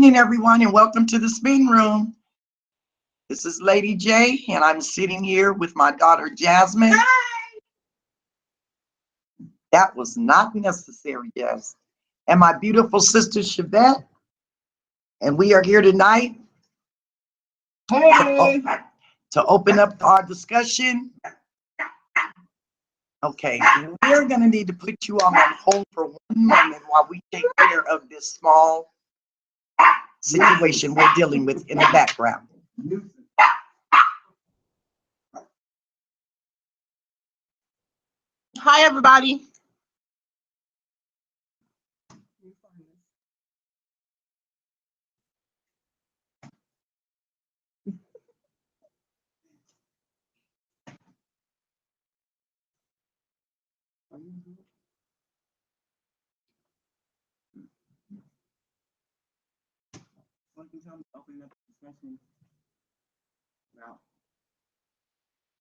evening, everyone, and welcome to the spin room. This is Lady J, and I'm sitting here with my daughter Jasmine. Hi. That was not necessary, yes. And my beautiful sister Chevette. And we are here tonight to open up our discussion. Okay, we're going to need to put you on hold for 1 moment while we take care of this small situation we're dealing with in the background. Hi, everybody.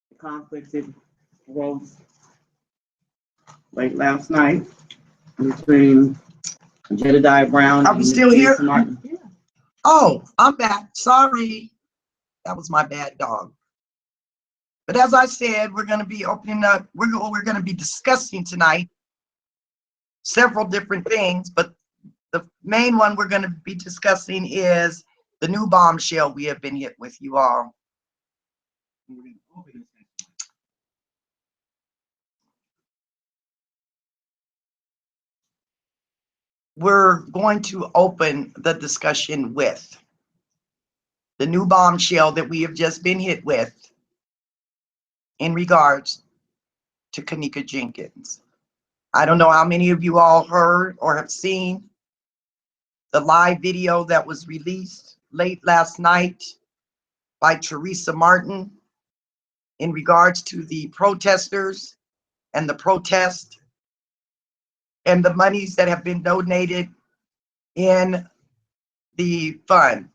The conflict that arose late last night between Jedediah Brown Are and we still here? Martin. Oh, I'm back. Sorry. That was my bad dog. But as I said, we're going to be opening up, we're going to be discussing tonight several different things, but the main one we're going to be discussing is the new bombshell we have been hit with, you all. We're going to open the discussion with the new bombshell that we have just been hit with in regards to Kenneka Jenkins. I don't know how many of you all heard or have seen the live video that was released late last night by Teresa Martin in regards to the protesters and the protest and the monies that have been donated in the fund.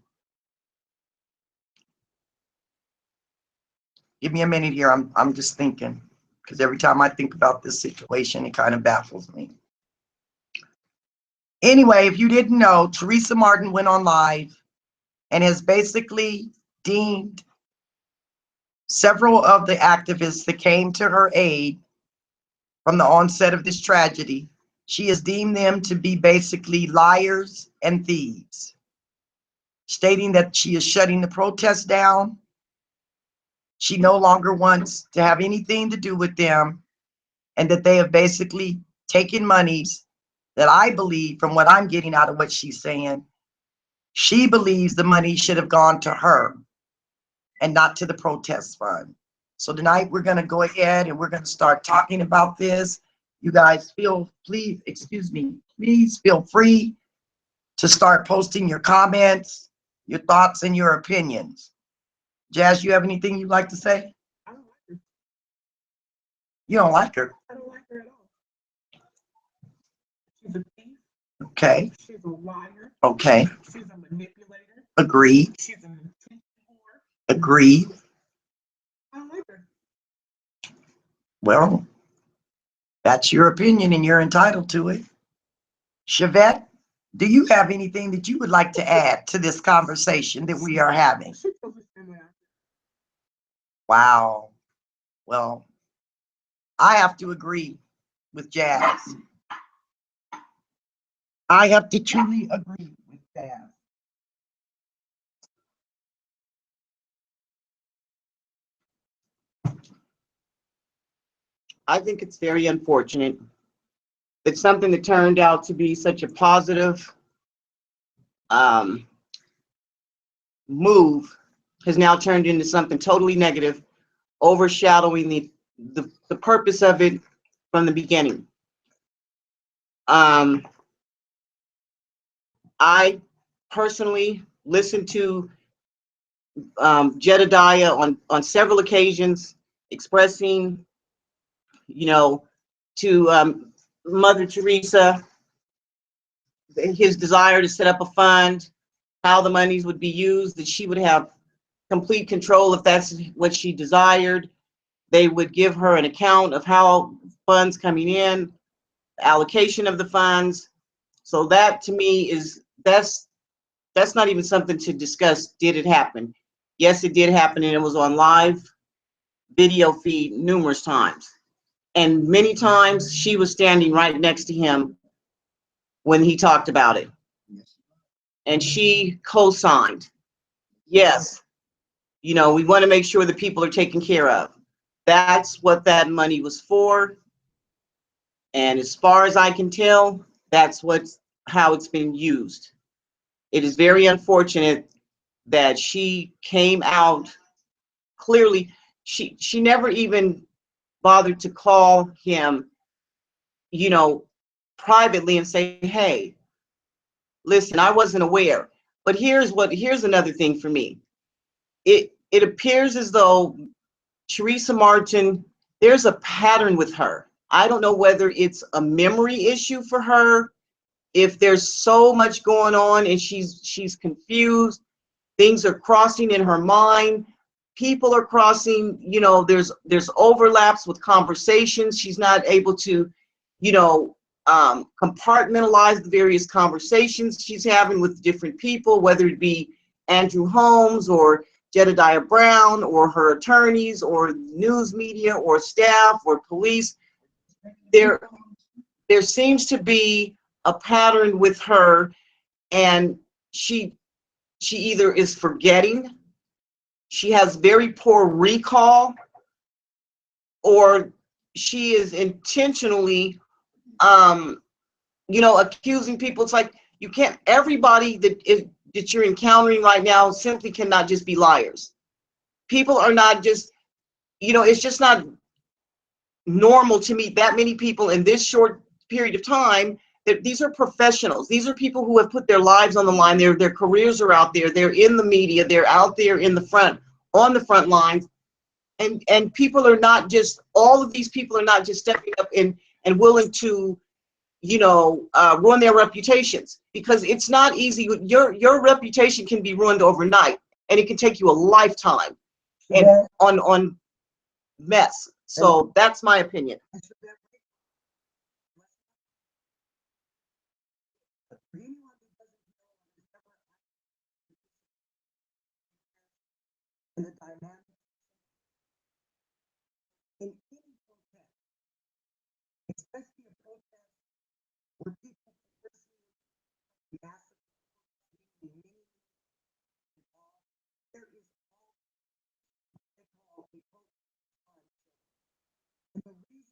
Give me a minute here. I'm just thinking, because every time I think about this situation, it kind of baffles me. Anyway, if you didn't know, Teresa Martin went on live and has basically deemed several of the activists that came to her aid from the onset of this tragedy. She has deemed them to be basically liars and thieves, stating that she is shutting the protest down. She no longer wants to have anything to do with them, and that they have basically taken monies that I believe, from what I'm getting out of what she's saying, she believes the money should have gone to her and not to the protest fund. So tonight we're going to go ahead and we're going to start talking about this. You guys please feel free to start posting your comments, your thoughts, and your opinions. Jazz, you have anything you'd like to say? I don't like her. You don't like her? I don't like her at all. She's a thief. Okay. She's a liar. Okay. She's a manipulator. Agreed. She's an intense whore. Agreed. I don't like her. Well, that's your opinion and you're entitled to it. Chevette, do you have anything that you would like to add to this conversation that we are having? Wow. Well, I have to agree with Jazz. I have to truly agree with Jazz. I think it's very unfortunate that something that turned out to be such a positive move has now turned into something totally negative, overshadowing the purpose of it from the beginning. I personally listened to Jedediah on several occasions expressing, to Mother Teresa, his desire to set up a fund, how the monies would be used, that she would have complete control if that's what she desired. They would give her an account of how funds coming in, allocation of the funds. So that to me that's that's not even something to discuss. Did it happen? Yes, it did happen, and it was on live video feed numerous times. And many times she was standing right next to him when he talked about it. And she co-signed. Yes, you know, we want to make sure that people are taken care of. That's what that money was for. And as far as I can tell, that's how it's been used. It is very unfortunate that she came out clearly. She never even bothered to call him, you know, privately and say, hey, listen, I wasn't aware. But here's another thing for me. It appears as though Teresa Martin, there's a pattern with her. I don't know whether it's a memory issue for her, if there's so much going on and she's confused, things are crossing in her mind, people are crossing, you know, there's overlaps with conversations. She's not able to, you know, compartmentalize the various conversations she's having with different people, whether it be Andrew Holmes or Jedediah Brown or her attorneys or news media or staff or police. There seems to be a pattern with her, and she either is forgetting, she has very poor recall, or she is intentionally you know, accusing people. It's like, you can't, everybody that you're encountering right now simply cannot just be liars. People are not just, you know, it's just not normal to meet that many people in this short period of time. That these are professionals. These are people who have put their lives on the line. Their careers are out there. They're in the media. They're out there in the front, on the front lines. And people are not just, all of these people are not just stepping up and willing to, you know, ruin their reputations, because it's not easy. Your reputation can be ruined overnight, and it can take you a lifetime and on mess. So that's my opinion. And the dynamic in any protest, especially a protest where people pursue massive there is all they call a protest. And the reason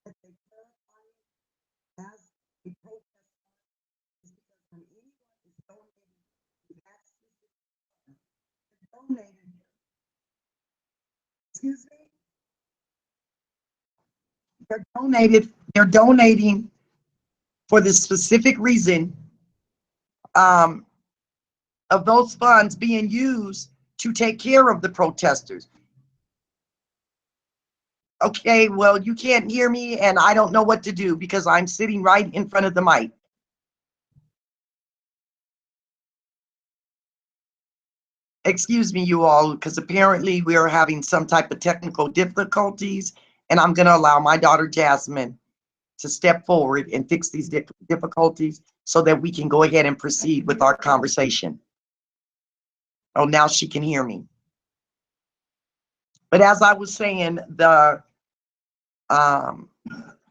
that they clarify it as a protest is because when anyone is donating to that specific donated, excuse me, they're donating for the specific reason of those funds being used to take care of the protesters. Okay, well, you can't hear me, and I don't know what to do because I'm sitting right in front of the mic. Excuse me, you all, because apparently we are having some type of technical difficulties, and I'm going to allow my daughter Jasmine to step forward and fix these difficulties so that we can go ahead and proceed with our conversation. Oh, now she can hear me. But as I was saying, the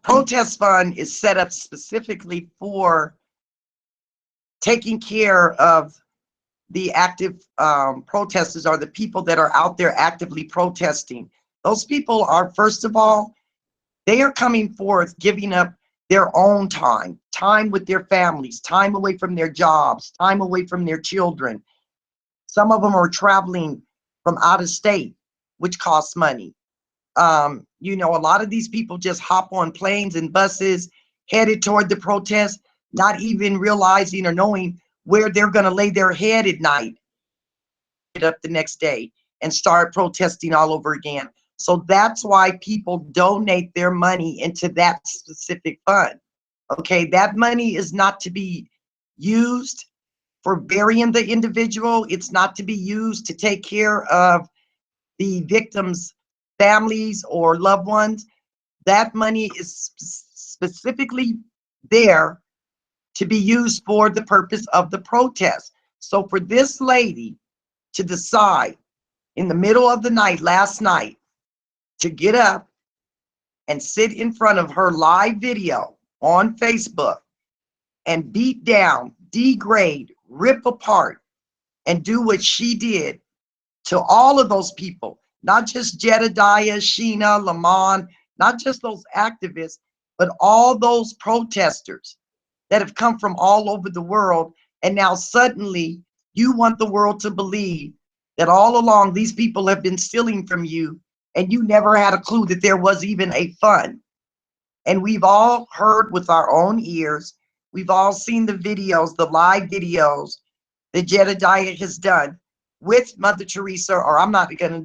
protest fund is set up specifically for taking care of the active protesters, or the people that are out there actively protesting. Those people are, first of all, they are coming forth, giving up their own time with their families, time away from their jobs, time away from their children. Some of them are traveling from out of state, which costs money. You know, a lot of these people just hop on planes and buses headed toward the protest, not even realizing or knowing where they're going to lay their head at night, get up the next day and start protesting all over again. So that's why people donate their money into that specific fund. Okay, that money is not to be used for burying the individual. It's not to be used to take care of the victims' families or loved ones. That money is specifically there to be used for the purpose of the protest. So for this lady to decide in the middle of the night, last night, to get up and sit in front of her live video on Facebook and beat down, degrade, rip apart, and do what she did to all of those people, not just Jedediah, Sheena, Lamont, not just those activists, but all those protesters that have come from all over the world. And now suddenly you want the world to believe that all along these people have been stealing from you and you never had a clue that there was even a fund. And we've all heard with our own ears, we've all seen the videos, the live videos that Jedediah has done with Mother Teresa, or I'm not gonna,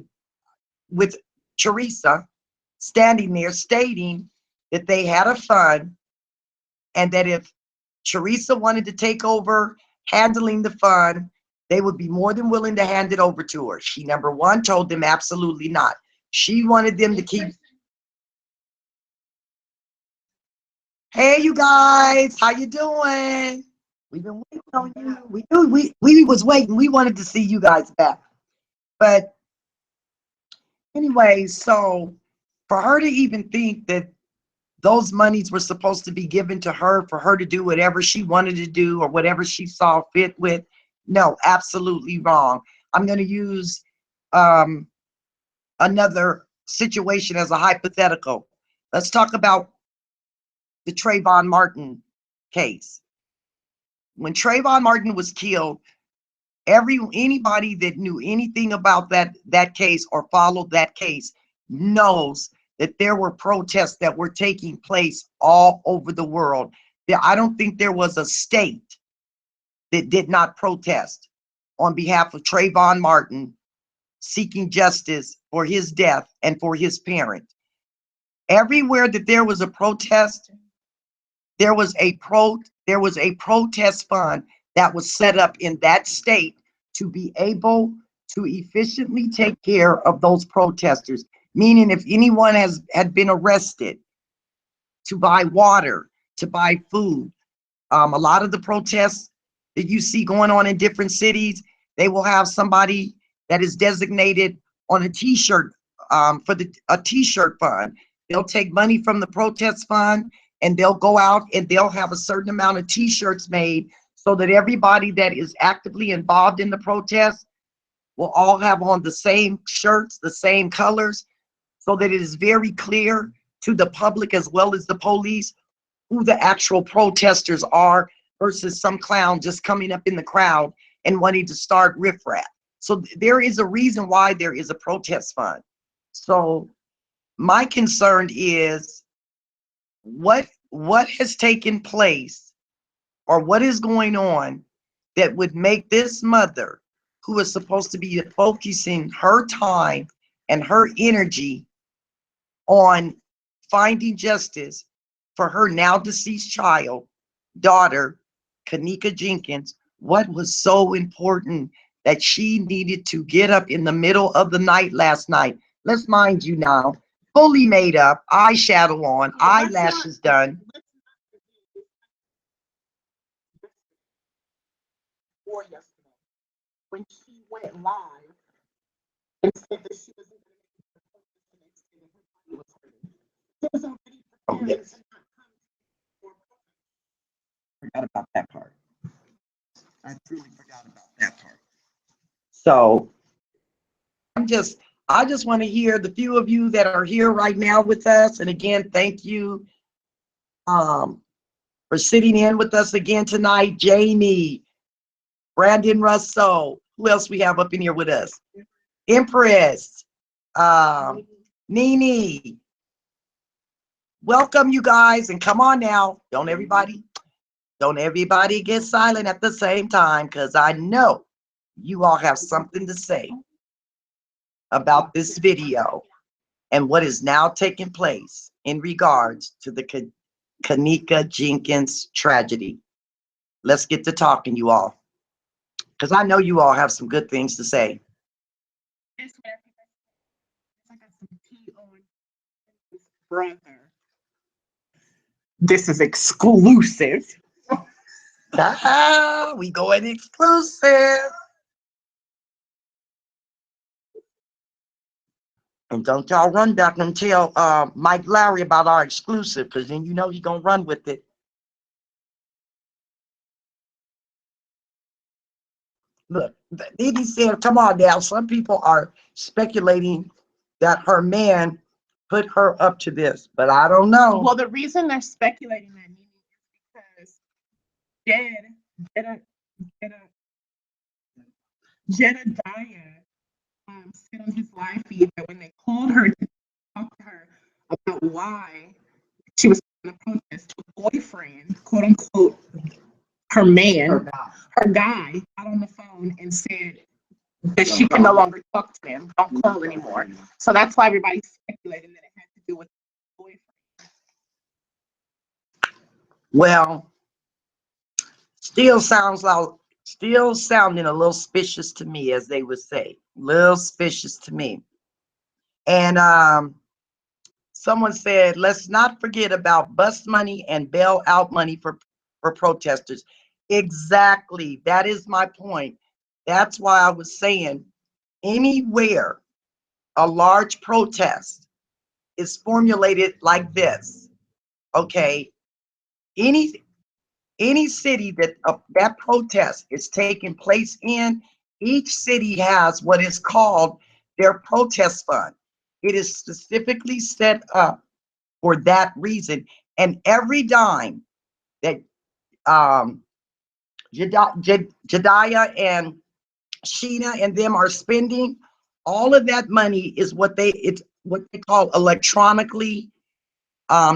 with Teresa standing there stating that they had a fund and that if Teresa wanted to take over handling the fund, they would be more than willing to hand it over to her. She, number one, told them absolutely not. She wanted them to keep. Hey, you guys, how you doing? We've been waiting on you. We was waiting. We wanted to see you guys back. But anyway, so for her to even think that those monies were supposed to be given to her for her to do whatever she wanted to do or whatever she saw fit with, no, absolutely wrong. I'm going to use another situation as a hypothetical. Let's talk about the Trayvon Martin case. When Trayvon Martin was killed, anybody that knew anything about that case or followed that case knows that there were protests that were taking place all over the world. I don't think there was a state that did not protest on behalf of Trayvon Martin, seeking justice for his death and for his parent. Everywhere that there was a protest, there was a protest fund that was set up in that state to be able to efficiently take care of those protesters. Meaning if anyone had been arrested, to buy water, to buy food. A lot of the protests that you see going on in different cities, they will have somebody that is designated on a t-shirt for a t-shirt fund. They'll take money from the protest fund and they'll go out and they'll have a certain amount of t-shirts made so that everybody that is actively involved in the protest will all have on the same shirts, the same colors, so that it is very clear to the public as well as the police who the actual protesters are versus some clown just coming up in the crowd and wanting to start riffraff. So there is a reason why there is a protest fund. So my concern is what has taken place or what is going on that would make this mother, who is supposed to be focusing her time and her energy on finding justice for her now deceased daughter, Kenneka Jenkins, what was so important that she needed to get up in the middle of the night last night? Let's mind you now, fully made up, eyeshadow on, eyelashes done. Or yesterday, when she went live and said that she was forgot about that part. I truly forgot about that part. So I just want to hear the few of you that are here right now with us. And again, thank you for sitting in with us again tonight. Jamie, Brandon Russell, who else we have up in here with us? Empress, Nene. Welcome, you guys, and come on now. Don't everybody get silent at the same time, because I know you all have something to say about this video and what is now taking place in regards to the Kenneka Jenkins tragedy. Let's get to talking, you all, because I know you all have some good things to say. Brother. This is exclusive. We going exclusive. And don't y'all run back and tell Mike Lowry about our exclusive, because then you know he's gonna run with it. Look, Didi said, come on now. Some people are speculating that her man put her up to this, but I don't know. Well, the reason they're speculating that is because Jedediah said on his live feed that when they called her to talk to her about why she was in the protest, her boyfriend, quote unquote, her man, her guy, got on the phone and said that she can no longer talk to him, don't call anymore. So that's why everybody's speculating that it had to do with the boyfriend. Well, still sounding a little suspicious to me, as they would say. Little suspicious to me. And someone said, let's not forget about bus money and bailout money for protesters. Exactly. That is my point. That's why I was saying anywhere a large protest is formulated like this, okay, any city that that protest is taking place in, each city has what is called their protest fund. It is specifically set up for that reason, and every dime that Jediah and Sheena and them are spending, all of that money is what it's what they call electronically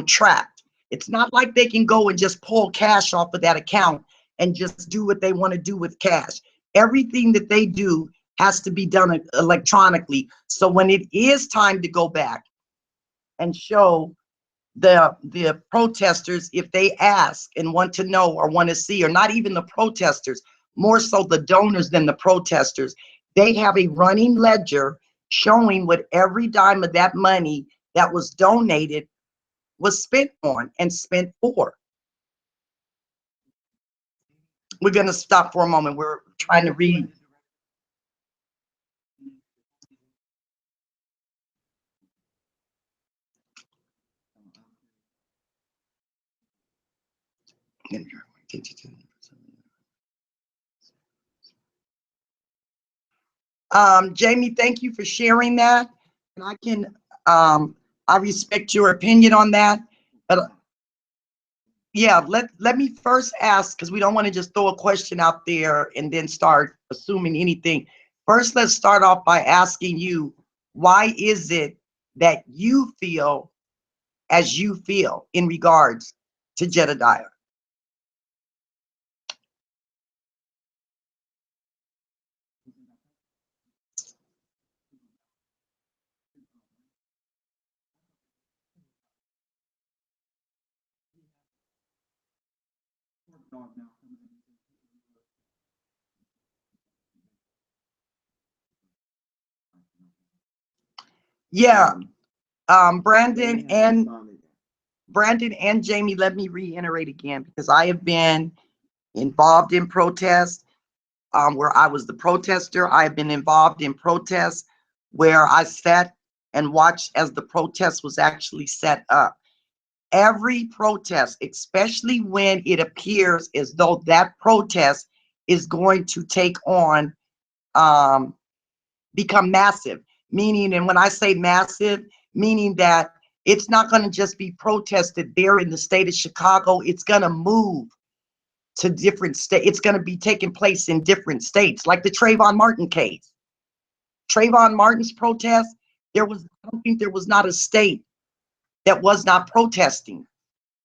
tracked. It's not like they can go and just pull cash off of that account and just do what they want to do with cash. Everything that they do has to be done electronically. So when it is time to go back and show the protesters, if they ask and want to know or want to see, or not even the protesters, more so the donors than the protesters, they have a running ledger showing what every dime of that money that was donated was spent on and spent for. We're going to stop for a moment. We're trying to read. Jamie, thank you for sharing that. And I respect your opinion on that. But yeah, let me first ask, because we don't want to just throw a question out there and then start assuming anything. First, let's start off by asking you, why is it that you feel as you feel in regards to Jedediah? Yeah, Brandon and Jamie, let me reiterate again, because I have been involved in protests where I was the protester. I have been involved in protests where I sat and watched as the protest was actually set up. Every protest, especially when it appears as though that protest is going to take on, become massive, meaning, and when I say massive, meaning that it's not going to just be protested there in the state of Chicago, it's going to move to different states. It's going to be taking place in different states, like the Trayvon Martin case. Trayvon Martin's protest, I don't think there was not a state that was not protesting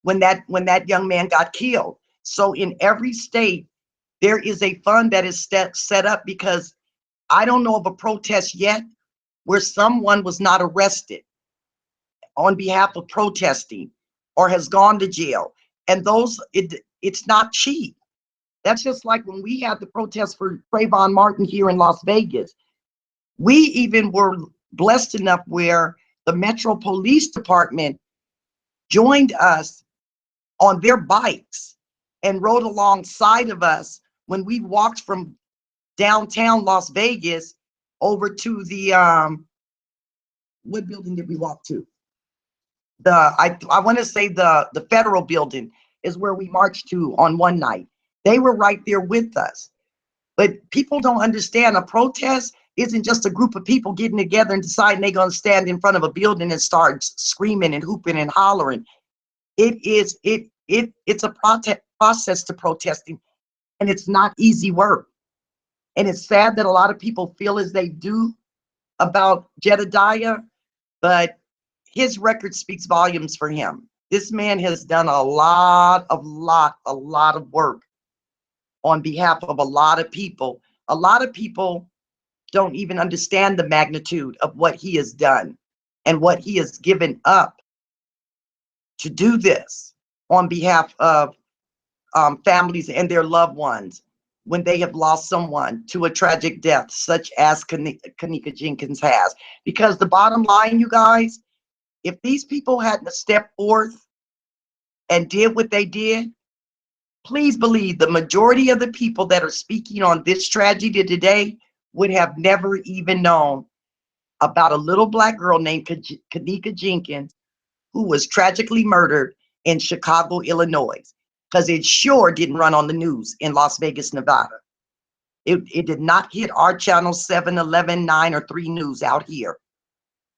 when that young man got killed. So in every state, there is a fund that is set up, because I don't know of a protest yet where someone was not arrested on behalf of protesting or has gone to jail. And it's not cheap. That's just like when we had the protest for Trayvon Martin here in Las Vegas. We even were blessed enough where the Metro Police Department joined us on their bikes and rode alongside of us when we walked from downtown Las Vegas over to the, what building did we walk to? I want to say the federal building is where we marched to on one night. They were right there with us. But people don't understand, a protest isn't just a group of people getting together and deciding they're going to stand in front of a building and start screaming and hooping and hollering. It's a process to protesting, and it's not easy work. And it's sad that a lot of people feel as they do about Jedediah, but his record speaks volumes for him. This man has done a lot of work on behalf of a lot of people. A lot of people don't even understand the magnitude of what he has done and what he has given up to do this on behalf of families and their loved ones when they have lost someone to a tragic death, such as Kenneka Jenkins has. Because the bottom line, you guys, if these people hadn't stepped forth and did what they did, please believe the majority of the people that are speaking on this tragedy today would have never even known about a little Black girl named Kenneka Jenkins, who was tragically murdered in Chicago, Illinois, because it sure didn't run on the news in Las Vegas, Nevada. It did not hit our channel 7, 11, 9, or 3 news out here,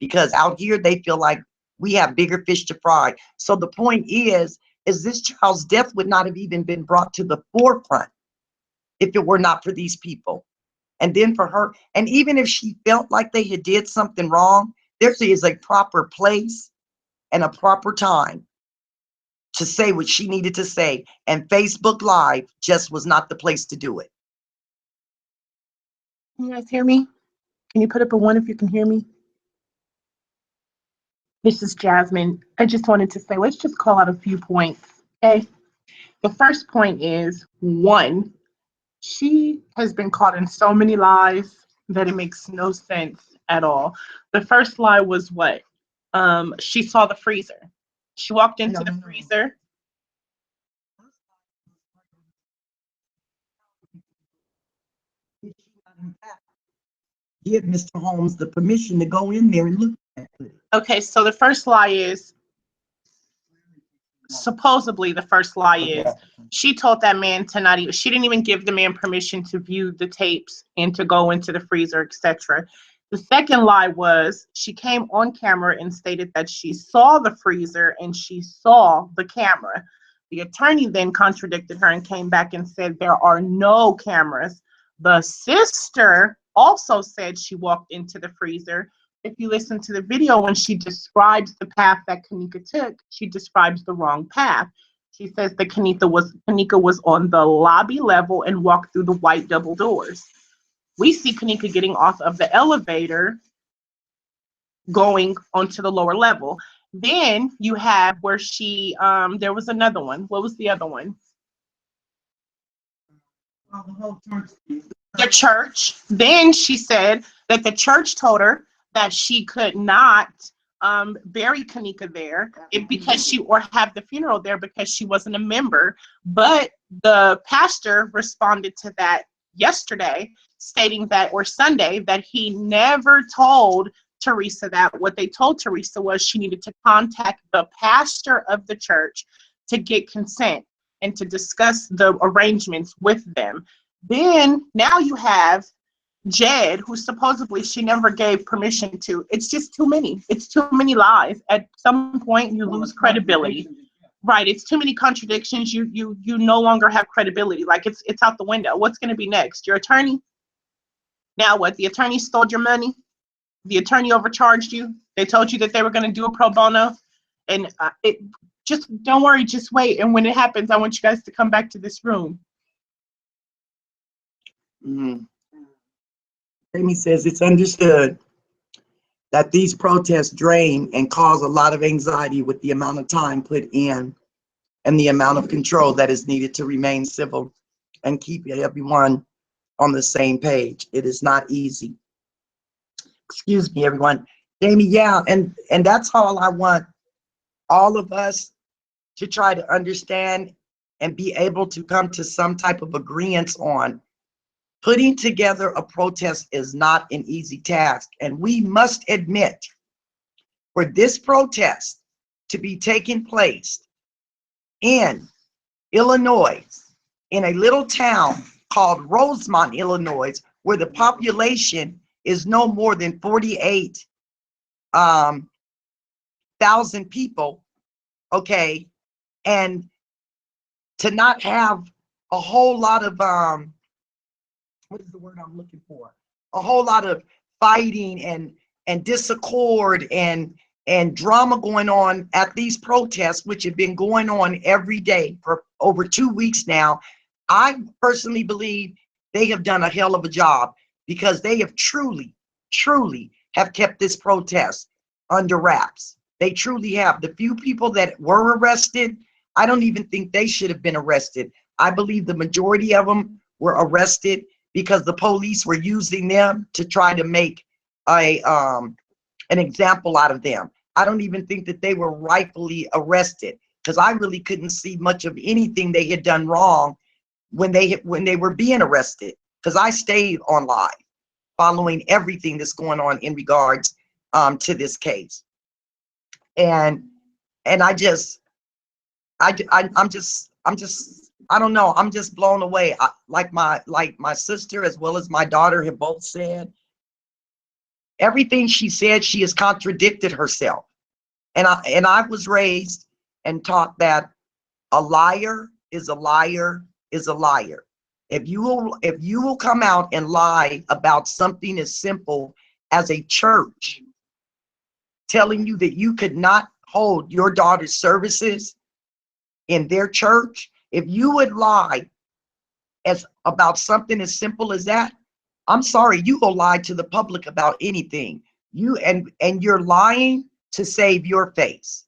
because out here they feel like we have bigger fish to fry. So the point is this child's death would not have even been brought to the forefront if it were not for these people. And then for her, and even if she felt like they had did something wrong, there is a proper place and a proper time to say what she needed to say. And Facebook Live just was not the place to do it. Can you guys hear me? Can you put up a 1 if you can hear me? This is Jasmine. I just wanted to say, let's just call out a few points, okay? The first point is, 1, she has been caught in so many lies that it makes no sense at all. The first lie was what? She saw the freezer. She walked into the freezer. Give Mr. Holmes the permission to go in there and look at it. Okay, so the first lie is, supposedly the first lie is, she told that man to not even, she didn't even give the man permission to view the tapes and to go into the freezer, etc. The second lie was, she came on camera and stated that she saw the freezer and she saw the camera. The attorney then contradicted her and came back and said there are no cameras. The sister also said she walked into the freezer. If you listen to the video, when she describes the path that Kenneka took, she describes the wrong path. She says that Kenneka was on the lobby level and walked through the white double doors. We see Kenneka getting off of the elevator, going onto the lower level. Then you have where she, there was another one. What was the other one? Well, the whole church. The church. Then she said that the church told her that she could not bury Kenneka there because she, or have the funeral there because she wasn't a member. But the pastor responded to that yesterday, stating that, or Sunday, that he never told Teresa that. What they told Teresa was she needed to contact the pastor of the church to get consent and to discuss the arrangements with them. Then now you have Jed, who supposedly she never gave permission to. It's just too many. It's too many lies. At some point, you lose credibility. Right? It's too many contradictions. You no longer have credibility. Like it's out the window. What's going to be next? Your attorney? Now what? The attorney stole your money. The attorney overcharged you. They told you that they were going to do a pro bono, and just don't worry. Just wait. And when it happens, I want you guys to come back to this room. Mm-hmm. Amy says it's understood that these protests drain and cause a lot of anxiety with the amount of time put in and the amount of control that is needed to remain civil and keep everyone on the same page. It is not easy. Excuse me, everyone. Amy, yeah, and that's all I want all of us to try to understand and be able to come to some type of agreement on putting together a protest is not an easy task. And we must admit, for this protest to be taking place in Illinois, in a little town called Rosemont, Illinois, where the population is no more than 48,000 people, okay, and to not have a whole lot of what is the word I'm looking for? A whole lot of fighting and discord and drama going on at these protests, which have been going on every day for over 2 weeks now. I personally believe they have done a hell of a job, because they have truly have kept this protest under wraps. They truly have. The few people that were arrested, I don't even think they should have been arrested. I believe the majority of them were arrested because the police were using them to try to make an example out of them. I don't even think that they were rightfully arrested, because I really couldn't see much of anything they had done wrong when they were being arrested, because I stayed on live following everything that's going on in regards to this case. And I'm just I don't know, I'm just blown away. Like my sister as well as my daughter have both said, everything she said, she has contradicted herself. And I was raised and taught that a liar is a liar is a liar. If you will come out and lie about something as simple as a church telling you that you could not hold your daughter's services in their church, if you would lie about something as simple as that, I'm sorry, you will lie to the public about anything. And you're lying to save your face.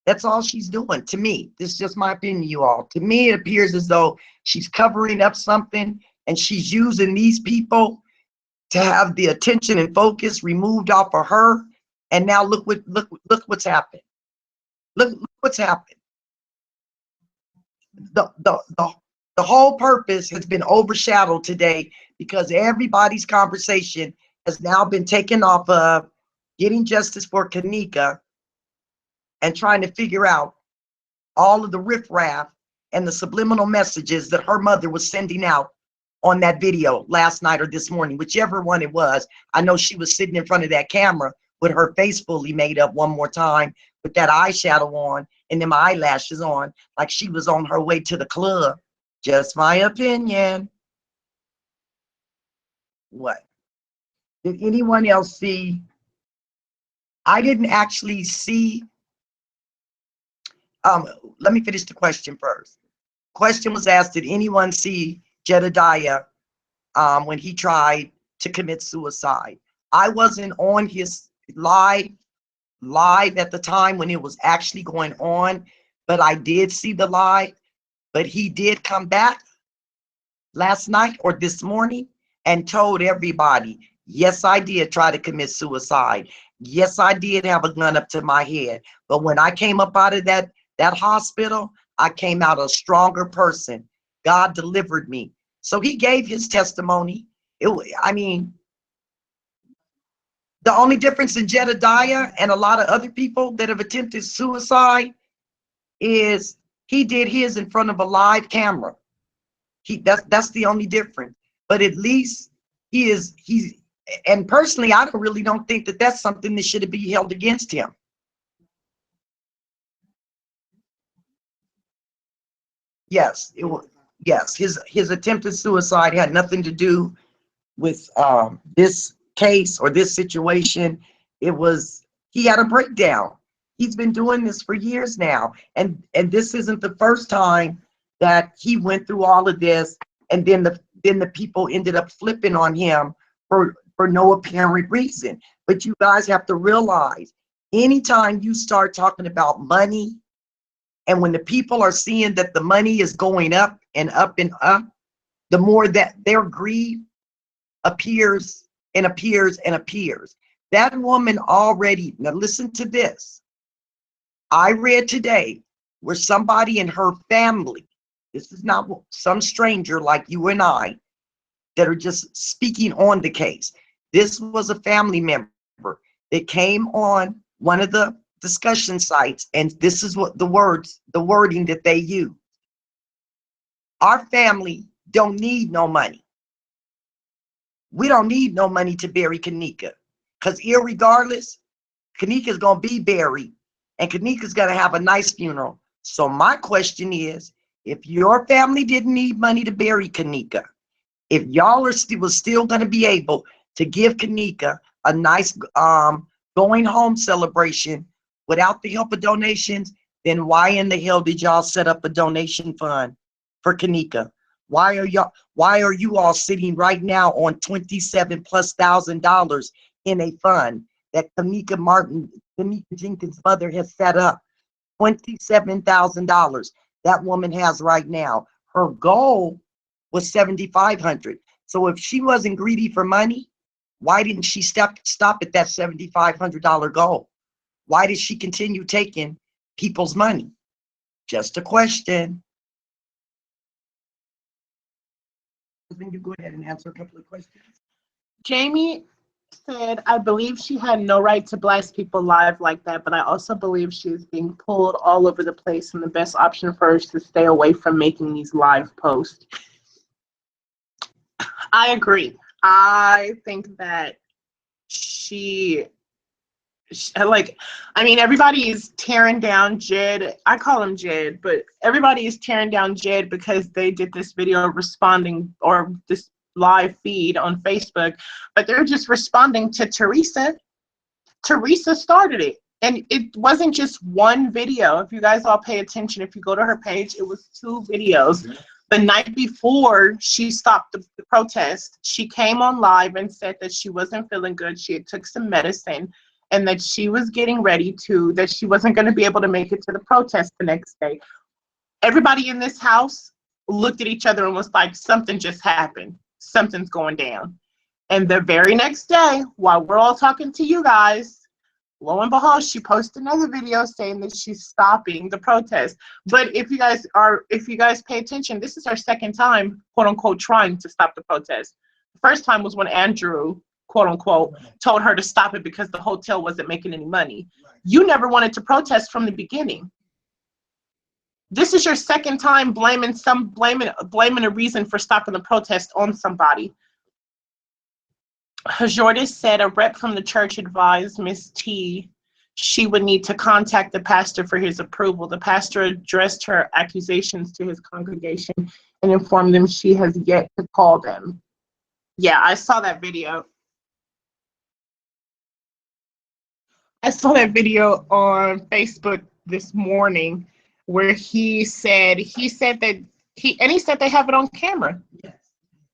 That's all she's doing to me. This is just my opinion, you all. To me, it appears as though she's covering up something, and she's using these people to have the attention and focus removed off of her. And now look what's happened. Look what's happened. The whole purpose has been overshadowed today, because everybody's conversation has now been taken off of getting justice for Kenneka and trying to figure out all of the riffraff and the subliminal messages that her mother was sending out on that video last night or this morning, whichever one it was. I know she was sitting in front of that camera with her face fully made up one more time, with that eyeshadow on and them eyelashes on, like she was on her way to the club. Just my opinion. What? Did anyone else see? I didn't actually see. Let me finish the question first. Question was asked, did anyone see Jedediah when he tried to commit suicide? I wasn't on his live at the time when it was actually going on, but I did see the live. But he did come back last night or this morning and told everybody, yes, I did try to commit suicide. Yes, I did have a gun up to my head. But when I came up out of that hospital, I came out a stronger person. God delivered me. So he gave his testimony. I mean, the only difference in Jedediah and a lot of other people that have attempted suicide is he did his in front of a live camera. That's the only difference. But at least he's, and personally, I really don't think that that's something that should be held against him. Yes, yes, his attempted suicide had nothing to do with this case or this situation. It was, he had a breakdown. He's been doing this for years now, and this isn't the first time that he went through all of this, and then the people ended up flipping on him for no apparent reason. But you guys have to realize, anytime you start talking about money, and when the people are seeing that the money is going up and up and up, the more that their greed appears and appears and appears. That woman already, now listen to this. I read today where somebody in her family This is not some stranger like you and I that are just speaking on the case. This was a family member that came on one of the discussion sites, and this is what the wording that they use. Our family don't need no money. We don't need no money to bury Kenneka, because irregardless, Kenneka's gonna be buried, and Kenneka's gonna have a nice funeral. So my question is, if your family didn't need money to bury Kenneka, if y'all are still gonna be able to give Kenneka a nice going home celebration without the help of donations, then why in the hell did y'all set up a donation fund for Kenneka? Why are you all sitting right now on $27,000+ in a fund that Kenneka Jenkins' mother has set up? $27,000 that woman has right now. Her goal was $7,500. So if she wasn't greedy for money, why didn't she stop at that $7,500 goal? Why did she continue taking people's money? Just a question. Then you go ahead and answer a couple of questions. Jamie said, I believe she had no right to blast people live like that, but I also believe she is being pulled all over the place, and the best option for her is to stay away from making these live posts. I agree. I think that everybody is tearing down Jed. I call him Jed, but everybody is tearing down Jed because they did this video responding, or this live feed on Facebook, but they're just responding to Teresa. Teresa started it, and it wasn't just one video. If you guys all pay attention, if you go to her page, it was 2 videos. The night before she stopped the protest, she came on live and said that she wasn't feeling good. She had took some medicine, and that she was getting ready that she wasn't going to be able to make it to the protest the next day. Everybody in this house looked at each other and was like, something just happened. Something's going down. And the very next day, while we're all talking to you guys, lo and behold, she posted another video saying that she's stopping the protest. But if you guys pay attention, this is her second time, quote unquote, trying to stop the protest. The first time was when Andrew, quote unquote, told her to stop it because the hotel wasn't making any money. You never wanted to protest from the beginning. This is your second time blaming a reason for stopping the protest on somebody. Jordan said a rep from the church advised Miss T she would need to contact the pastor for his approval. The pastor addressed her accusations to his congregation and informed them she has yet to call them. Yeah, I saw that video. I saw that video on Facebook this morning where he said they have it on camera. Yes.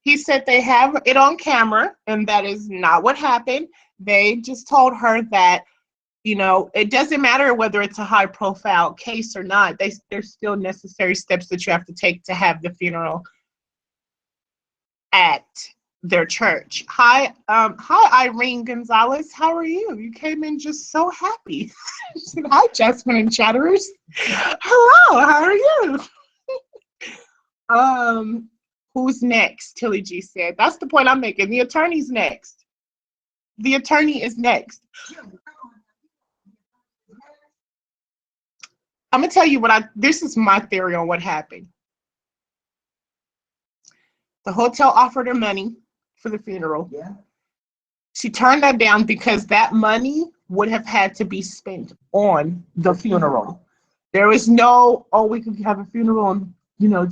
He said they have it on camera, and that is not what happened. They just told her that, it doesn't matter whether it's a high-profile case or not. There's still necessary steps that you have to take to have the funeral at their church. Hi, Irene Gonzalez. How are you? You came in just so happy. Hi, Jasmine and Chatterers. Hello, how are you? Who's next? Tilly G said. That's the point I'm making. The attorney's next. The attorney is next. I'm gonna tell you this is my theory on what happened. The hotel offered her money for the funeral. Yeah. She turned that down because that money would have had to be spent on the funeral. There was no, we could have a funeral and,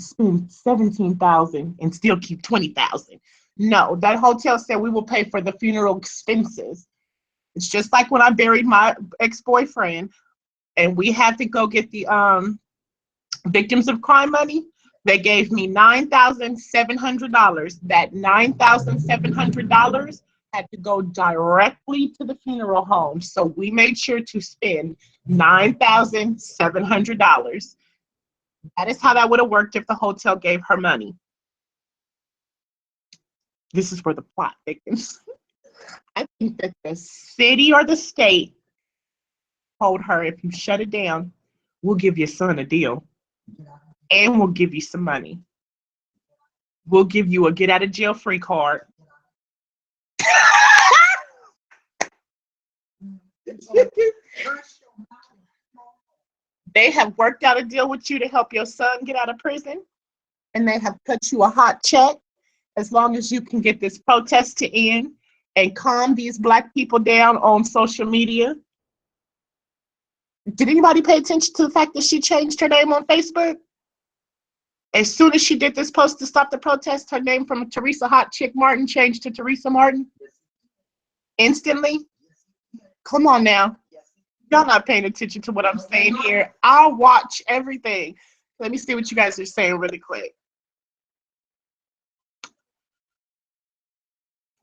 spend $17,000 and still keep $20,000. No, that hotel said we will pay for the funeral expenses. It's just like when I buried my ex-boyfriend and we had to go get the victims of crime money. They gave me $9,700. That $9,700 had to go directly to the funeral home. So we made sure to spend $9,700. That is how that would have worked if the hotel gave her money. This is for the plot thickens. I think that the city or the state told her, if you shut it down, we'll give your son a deal. and we'll give you some money. We'll give you a get out of jail free card. They have worked out a deal with you to help your son get out of prison, and they have cut you a hot check as long as you can get this protest to end and calm these Black people down on social media. Did anybody pay attention to the fact that she changed her name on Facebook? As soon as she did this post to stop the protest, her name from Teresa Hot Chick Martin changed to Teresa Martin. Instantly. Come on now. Y'all not paying attention to what I'm saying here. I'll watch everything. Let me see what you guys are saying really quick.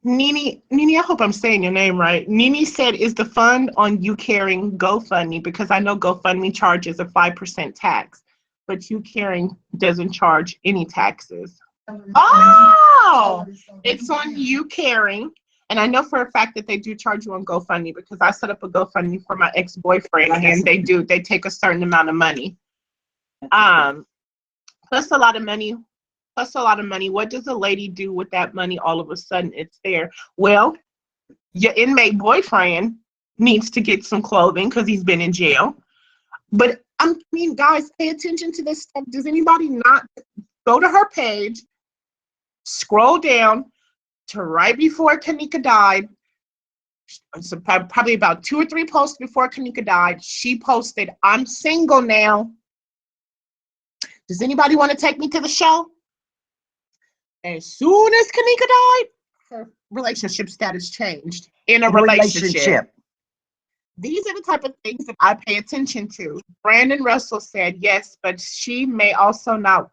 Nini, I hope I'm saying your name right. Nini said, is the fund on you carrying GoFundMe? Because I know GoFundMe charges a 5% tax, but you carrying doesn't charge any taxes. Oh, it's on you carrying. And I know for a fact that they do charge you on GoFundMe because I set up a GoFundMe for my ex-boyfriend and they take a certain amount of money. Plus a lot of money. What does a lady do with that money all of a sudden it's there? Well, your inmate boyfriend needs to get some clothing because he's been in jail. But I mean, guys, pay attention to this stuff. Does anybody not go to her page, scroll down to right before Kenneka died? So probably about 2 or 3 posts before Kenneka died, she posted, I'm single now. Does anybody want to take me to the show? As soon as Kenneka died, her relationship status changed in a relationship. These are the type of things that I pay attention to. Brandon Russell said, yes, but she may also not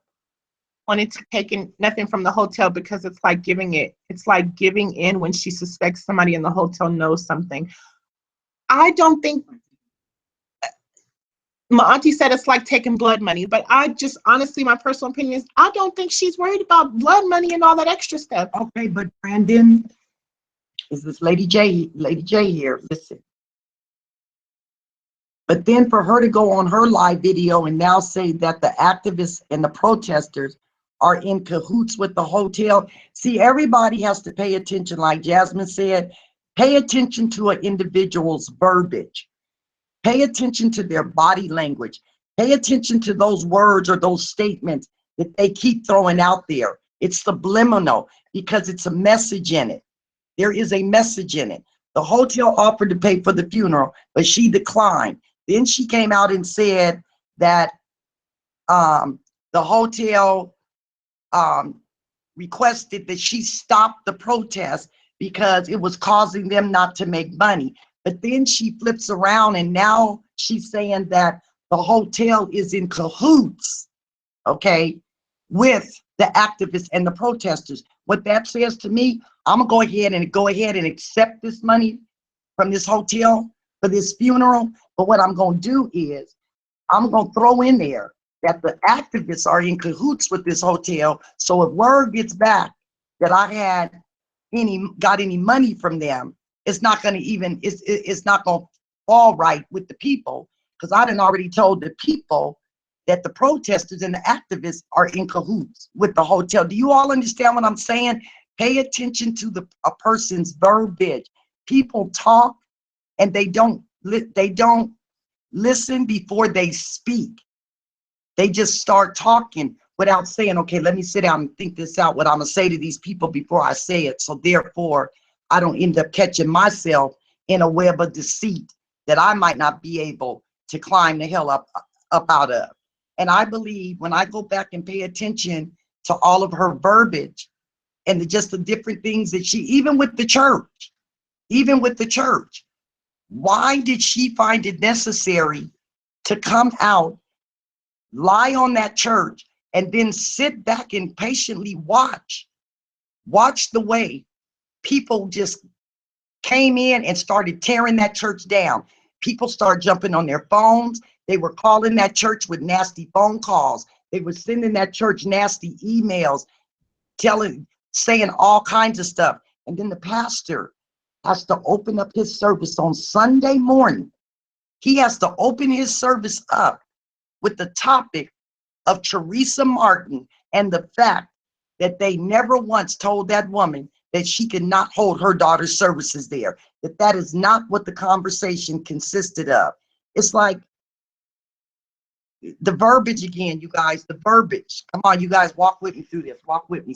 wanted to take in nothing from the hotel because it's like giving in when she suspects somebody in the hotel knows something. I don't think, my auntie said it's like taking blood money, but I just honestly, my personal opinion is I don't think she's worried about blood money and all that extra stuff. Okay, but Brandon, is this Lady J here? Listen. But then for her to go on her live video and now say that the activists and the protesters are in cahoots with the hotel. See, everybody has to pay attention, like Jasmine said, pay attention to an individual's verbiage. Pay attention to their body language. Pay attention to those words or those statements that they keep throwing out there. It's subliminal because it's a message in it. There is a message in it. The hotel offered to pay for the funeral, but she declined. Then she came out and said that the hotel requested that she stop the protest because it was causing them not to make money. But then she flips around and now she's saying that the hotel is in cahoots, okay, with the activists and the protesters. What that says to me, I'm gonna go ahead and accept this money from this hotel for this funeral. But what I'm gonna do is I'm gonna throw in there that the activists are in cahoots with this hotel. So if word gets back that I got any money from them, it's not gonna it's not gonna fall right with the people, because I done already told the people that the protesters and the activists are in cahoots with the hotel. Do you all understand what I'm saying? Pay attention to a person's verbiage. People talk and they don't listen before they speak. They just start talking without saying, okay, let me sit down and think this out, what I'm gonna say to these people before I say it. So therefore, I don't end up catching myself in a web of deceit that I might not be able to climb the hell up out of. And I believe when I go back and pay attention to all of her verbiage and just the different things that even with the church, why did she find it necessary to come out, lie on that church, and then sit back and patiently watch the way people just came in and started tearing that church down? People started jumping on their phones. They were calling that church with nasty phone calls. They were sending that church nasty emails, saying all kinds of stuff. And then the pastor has to open up his service on Sunday morning. He has to open his service up with the topic of Teresa Martin and the fact that they never once told that woman that she could not hold her daughter's services there, that is not what the conversation consisted of. It's like the verbiage again, you guys, the verbiage. Come on, you guys, walk with me through this. Walk with me.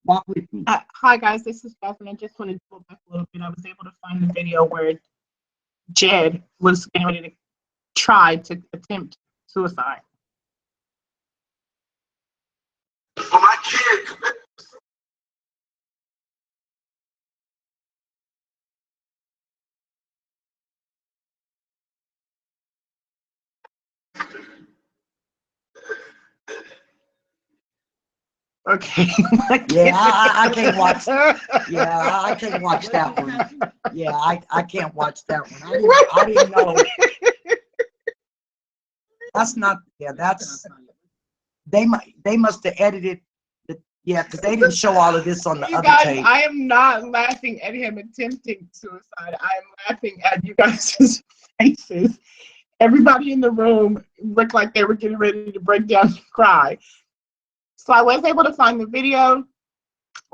Walk with me. Hi guys, this is Jasmine. I just wanted to go back a little bit. I was able to find the video where Jed was getting ready to try to attempt suicide. My kid. Okay. Yeah, I can't watch. Yeah, I can't watch that one. Yeah, I can't watch that one. I didn't know. That's not. Yeah, that's. They must have edited. Yeah, because they didn't show all of this on the You other guys, tape. I am not laughing at him attempting suicide. I am laughing at you guys' faces. Everybody in the room looked like they were getting ready to break down and cry. So I was able to find the video.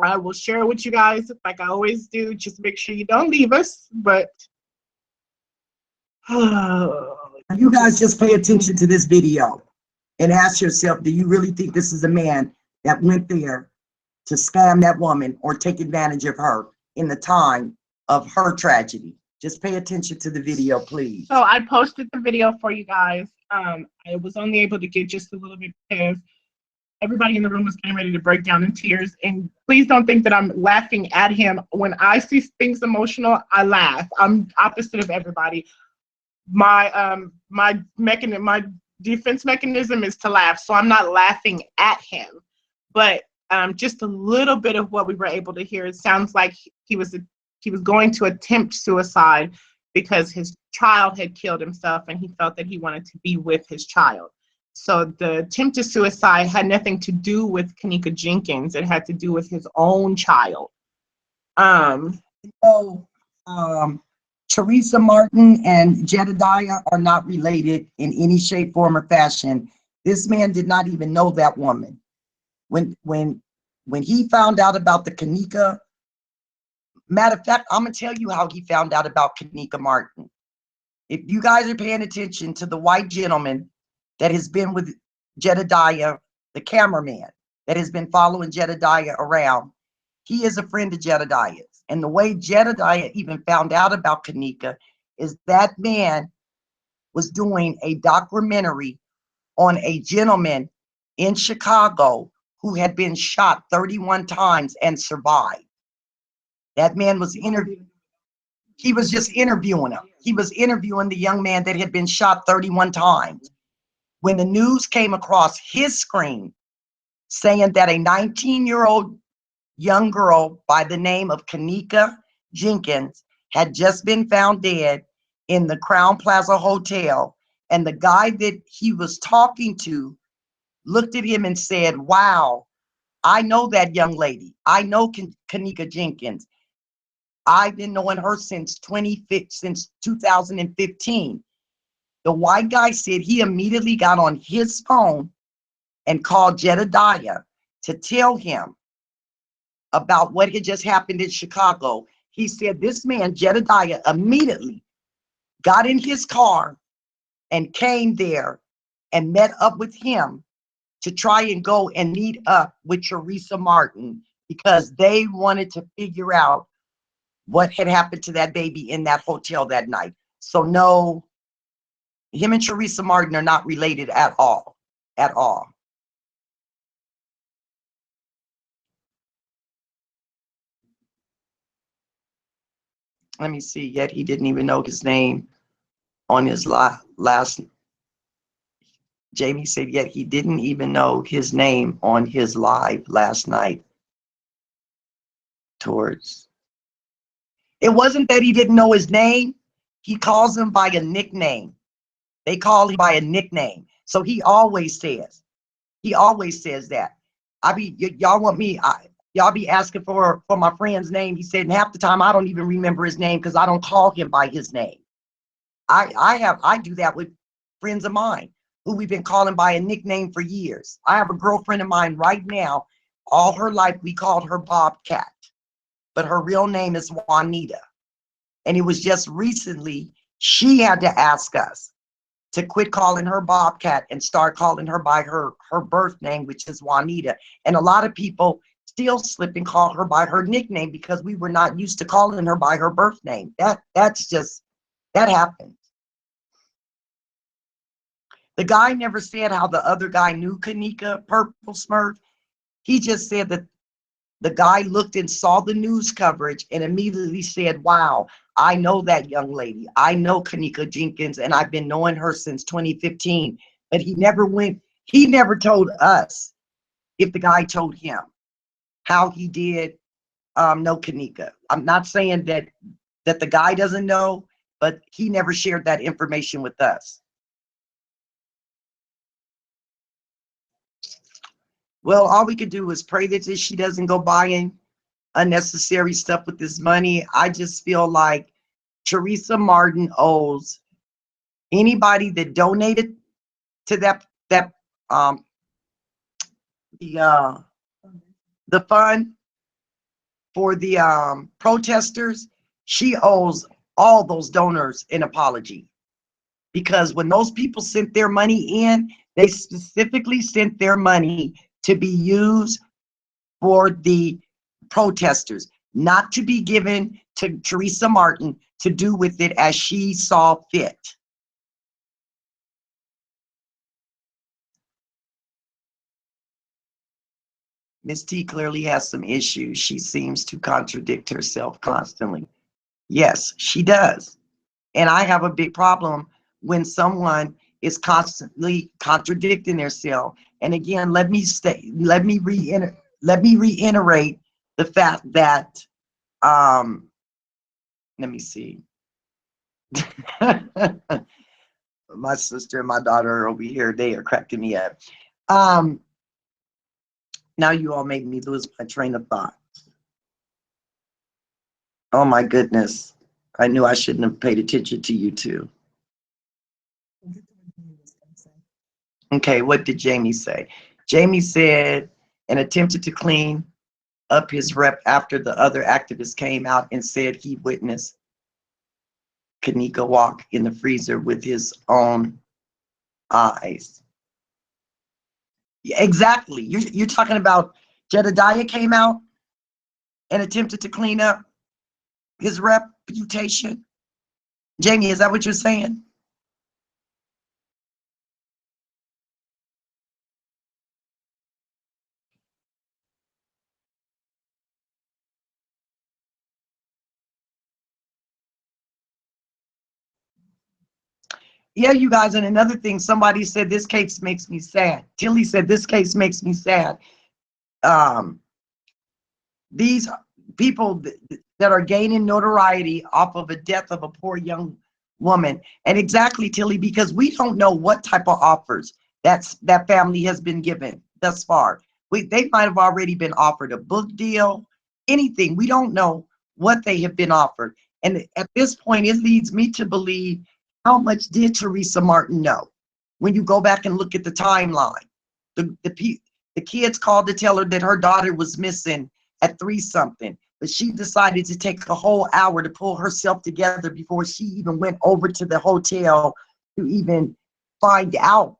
I will share it with you guys like I always do. Just make sure you don't leave us. But You guys just pay attention to this video and ask yourself, do you really think this is a man that went there to scam that woman or take advantage of her in the time of her tragedy? Just pay attention to the video, please. so I posted the video for you guys. I was only able to get just a little bit because everybody in the room was getting ready to break down in tears. And please don't think that I'm laughing at him. When I see things emotional, I laugh. I'm opposite of everybody. My my defense mechanism is to laugh, so I'm not laughing at him. But just a little bit of what we were able to hear, it sounds like he was going to attempt suicide because his child had killed himself and he felt that he wanted to be with his child. So the attempt to suicide had nothing to do with Kenneka Jenkins. It had to do with his own child. Teresa Martin and Jedediah are not related in any shape, form, or fashion. This man did not even know that woman. When he found out about the Kenneka, matter of fact, I'm gonna tell you how he found out about Kenneka Martin. If you guys are paying attention to the white gentleman that has been with Jedediah, the cameraman that has been following Jedediah around, he is a friend of Jedediah's. And the way Jedediah even found out about Kenneka is that man was doing a documentary on a gentleman in Chicago who had been shot 31 times and survived. That man was he was just interviewing him. He was interviewing the young man that had been shot 31 times. When the news came across his screen saying that a 19-year-old young girl by the name of Kenneka Jenkins had just been found dead in the Crowne Plaza Hotel, and the guy that he was talking to looked at him and said, "Wow, I know that young lady. I know Kenneka Jenkins. I've been knowing her since 2015. The white guy said he immediately got on his phone and called Jedediah to tell him about what had just happened in Chicago. He said this man, Jedediah, immediately got in his car and came there and met up with him to try and go and meet up with Teresa Martin because they wanted to figure out what had happened to that baby in that hotel that night. So no, him and Teresa Martin are not related at all, at all. Let me see, yet he didn't even know his name on his last. Jamie said, yet he didn't even know his name on his live last night. Towards. It wasn't that he didn't know his name. He calls him by a nickname. They call him by a nickname. So he always says that. Y'all want me, y'all be asking for my friend's name. He said, and half the time I don't even remember his name because I don't call him by his name. I do that with friends of mine. who we've been calling by a nickname for years. I have a girlfriend of mine right now. All her life, we called her Bobcat, but her real name is Juanita. And it was just recently she had to ask us to quit calling her Bobcat and start calling her by her birth name, which is Juanita. And a lot of people still slip and call her by her nickname because we were not used to calling her by her birth name. That happened. The guy never said how the other guy knew Kenneka Purple Smurf. He just said that the guy looked and saw the news coverage and immediately said, wow, I know that young lady. I know Kenneka Jenkins, and I've been knowing her since 2015. But he never told us if the guy told him how he did know Kenneka. I'm not saying that the guy doesn't know, but he never shared that information with us. Well, all we could do is pray that she doesn't go buying unnecessary stuff with this money. I just feel like Teresa Martin owes anybody that donated to the fund for the protesters. She owes all those donors an apology, because when those people sent their money in, they specifically sent their money to be used for the protesters, not to be given to Teresa Martin to do with it as she saw fit. Miss T clearly has some issues. She seems to contradict herself constantly. Yes, she does. And I have a big problem when someone is constantly contradicting themselves. And again, let me reiterate the fact that let me see. My sister and my daughter are over here. They are cracking me up. Now you all made me lose my train of thought. Oh my goodness. I knew I shouldn't have paid attention to you two. Okay, what did Jamie say? Jamie said, and attempted to clean up his rep after the other activist came out and said he witnessed Kenneka walk in the freezer with his own eyes. Yeah, exactly. You're talking about Jedediah came out and attempted to clean up his reputation. Jamie, is that what you're saying? Yeah, you guys, and another thing, somebody said this case makes me sad. Tilly said this case makes me sad. These people that are gaining notoriety off of the death of a poor young woman. And exactly, Tilly, because we don't know what type of offers that family has been given thus far. They might have already been offered a book deal, anything. We don't know what they have been offered. And at this point, it leads me to believe, how much did Teresa Martin know? When you go back and look at the timeline, the kids called to tell her that her daughter was missing at 3-something, but she decided to take a whole hour to pull herself together before she even went over to the hotel to even find out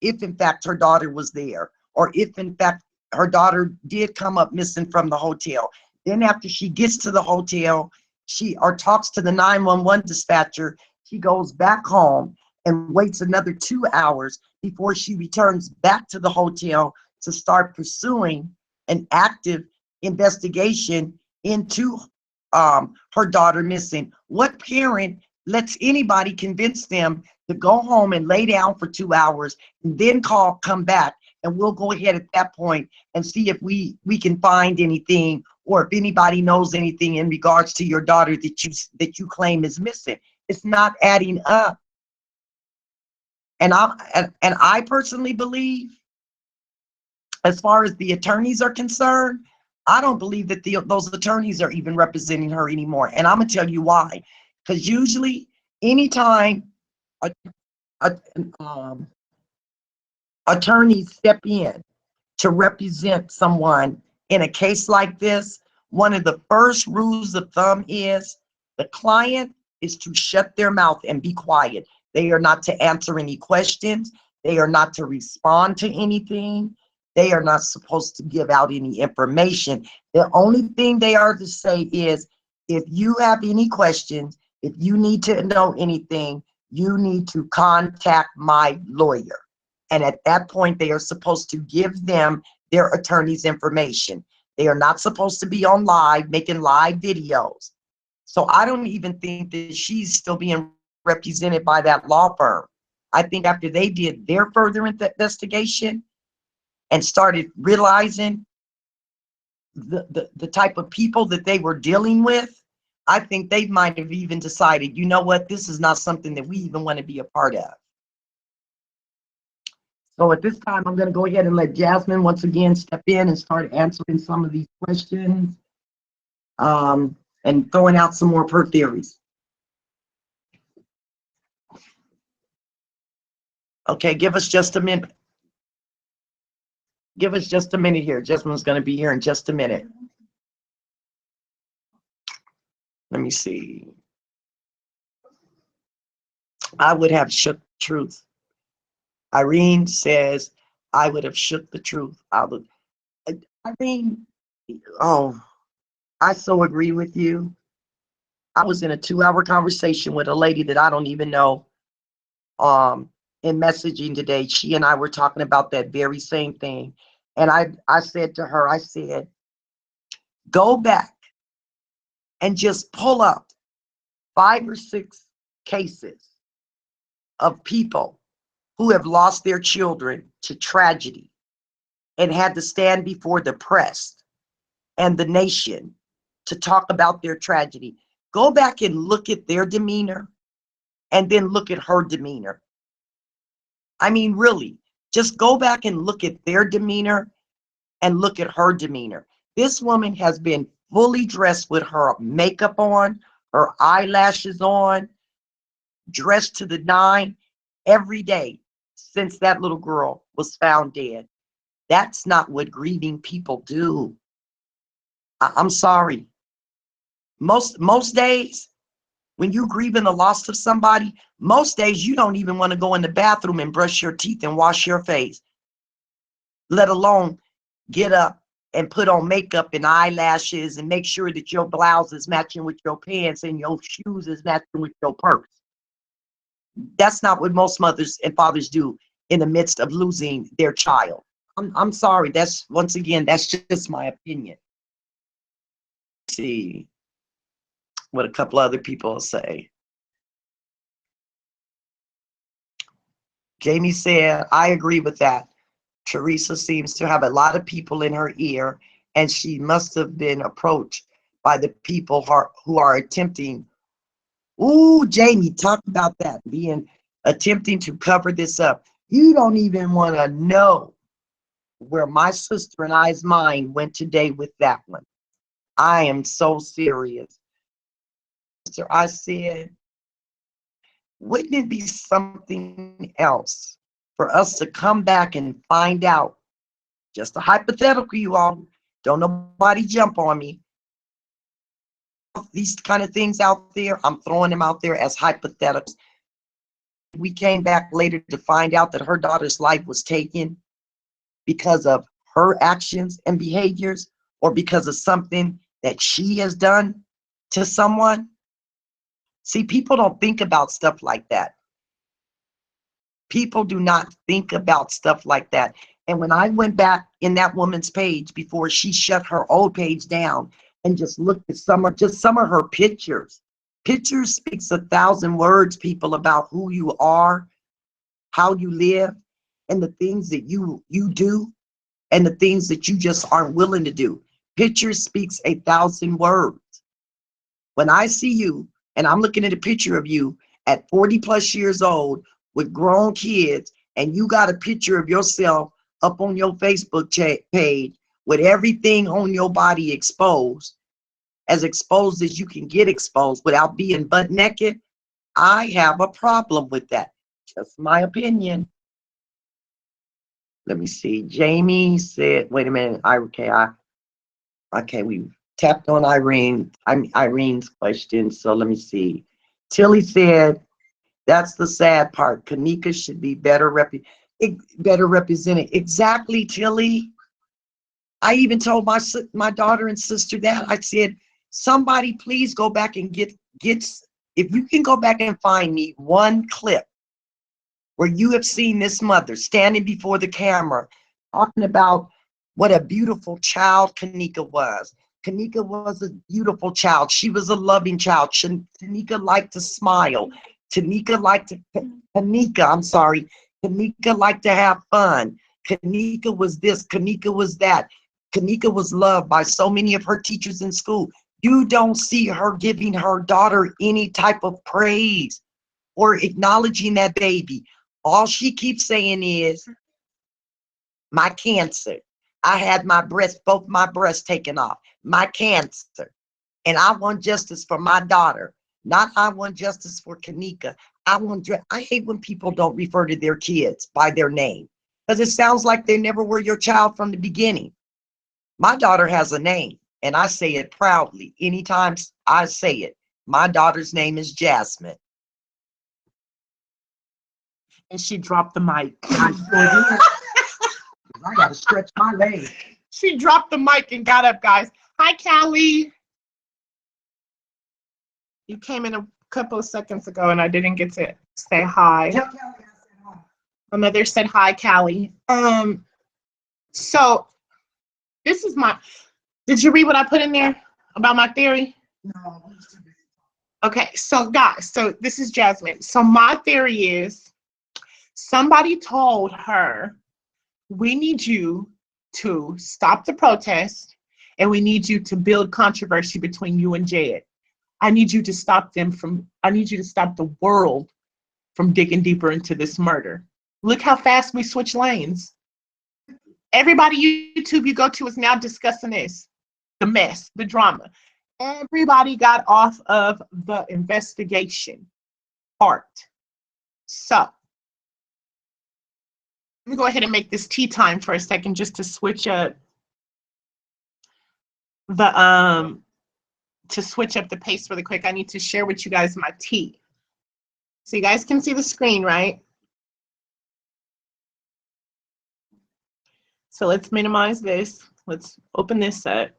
if in fact her daughter was there, or if in fact her daughter did come up missing from the hotel. Then after she gets to the hotel, she talks to the 911 dispatcher, she goes back home and waits another 2 hours before she returns back to the hotel to start pursuing an active investigation into her daughter missing. What parent lets anybody convince them to go home and lay down for 2 hours and then come back, and we'll go ahead at that point and see if we can find anything, or if anybody knows anything in regards to your daughter that you claim is missing? It's not adding up. And I personally believe, as far as the attorneys are concerned, I don't believe that those attorneys are even representing her anymore. And I'm gonna tell you why. Because usually, anytime attorneys step in to represent someone in a case like this, one of the first rules of thumb is the client is to shut their mouth and be quiet. They are not to answer any questions. They are not to respond to anything. They are not supposed to give out any information. The only thing they are to say is, if you have any questions, if you need to know anything, you need to contact my lawyer. And at that point, they are supposed to give them their attorney's information. They are not supposed to be on live, making live videos. So I don't even think that she's still being represented by that law firm. I think after they did their further investigation and started realizing the type of people that they were dealing with, I think they might have even decided, you know what, this is not something that we even want to be a part of. So at this time, I'm going to go ahead and let Jasmine once again step in and start answering some of these questions, and throwing out some more of her theories. Okay, give us just a minute. Give us just a minute here. Jasmine's going to be here in just a minute. Let me see. I would have shook the truth. Irene says, I would have shook the truth. Irene, oh, I so agree with you. I was in a 2-hour conversation with a lady that I don't even know. In messaging today, she and I were talking about that very same thing. And I said to her, I said, go back and just pull up 5 or 6 cases of people who have lost their children to tragedy and had to stand before the press and the nation to talk about their tragedy. Go back and look at their demeanor and then look at her demeanor. I mean, really, just go back and look at their demeanor and look at her demeanor. This woman has been fully dressed with her makeup on, her eyelashes on, dressed to the nine every day since that little girl was found dead. That's not what grieving people do. I'm sorry. Most days, when you grieving the loss of somebody, most days you don't even want to go in the bathroom and brush your teeth and wash your face, let alone get up and put on makeup and eyelashes and make sure that your blouse is matching with your pants and your shoes is matching with your purse. That's not what most mothers and fathers do in the midst of losing their child. I'm sorry. That's, once again, that's just my opinion. Let's see what a couple other people say. Jamie said, I agree with that. Teresa seems to have a lot of people in her ear, and she must have been approached by the people who are attempting. Ooh, Jamie, talk about that, attempting to cover this up. You don't even want to know where my sister and I's mind went today with that one. I am so serious. So I said, wouldn't it be something else for us to come back and find out, just a hypothetical, you all, don't nobody jump on me. These kind of things out there, I'm throwing them out there as hypotheticals. We came back later to find out that her daughter's life was taken because of her actions and behaviors, or because of something that she has done to someone. See, people don't think about stuff like that. People do not think about stuff like that. And when I went back in that woman's page before she shut her old page down and just looked at some of her pictures. Pictures speaks 1,000 words, people, about who you are, how you live, and the things that you do, and the things that you just aren't willing to do. Pictures speaks 1,000 words. When I see you, and I'm looking at a picture of you at 40 plus years old with grown kids, and you got a picture of yourself up on your Facebook page with everything on your body exposed as you can get exposed without being butt naked, I have a problem with that. Just my opinion. Let me see. Jamie said, wait a minute. Okay, we tapped on Irene's question. So let me see. Tilly said, that's the sad part. Kenneka should be better represented. Exactly, Tilly. I even told my daughter and sister that. I said, somebody please go back and get if you can go back and find me one clip where you have seen this mother standing before the camera talking about what a beautiful child Kenneka was. Kenneka was a beautiful child. She was a loving child. Kenneka liked to smile. Kenneka liked to have fun. Kenneka was this, Kenneka was that. Kenneka was loved by so many of her teachers in school. You don't see her giving her daughter any type of praise or acknowledging that baby. All she keeps saying is, my cancer. I had both my breasts taken off. My cancer. And I want justice for my daughter. Not I want justice for Kenneka. I hate when people don't refer to their kids by their name, because it sounds like they never were your child from the beginning. My daughter has a name, and I say it proudly. Anytime I say it, my daughter's name is Jasmine. And she dropped the mic. I sure did. I gotta stretch my leg. She dropped the mic and got up, guys. Hi, Callie. You came in a couple of seconds ago, and I didn't get to say hi. Tell Kelly I said hi. My mother said hi, Callie. So this is did you read what I put in there about my theory? No. Okay, so guys, so this is Jasmine. So my theory is somebody told her, we need you to stop the protest and we need you to build controversy between you and Jed. I need you to stop the world from digging deeper into this murder. Look how fast we switch lanes. Everybody YouTube you go to is now discussing this, the mess, the drama. Everybody got off of the investigation part. So let me go ahead and make this tea time for a second just to switch up the pace really quick. I need to share with you guys my tea. So you guys can see the screen, right? So let's minimize this. Let's open this up.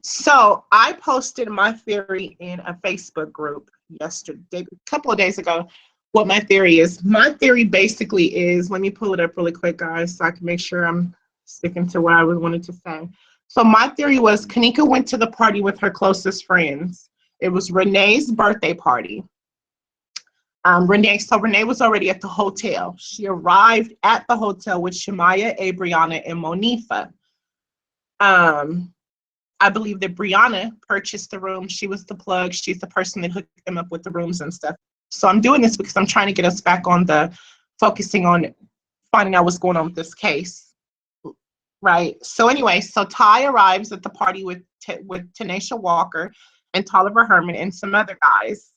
So I posted my theory in a Facebook group yesterday, a couple of days ago, what my theory is. My theory basically is, let me pull it up really quick, guys, so I can make sure I'm sticking to what I wanted to say. So my theory was Kenneka went to the party with her closest friends. It was Renee's birthday party. Renee was already at the hotel. She arrived at the hotel with Shamaya, Abriana, and Monifa. I believe that Brianna purchased the room. She was the plug. She's the person that hooked them up with the rooms and stuff. So I'm doing this because I'm trying to get us back on focusing on finding out what's going on with this case. Right. So anyway, so Ty arrives at the party with Tanisha Walker and Tolliver Herman and some other guys.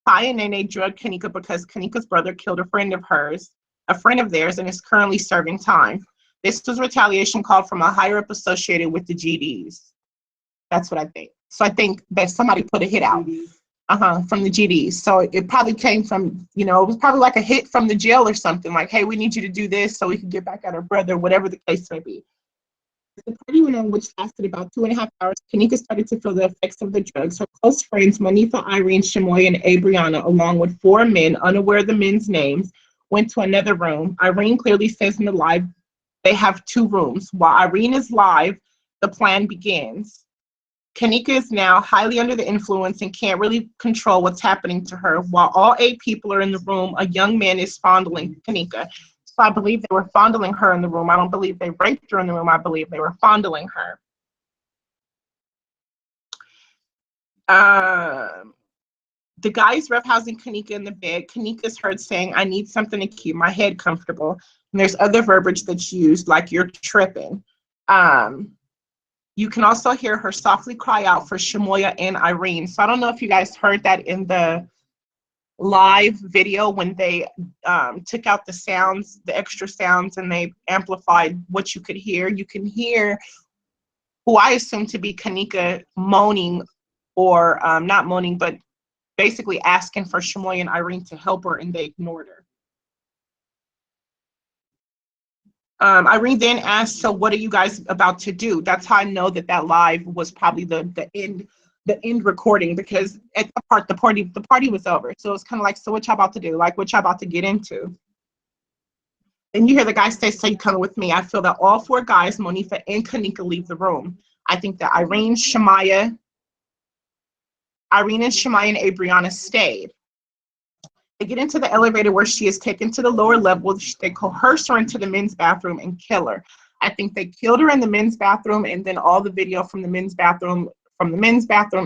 Ty and Nene drugged Kenneka because Kenneka's brother killed a friend of theirs, and is currently serving time. This was retaliation called from a higher up associated with the GDs. That's what I think. So I think that somebody put a hit out from the GDs. So it probably came from, it was probably like a hit from the jail or something, like, hey, we need you to do this so we can get back at our brother, whatever the case may be. The party went on, which lasted about 2.5 hours. Kenneka started to feel the effects of the drugs. Her close friends, Monifa, Irene, Shamoya, and Abriana, along with 4 men, unaware of the men's names, went to another room. Irene clearly says in the live, they have 2 rooms. While Irene is live, the plan begins. Kenneka is now highly under the influence and can't really control what's happening to her. While all 8 people are in the room, a young man is fondling Kenneka. So I believe they were fondling her in the room. I don't believe they raped her in the room. I believe they were fondling her. The guy is roughhousing Kenneka in the bed. Kenneka's heard saying, I need something to keep my head comfortable. And there's other verbiage that's used, like you're tripping. You can also hear her softly cry out for Shamoya and Irene. So I don't know if you guys heard that in the live video when they took out the sounds, the extra sounds, and they amplified what you could hear. You can hear who I assume to be Kenneka moaning, or not moaning, but basically asking for Shamoy and Irene to help her, and they ignored her. Irene then asked, so what are you guys about to do? That's how I know that that live was probably the end recording, because at the party was over. So it's kind of like, so what y'all about to do? Like, what y'all about to get into? And you hear the guy say, so you coming with me? I feel that all four guys, Monifa and Kenneka, leave the room. I think that Irene and Shamaya and Abriana stayed. They get into the elevator where she is taken to the lower level. They coerce her into the men's bathroom and kill her. I think they killed her in the men's bathroom, and then all the video from the men's bathroom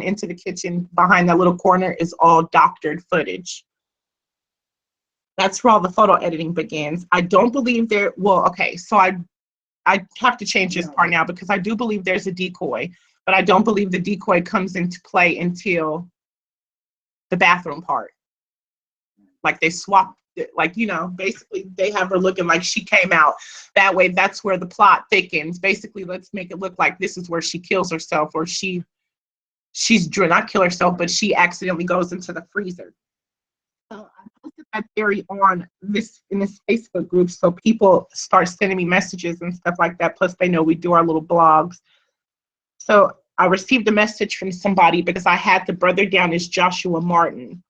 into the kitchen behind that little corner is all doctored footage. That's where all the photo editing begins. I don't believe there, well, okay, so I have to change this part now, because I do believe there's a decoy, but I don't believe the decoy comes into play until the bathroom part. Like they swapped it, like, you know, basically they have her looking like she came out. That way, that's where the plot thickens. Basically, let's make it look like this is where she kills herself, or she's not kill herself, but she accidentally goes into the freezer. So I posted that theory in this Facebook group, so people start sending me messages and stuff like that. Plus, they know we do our little blogs. So I received a message from somebody because I had the brother down as Joshua Martin.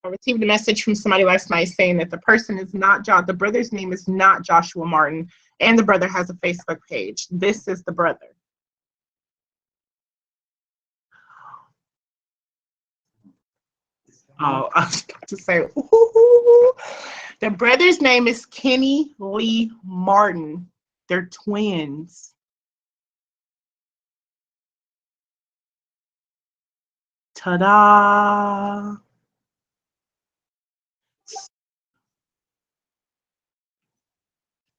I received a message from somebody last night saying that the brother's name is not Joshua Martin, and the brother has a Facebook page. This is the brother. Oh, I was about to say, ooh. The brother's name is Kenny Lee Martin. They're twins. Ta-da!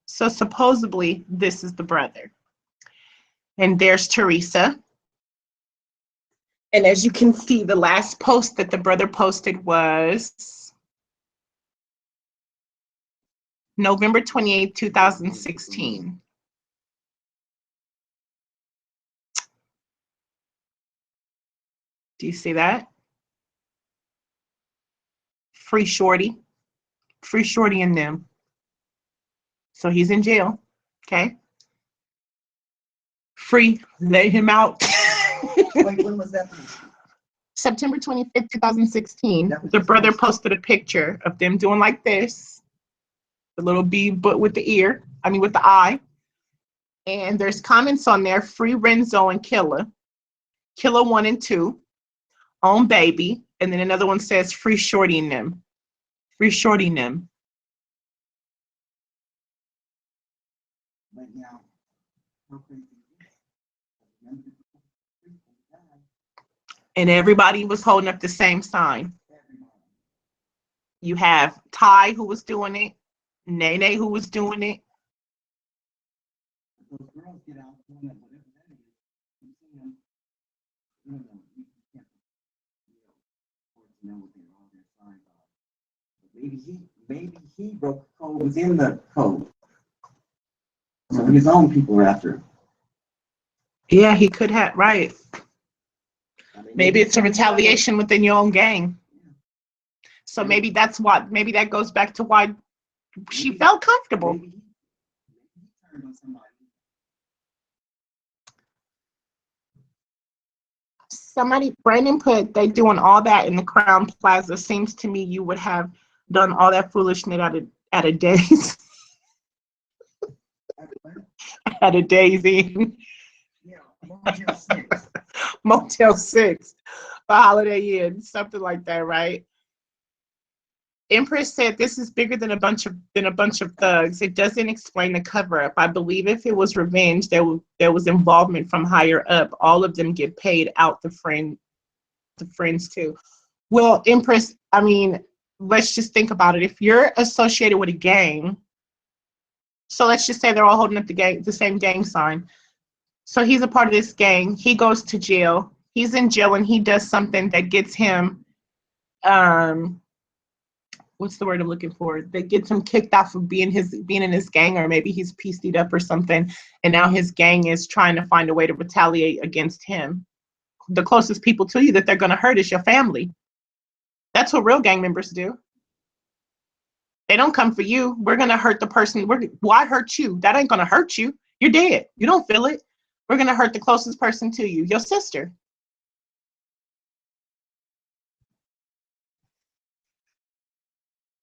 So supposedly this is the brother. And there's Teresa. And as you can see, the last post that the brother posted was November 28, 2016. Do you see that? Free Shorty. Free Shorty and them. So he's in jail, okay? Free, let him out. Wait, when was that? September 25th, 2016. The brother posted a picture of them doing like this. The little bead, but with the eye. And there's comments on there, free Renzo and Killa. Killa 1 and 2. Own baby. And then another one says free Shorty and them. Free Shorty and them. Right now. And everybody was holding up the same sign. You have Ty, who was doing it, Nene, who was doing it. Those girls get out doing it, whatever that is. You see them, you can't know what all their signs are. But maybe he broke the code within the code. So his own people were after him. Yeah, he could have, right. Maybe it's a retaliation within your own gang. So maybe that's what, maybe that goes back to why she felt comfortable. Brandon put, they doing all that in the Crowne Plaza. Seems to me you would have done all that foolishness at a days. At a Daisy. Yeah, Motel 6. Motel 6. A Holiday Inn, something like that, right? Empress said this is bigger than a bunch of thugs. It doesn't explain the cover-up. I believe if it was revenge, there was involvement from higher up. All of them get paid out the friends too. Well, Empress, I mean, let's just think about it. If you're associated with a gang, so let's just say they're all holding up the same gang sign. So he's a part of this gang. He goes to jail. He's in jail and he does something that gets him what's the word I'm looking for? That gets him kicked off of being in his gang, or maybe he's PC'd up or something, and now his gang is trying to find a way to retaliate against him. The closest people to you that they're going to hurt is your family. That's what real gang members do. They don't come for you. We're going to hurt the person. Why hurt you? That ain't going to hurt you. You're dead. You don't feel it. We're going to hurt the closest person to you, your sister.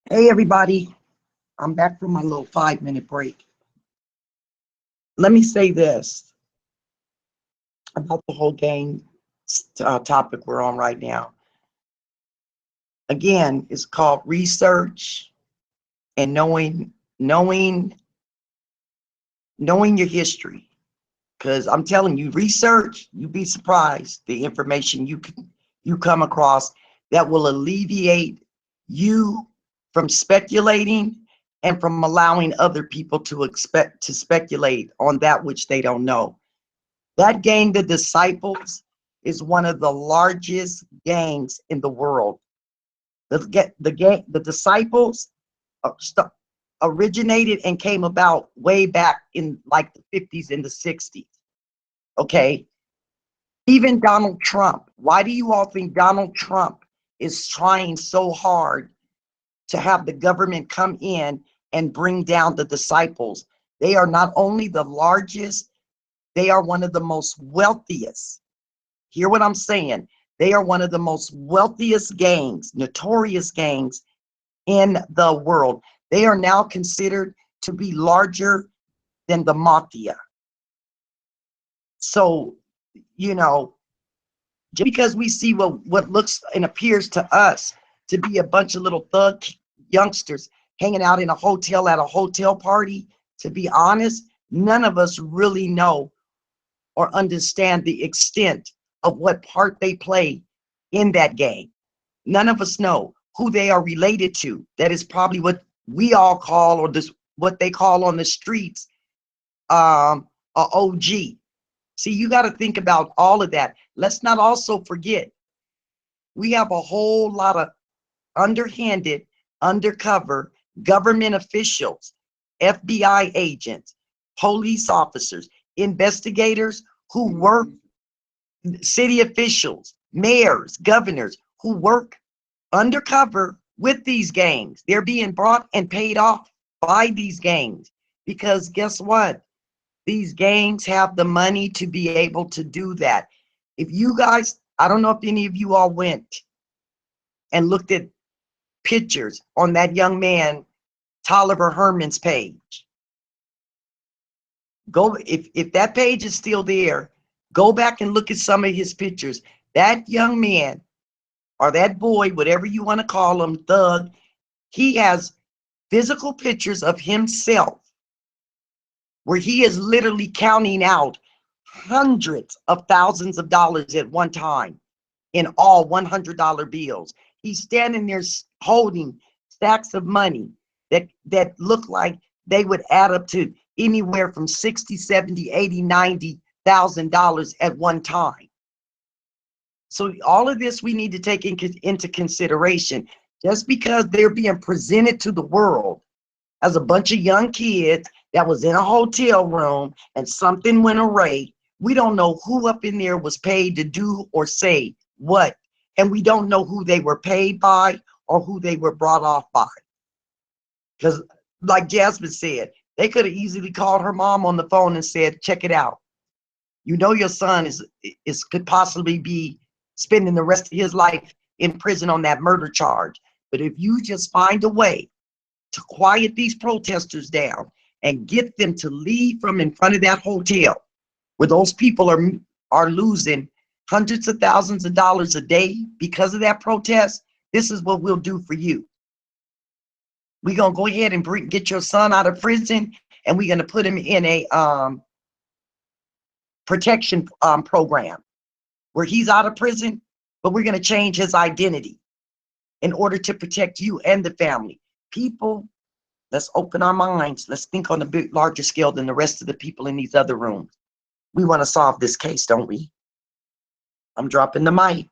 Hey, everybody. I'm back from my little 5-minute break. Let me say this about the whole gang topic we're on right now. Again, it's called research and knowing your history. Because I'm telling you, research, you'd be surprised the information you come across that will alleviate you from speculating and from allowing other people to speculate on that which they don't know. That gang, the Disciples, is one of the largest gangs in the world. The Disciples originated and came about way back in like the 50s and the 60s. Okay. Even Donald Trump. Why do you all think Donald Trump is trying so hard to have the government come in and bring down the Disciples? They are not only the largest, they are one of the most wealthiest. Hear what I'm saying? They are one of the most wealthiest gangs, notorious gangs in the world. They are now considered to be larger than the mafia. So, you know, just because we see what looks and appears to us to be a bunch of little thug youngsters hanging out in a hotel at a hotel party, to be honest, none of us really know or understand the extent of what part they play in that game. None of us know who they are related to. That is probably what we all call, or this what they call on the streets, a OG. See, you got to think about all of that. Let's not also forget, we have a whole lot of underhanded, undercover government officials, FBI agents, police officers, investigators who work, city officials, mayors, governors who work undercover with these gangs. They're being brought and paid off by these gangs because guess what? These gangs have the money to be able to do that. If you guys, I don't know if any of you all went and looked at pictures on that young man, Tolliver Herman's page. Go, if that page is still there, go back and look at some of his pictures. That young man, or that boy, whatever you want to call him, thug, he has physical pictures of himself where he is literally counting out hundreds of thousands of dollars at one time in all $100 bills. He's standing there holding stacks of money that look like they would add up to anywhere from 60, 70, 80, 90,000 dollars at one time. So all of this we need to take into consideration. Just because they're being presented to the world as a bunch of young kids that was in a hotel room and something went awry, we don't know who up in there was paid to do or say what, and we don't know who they were paid by or who they were brought off by. Because like Jasmine said, they could have easily called her mom on the phone and said, check it out. You know your son could possibly be spending the rest of his life in prison on that murder charge. But if you just find a way to quiet these protesters down and get them to leave from in front of that hotel where those people are losing hundreds of thousands of dollars a day because of that protest, this is what we'll do for you. We're going to go ahead and get your son out of prison, and we're going to put him in a protection program where he's out of prison, but we're going to change his identity in order to protect you and the family. People, let's open our minds. Let's think on a bit larger scale than the rest of the people in these other rooms. We want to solve this case, don't we? I'm dropping the mic.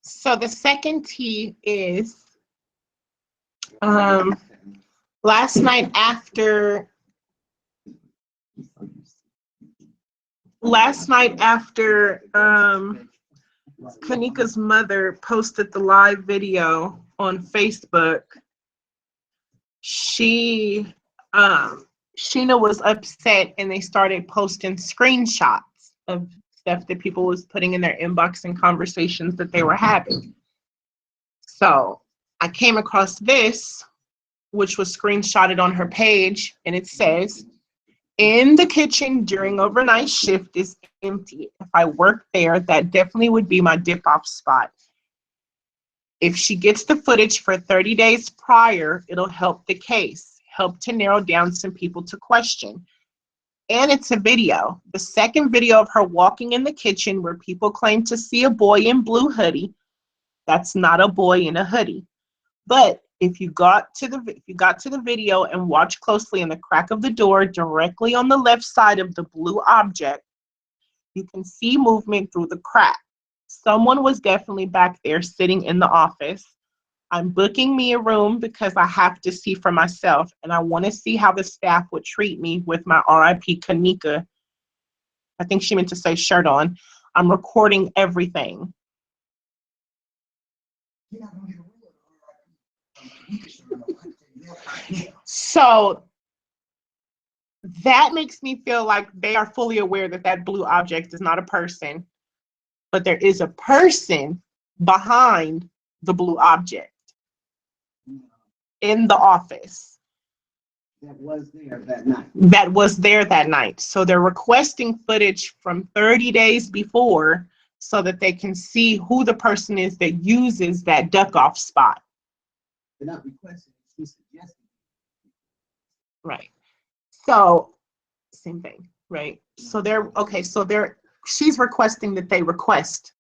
So the second T is last night after Kenneka's mother posted the live video on Facebook, Sheena was upset and they started posting screenshots of stuff that people was putting in their inbox and conversations that they were having. So I came across this, which was screenshotted on her page, and it says, "In the kitchen during overnight shift is empty. If I worked there, that definitely would be my dip-off spot. If she gets the footage for 30 days prior, it'll help the case, help to narrow down some people to question. And it's a video. The second video of her walking in the kitchen where people claim to see a boy in blue hoodie, that's not a boy in a hoodie. But if you got to the video and watch closely in the crack of the door directly on the left side of the blue object, you can see movement through the crack. Someone was definitely back there sitting in the office. I'm booking me a room because I have to see for myself, and I want to see how the staff would treat me with my RIP Kenneka," I think she meant to say shirt on. "I'm recording everything." So that makes me feel like they are fully aware that that blue object is not a person, but there is a person behind the blue object in the office That was there that night. that was there that night. So they're requesting footage from 30 days before so that they can see who the person is that uses that duck off spot. They're not requesting, she's suggesting. Right. So same thing, right? So she's requesting that they request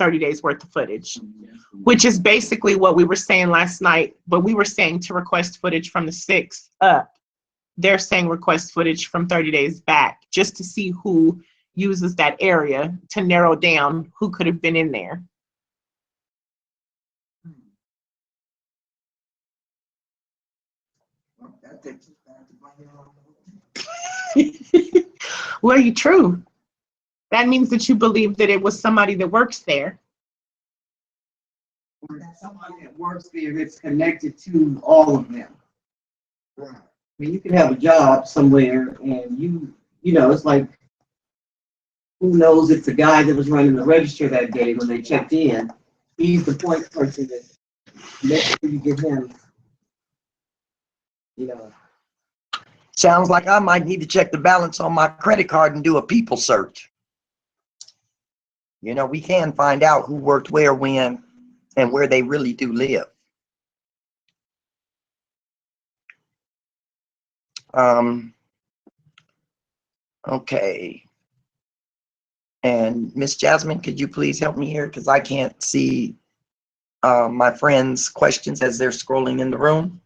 30 days worth of footage, which is basically what we were saying last night, but we were saying to request footage from the 6th up. They're saying request footage from 30 days back, just to see who uses that area to narrow down who could have been in there. Well, you true. That means that you believe that it was somebody that works there. Or somebody that works there that's connected to all of them. Right. I mean, you can have a job somewhere and you know, it's like, who knows if the guy that was running the register that day when they checked in, he's the point person that make sure you get him, you know. Sounds like I might need to check the balance on my credit card and do a people search. You know, we can find out who worked where, when, and where they really do live. Okay. And Miss Jasmine, could you please help me here? Because I can't see my friends' questions as they're scrolling in the room.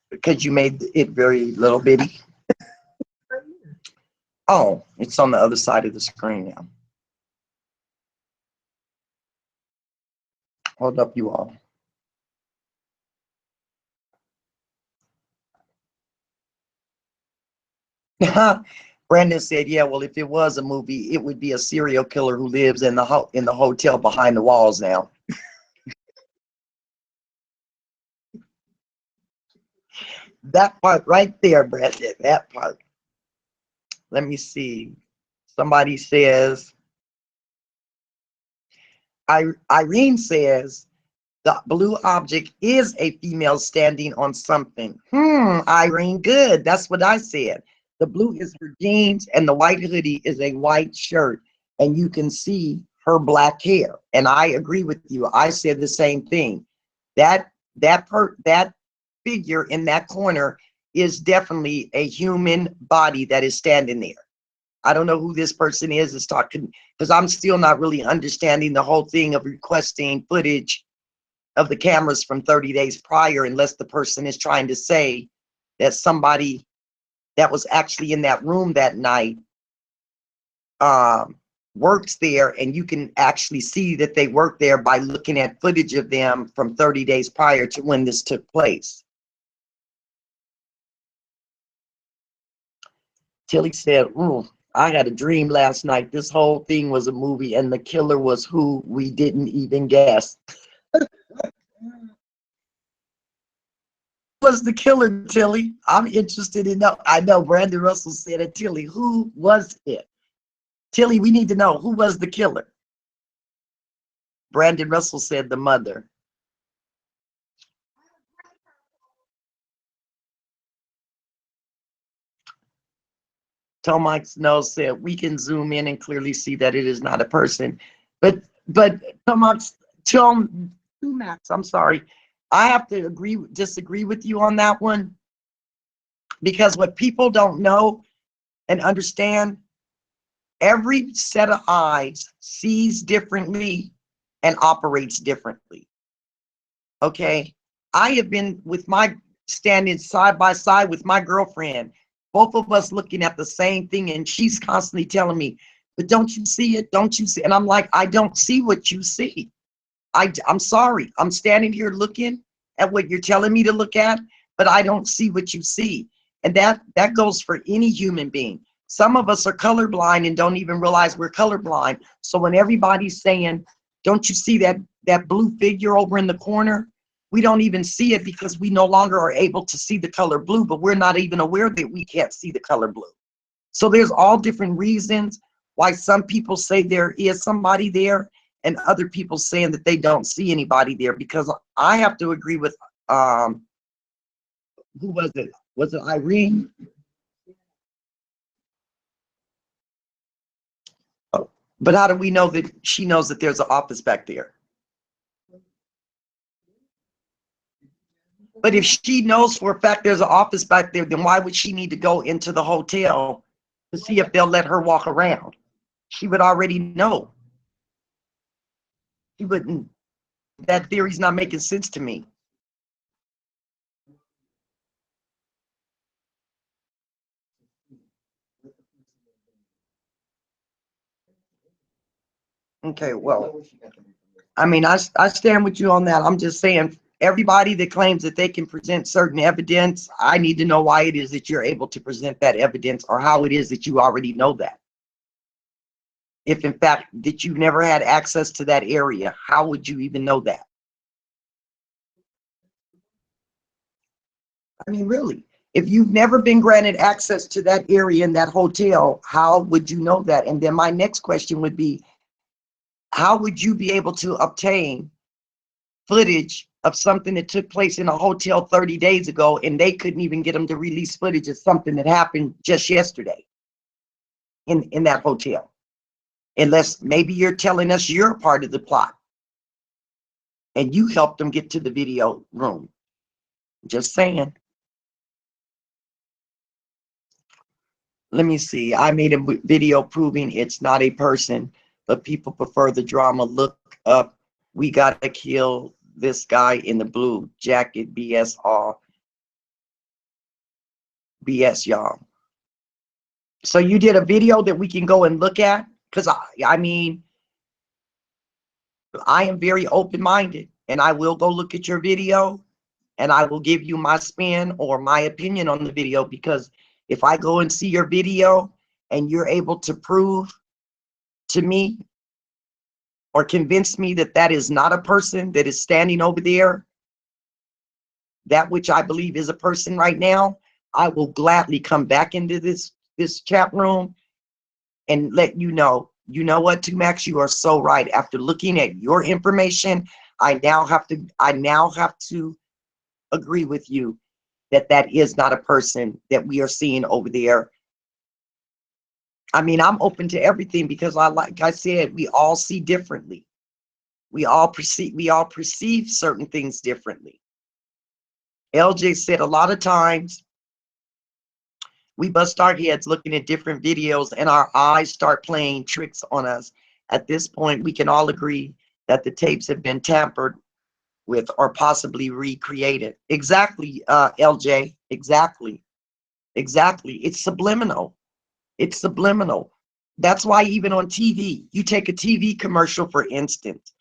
Because you made it very little bitty. Oh, it's on the other side of the screen now. Hold up, you all. Brandon said, yeah, well, if it was a movie, it would be a serial killer who lives in the hotel behind the walls now. That part right there, Brandon, that part. Let me see. Somebody says, Irene says, the blue object is a female standing on something. Irene, good. That's what I said. The blue is her jeans and the white hoodie is a white shirt. And you can see her black hair. And I agree with you. I said the same thing. That figure in that corner is definitely a human body that is standing there. I don't know who this person is talking, because I'm still not really understanding the whole thing of requesting footage of the cameras from 30 days prior, unless the person is trying to say that somebody that was actually in that room that night works there, and you can actually see that they work there by looking at footage of them from 30 days prior to when this took place. Tilly said, "Ooh, I had a dream last night. This whole thing was a movie, and the killer was who we didn't even guess." Was the killer, Tilly? I'm interested in know. I know Brandon Russell said it. Tilly, who was it? Tilly, we need to know, who was the killer? Brandon Russell said the mother. Tomac Snow said, we can zoom in and clearly see that it is not a person. But Tomac, I'm sorry. I have to disagree with you on that one, because what people don't know and understand, every set of eyes sees differently and operates differently. Okay, I have been with my standing side by side with my girlfriend, both of us looking at the same thing, and she's constantly telling me, but don't you see it? Don't you see? And I'm like, I don't see what you see. I'm sorry. I'm standing here looking at what you're telling me to look at, but I don't see what you see. And that goes for any human being. Some of us are colorblind and don't even realize we're colorblind. So when everybody's saying, don't you see that blue figure over in the corner? We don't even see it because we no longer are able to see the color blue, but we're not even aware that we can't see the color blue. So there's all different reasons why some people say there is somebody there, and other people saying that they don't see anybody there. Because I have to agree with, who was it? Was it Irene? Oh, but how do we know that she knows that there's an office back there? But if she knows for a fact there's an office back there, then why would she need to go into the hotel to see if they'll let her walk around? She would already know. She wouldn't. That theory's not making sense to me. Okay, well, I mean, I stand with you on that. I'm just saying, everybody that claims that they can present certain evidence, I need to know why it is that you're able to present that evidence, or how it is that you already know that. If in fact that you've never had access to that area, how would you even know that? I mean, really, if you've never been granted access to that area in that hotel, how would you know that? And then my next question would be, how would you be able to obtain footage of something that took place in a hotel 30 days ago, and they couldn't even get them to release footage of something that happened just yesterday in that hotel? Unless maybe you're telling us you're a part of the plot and you helped them get to the video room. Just saying. Let me see. I made a video proving it's not a person, but people prefer the drama. Look up. We gotta kill this guy in the blue jacket. BS all. BS, y'all. So you did a video that we can go and look at? Because I mean, I am very open-minded, and I will go look at your video, and I will give you my spin or my opinion on the video. Because if I go and see your video and you're able to prove to me or convince me that that is not a person that is standing over there, that which I believe is a person right now, I will gladly come back into this chat room and let you know what, Tumax, you are so right. After looking at your information, I now have to agree with you that that is not a person that we are seeing over there. I mean, I'm open to everything, because like I said, we all see differently. We all perceive certain things differently. LJ said a lot of times we bust our heads looking at different videos and our eyes start playing tricks on us. At this point, we can all agree that the tapes have been tampered with or possibly recreated. Exactly, LJ, exactly. It's subliminal. It's subliminal. That's why even on TV, you take a TV commercial, for instance.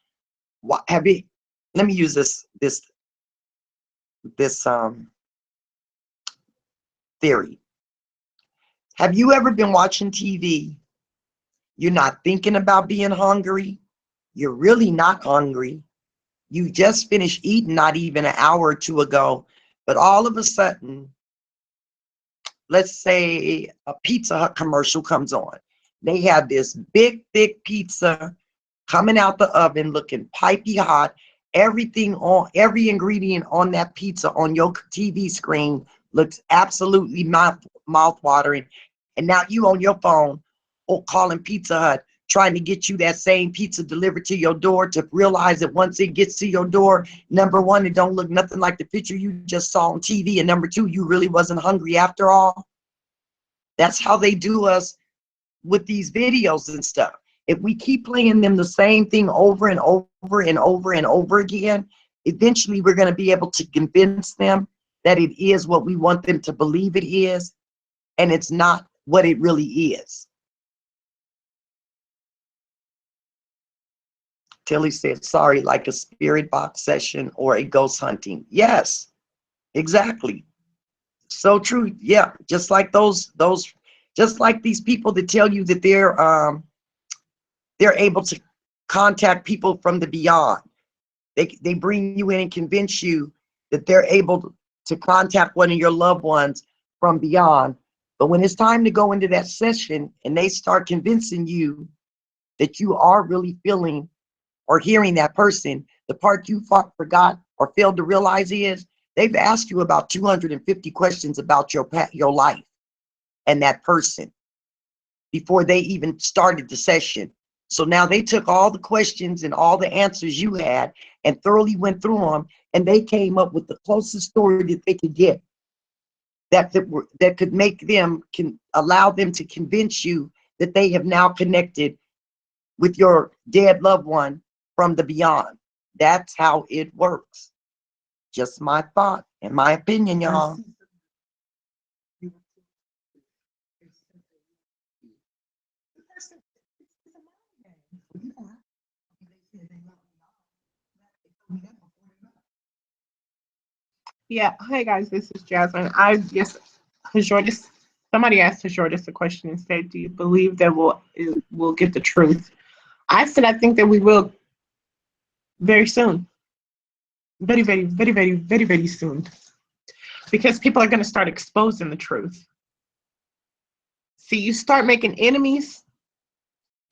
What have you? Let me use this theory. Have you ever been watching TV? You're not thinking about being hungry. You're really not hungry. You just finished eating not even an hour or two ago, but all of a sudden, let's say a Pizza Hut commercial comes on. They have this big, thick pizza coming out the oven looking pipey hot. Everything on every ingredient on that pizza on your TV screen looks absolutely mouth-watering. And now you on your phone or calling Pizza Hut trying to get you that same pizza delivered to your door, to realize that once it gets to your door, number one, it don't look nothing like the picture you just saw on TV. And number two, you really wasn't hungry after all. That's how they do us with these videos and stuff. If we keep playing them the same thing over and over and over and over again, eventually we're going to be able to convince them that it is what we want them to believe it is, and it's not what it really is. Tilly said, sorry, like a spirit box session or a ghost hunting. Yes, exactly. So true. Yeah, just like just like these people that tell you that they're able to contact people from the beyond. They bring you in and convince you that they're able to contact one of your loved ones from beyond. But when it's time to go into that session and they start convincing you that you are really feeling or hearing that person, the part you forgot or failed to realize is they've asked you about 250 questions about your life and that person before they even started the session. So now they took all the questions and all the answers you had and thoroughly went through them, and they came up with the closest story that they could get that could make them, can allow them to convince you that they have now connected with your dead loved one from the beyond. That's how it works. Just my thought and my opinion, y'all. Yeah, hi guys, this is Jasmine. I just, somebody asked Jordan a question and said, do you believe that we'll get the truth? I said, I think that we will very soon. Very, very, very, very, very, very soon. Because people are going to start exposing the truth. See, you start making enemies,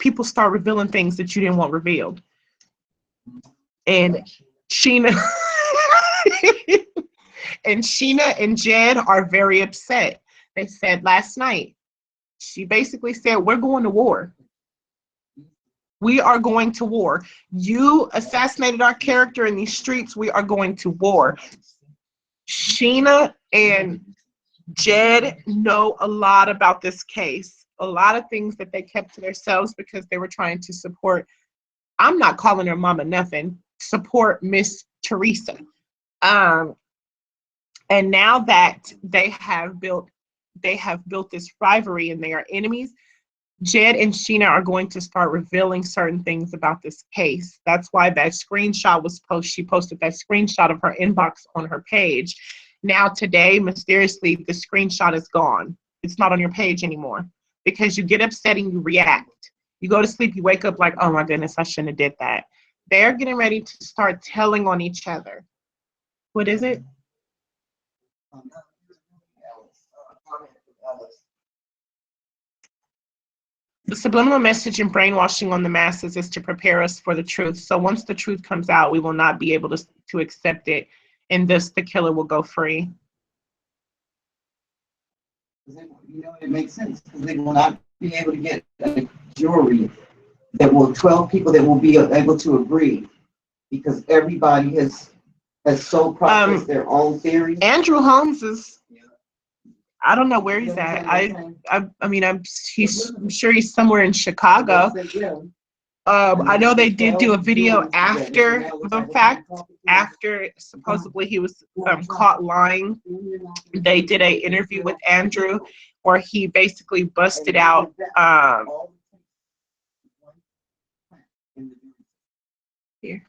people start revealing things that you didn't want revealed. And Sheena and Jed are very upset. They said last night, she basically said, we're going to war. We are going to war. You assassinated our character in these streets. We are going to war. Sheena and Jed know a lot about this case. A lot of things that they kept to themselves because they were trying to support, I'm not calling her mama nothing, support Miss Teresa. And now that they have built this rivalry and they are enemies, Jed and Sheena are going to start revealing certain things about this case. That's why that screenshot was posted. She posted that screenshot of her inbox on her page. Now today, mysteriously, the screenshot is gone. It's not on your page anymore because you get upset and you react. You go to sleep, you wake up like, oh my goodness, I shouldn't have did that. They're getting ready to start telling on each other. What is it? The subliminal message and brainwashing on the masses is to prepare us for the truth. So once the truth comes out, we will not be able to accept it, and thus the killer will go free. You know, it makes sense because they will not be able to get a jury that will 12 people that will be able to agree because everybody has so processed their own theories. Andrew Holmes is, I don't know where he's at. I'm sure he's somewhere in Chicago. I know they did do a video after the fact, after supposedly he was caught lying. They did an interview with Andrew where he basically busted out in the Here.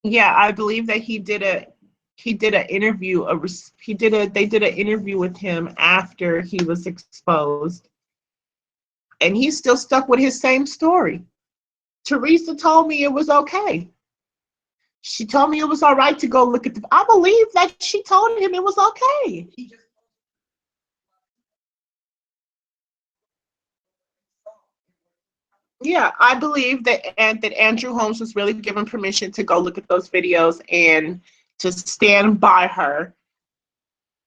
Yeah, I believe that they did an interview with him after he was exposed, and he's still stuck with his same story. Teresa told me it was okay. She told me it was all right to go look at I believe that she told him it was okay. Yeah, I believe that Andrew Holmes was really given permission to go look at those videos and to stand by her.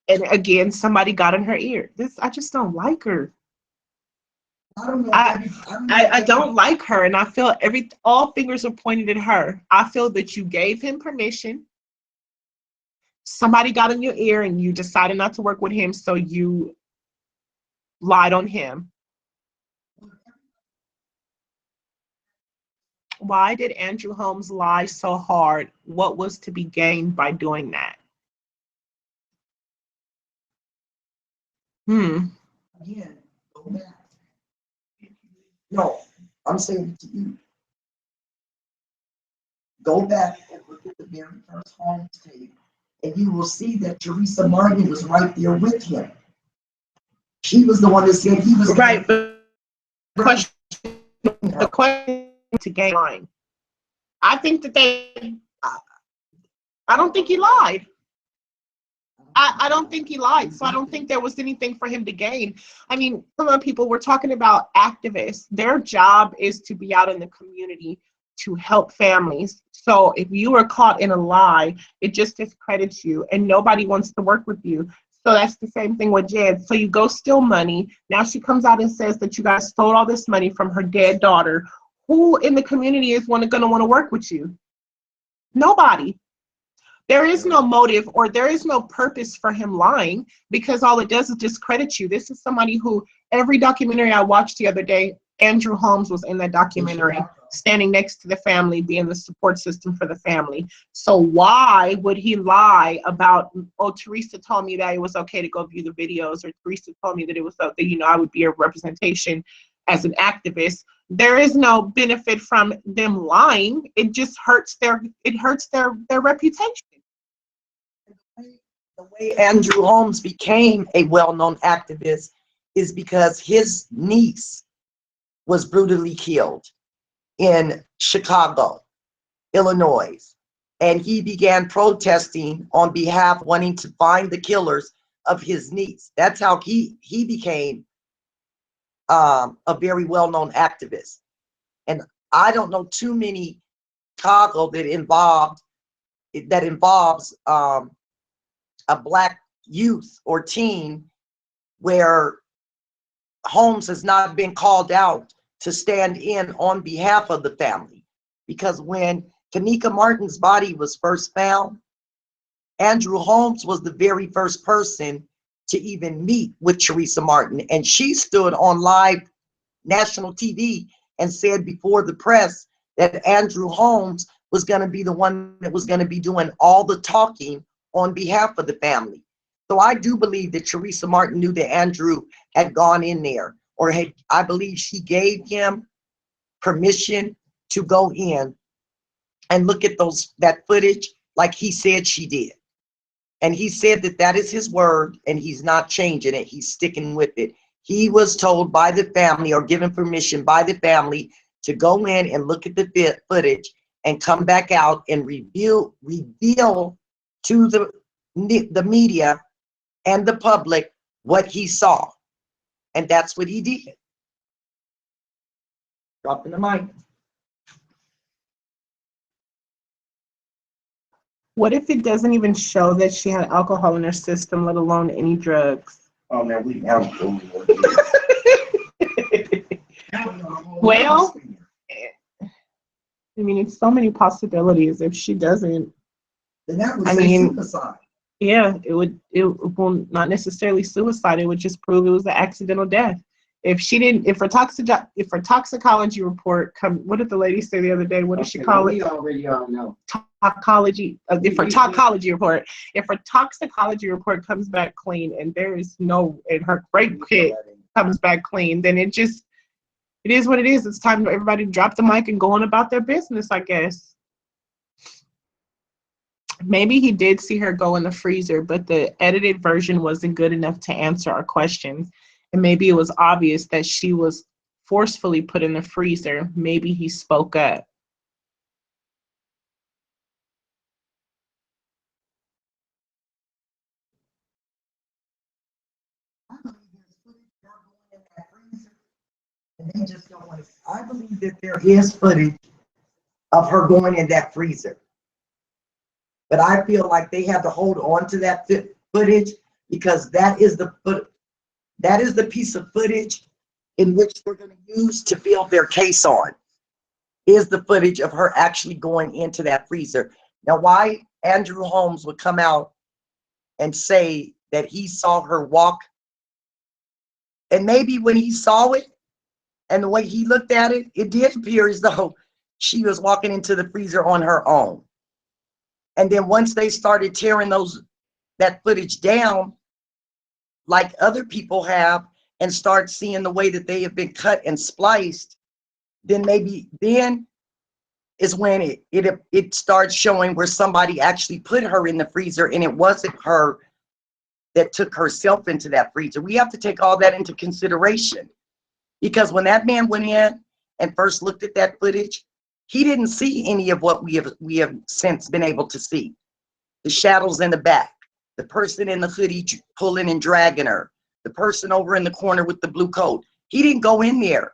And again, somebody got in her ear. I just don't like her. I don't like her, and I feel all fingers are pointed at her. I feel that you gave him permission. Somebody got in your ear, and you decided not to work with him, so you lied on him. Why did Andrew Holmes lie so hard? What was to be gained by doing that? Again, go back. No, I'm saying to you. Go back and look at the very first Holmes tape, and you will see that Teresa Martin was right there with him. She was the one that said he was right. But the question to gain line. I think that I don't think he lied. I don't think he lied, so I don't think there was anything for him to gain. I mean, some of the people we're talking about, activists, their job is to be out in the community to help families. So if you are caught in a lie, it just discredits you, and nobody wants to work with you. So that's the same thing with Jen. So you go steal money. Now she comes out and says that you guys stole all this money from her dead daughter. Who in the community is going to want to work with you? Nobody. There is no motive or there is no purpose for him lying, because all it does is discredit you. This is somebody who, every documentary I watched the other day, Andrew Holmes was in that documentary, standing next to the family, being the support system for the family. So why would he lie about, oh, Teresa told me that it was okay to go view the videos, or Teresa told me that it was okay, you know, I would be a representation as an activist. There is no benefit from them lying. It just hurts their reputation. The way Andrew Holmes became a well-known activist is because his niece was brutally killed in Chicago, Illinois. And he began protesting on behalf, wanting to find the killers of his niece. That's how he became a very well-known activist. And I don't know too many Chicago that involves a Black youth or teen where Holmes has not been called out to stand in on behalf of the family. Because when Kenneka Martin's body was first found, Andrew Holmes was the very first person to even meet with Teresa Martin. And she stood on live national TV and said before the press that Andrew Holmes was going to be the one that was going to be doing all the talking on behalf of the family. So I do believe that Teresa Martin knew that Andrew had gone in there, or I believe she gave him permission to go in and look at that footage like he said she did. And he said that that is his word, and he's not changing it. He's sticking with it. He was told by the family, or given permission by the family, to go in and look at the footage and come back out and reveal to the media and the public what he saw. And that's what he did. Dropping the mic. What if it doesn't even show that she had alcohol in her system, let alone any drugs? Oh man, we have Well, I mean, it's so many possibilities. If she doesn't, then that would say suicide. Yeah, it will not necessarily suicide. It would just prove it was an accidental death. If her toxicology report what did the lady say the other day? What did she call it? We already all know. if her toxicology report, if her toxicology report comes back clean and there is no, and her rape kit comes back clean, then it is what it is. It's time for everybody to drop the mic and go on about their business, I guess. Maybe he did see her go in the freezer, but the edited version wasn't good enough to answer our questions. And maybe it was obvious that she was forcefully put in the freezer. Maybe he spoke up. And they just don't want to. I believe that there is footage of her going in that freezer. But I feel like they have to hold on to that footage because that is the piece of footage in which they're going to use to build their case on, is the footage of her actually going into that freezer. Now, why Andrew Holmes would come out and say that he saw her walk, and maybe when he saw it and the way he looked at it, it did appear as though she was walking into the freezer on her own. And then once they started tearing that footage down, like other people have, and start seeing the way that they have been cut and spliced, then is when it starts showing where somebody actually put her in the freezer, and it wasn't her that took herself into that freezer. We have to take all that into consideration, because when that man went in and first looked at that footage, he didn't see any of what we have since been able to see. The shadows in the back, the person in the hoodie pulling and dragging her, the person over in the corner with the blue coat. He didn't go in there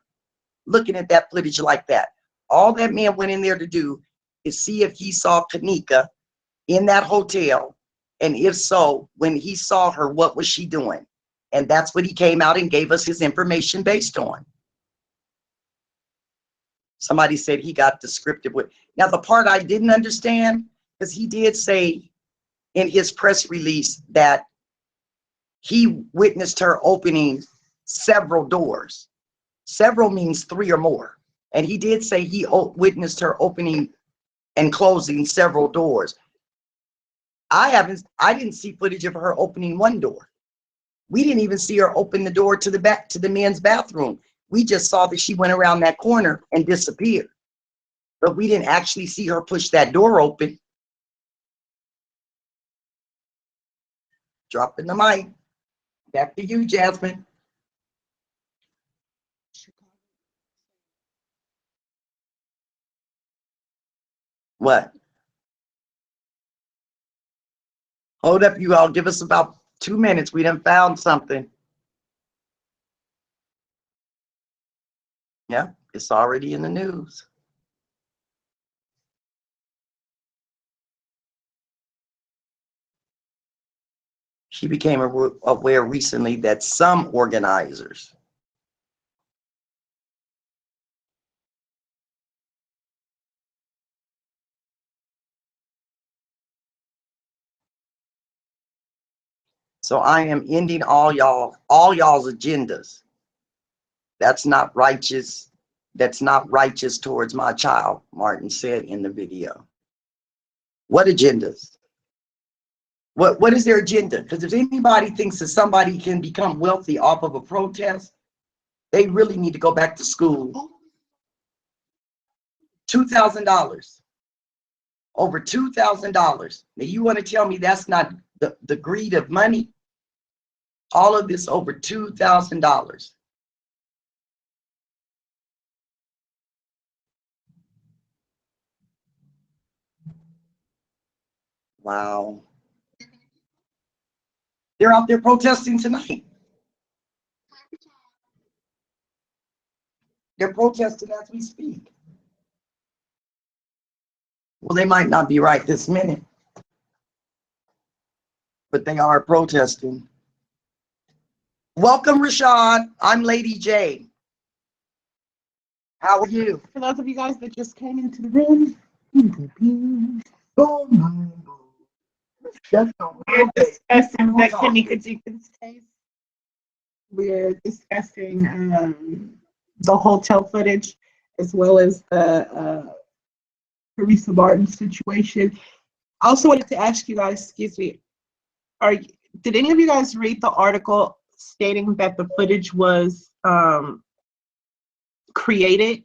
looking at that footage like that. All that man went in there to do is see if he saw Kenneka in that hotel, and if so, when he saw her, what was she doing? And that's what he came out and gave us his information based on. Somebody said he got descriptive with. Now, the part I didn't understand, because he did say in his press release that he witnessed her opening several doors. Several means 3 or more. And he did say he witnessed her opening and closing several doors. I didn't see footage of her opening one door. We didn't even see her open the door to the men's bathroom. We just saw that she went around that corner and disappeared. But we didn't actually see her push that door open. Dropping the mic. Back to you, Jasmine. What? Hold up, you all. Give us about 2 minutes. We done found something. Yeah, it's already in the news. She became aware recently that some organizers So I am ending all y'all's agendas. That's not righteous. That's not righteous towards my child, Martin said in the video. What agendas? What is their agenda? Because if anybody thinks that somebody can become wealthy off of a protest, they really need to go back to school. $2,000. Over $2,000. Now you want to tell me that's not the greed of money? All of this over $2,000. Wow. They're out there protesting tonight. They're protesting as we speak. Well, they might not be right this minute, but they are protesting. Welcome, Rashad. I'm Lady J. How are you? For those of you guys that just came into the room, we're discussing the Kenneka Jenkins case. We're discussing the hotel footage as well as the Teresa Martin situation. I also wanted to ask you guys, excuse me, did any of you guys read the article stating that the footage was created?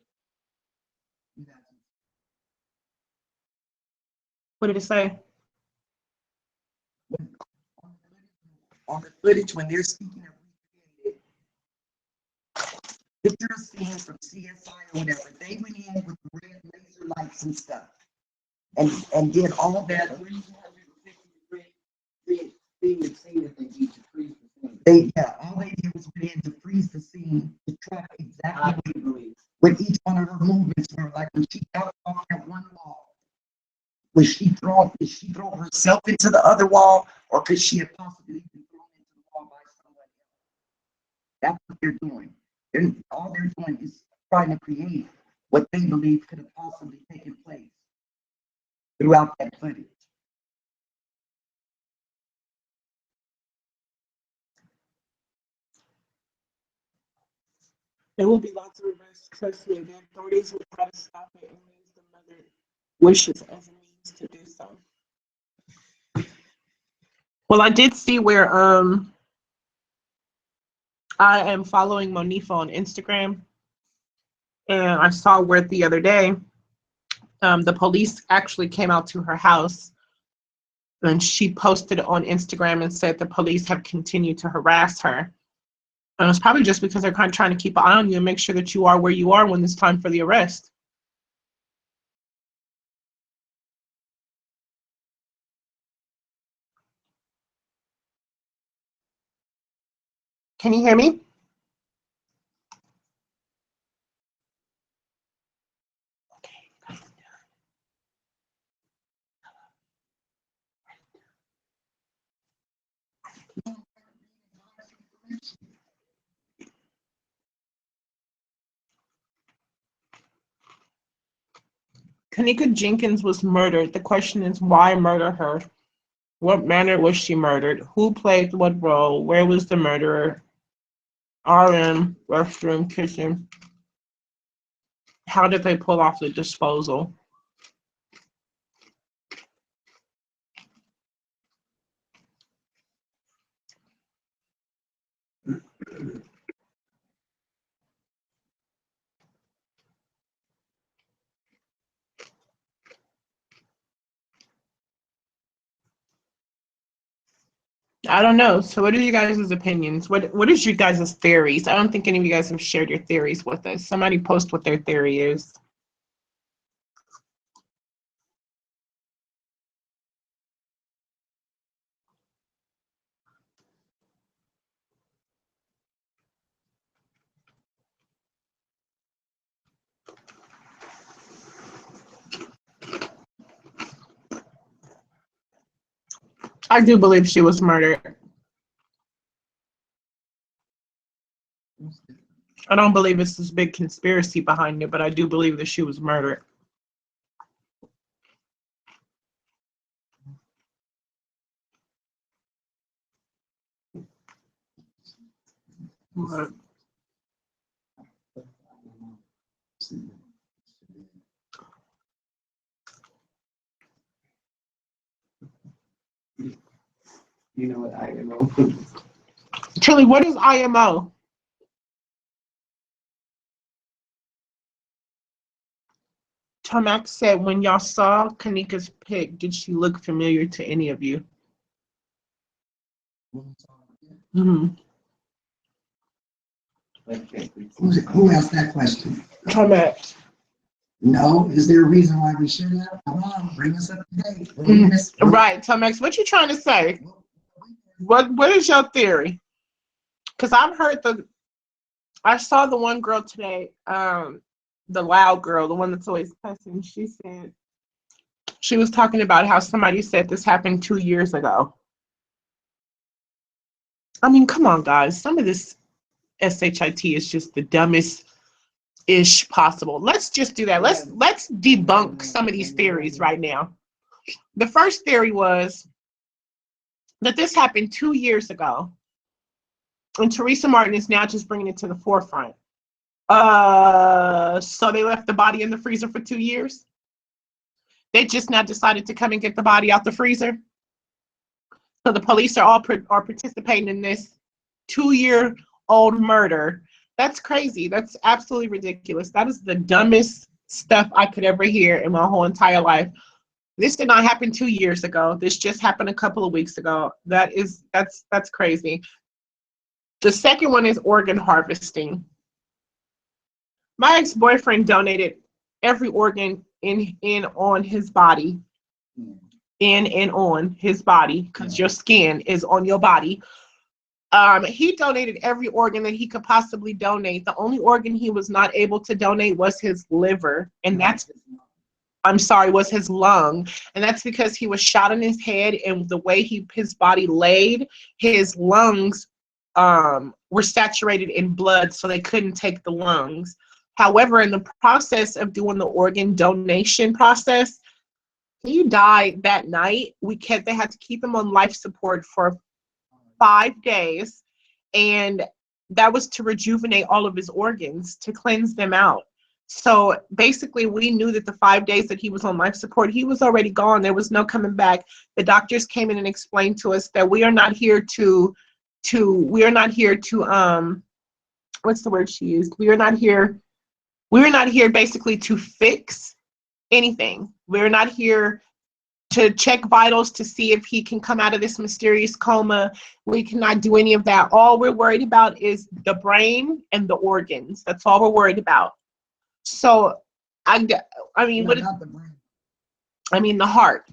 What did it say? On the footage, when they're speaking of recreated, picture a scene from CSI or whatever, they went in with the red laser lights and stuff, and did all that. All they did was went in to freeze the scene to track exactly what each one of her movements were. Like when she got off that one wall, did she throw herself into the other wall, or could she have possibly been thrown into the wall by somebody else? That's what they're doing. All they're doing is trying to create what they believe could have possibly taken place throughout that footage. There will be lots of reverse. Trust me, the authorities will try to stop it and use the mother wishes as a means to do so. Well, I did see where I am following Monifa on Instagram, and I saw where the other day the police actually came out to her house, and she posted on Instagram and said the police have continued to harass her. And it's probably just because they're kind of trying to keep an eye on you and make sure that you are where you are when it's time for the arrest. Can you hear me? Kenneka Jenkins was murdered. The question is, why murder her? What manner was she murdered? Who played what role? Where was the murderer? RM, restroom, kitchen. How did they pull off the disposal? I don't know. So what are you guys' opinions? What is you guys' theories? I don't think any of you guys have shared your theories with us. Somebody post what their theory is. I do believe she was murdered. I don't believe it's this big conspiracy behind it, but I do believe that she was murdered. But You know what IMO? Tilly, what is IMO? Tomac said, when y'all saw Kenneka's pic, did she look familiar to any of you? Mm-hmm. Who asked that question? Tomac. No, is there a reason why we should have? Come on, bring us up to date. Right, Tomax, what you trying to say? What is your theory? Because I saw the one girl today, the loud girl, the one that's always cussing. She said she was talking about how somebody said this happened 2 years ago. I mean, come on, guys. Some of this SHIT is just the dumbest ish possible. Let's just do that. Let's debunk some of these theories right now. The first theory was that this happened 2 years ago, and Teresa Martin is now just bringing it to the forefront. So they left the body in the freezer for 2 years? They just now decided to come and get the body out the freezer. So the police are all are participating in this 2-year-old murder. That's crazy. That's absolutely ridiculous. That is the dumbest stuff I could ever hear in my whole entire life. This did not happen 2 years ago. This just happened a couple of weeks ago. That's crazy. The second one is organ harvesting. My ex-boyfriend donated every organ in on his body. In and on his body, because your skin is on your body. He donated every organ that he could possibly donate. The only organ he was not able to donate was his liver, and was his lung. And that's because he was shot in his head, and the way his body laid, his lungs were saturated in blood, so they couldn't take the lungs. However, in the process of doing the organ donation process, he died that night. They had to keep him on life support for 5 days, and that was to rejuvenate all of his organs, to cleanse them out. So basically, we knew that the 5 days that he was on life support, he was already gone. There was no coming back. The doctors came in and explained to us that we are not here to what's the word she used? We are not here basically to fix anything. We're not here to check vitals to see if he can come out of this mysterious coma. We cannot do any of that. All we're worried about is the brain and the organs. That's all we're worried about. So, I mean, the heart.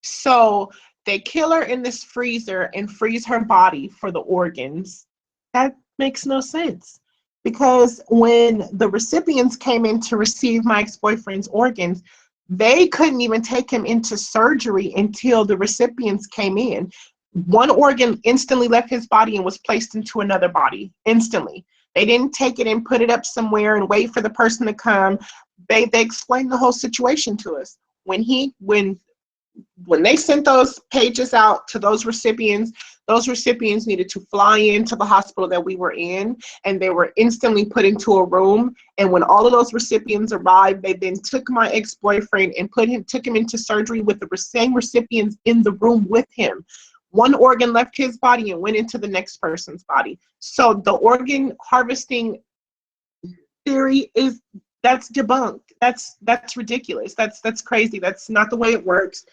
So they kill her in this freezer and freeze her body for the organs. That makes no sense. Because when the recipients came in to receive my ex-boyfriend's organs, they couldn't even take him into surgery until the recipients came in. One organ instantly left his body and was placed into another body instantly. They didn't take it and put it up somewhere and wait for the person to come. They explained the whole situation to us. When they sent those pages out to those recipients needed to fly into the hospital that we were in, and they were instantly put into a room. And when all of those recipients arrived, they then took my ex-boyfriend and took him into surgery with the same recipients in the room with him. One organ left his body and went into the next person's body. So the organ harvesting theory that's debunked. That's ridiculous. That's crazy. That's not the way it works.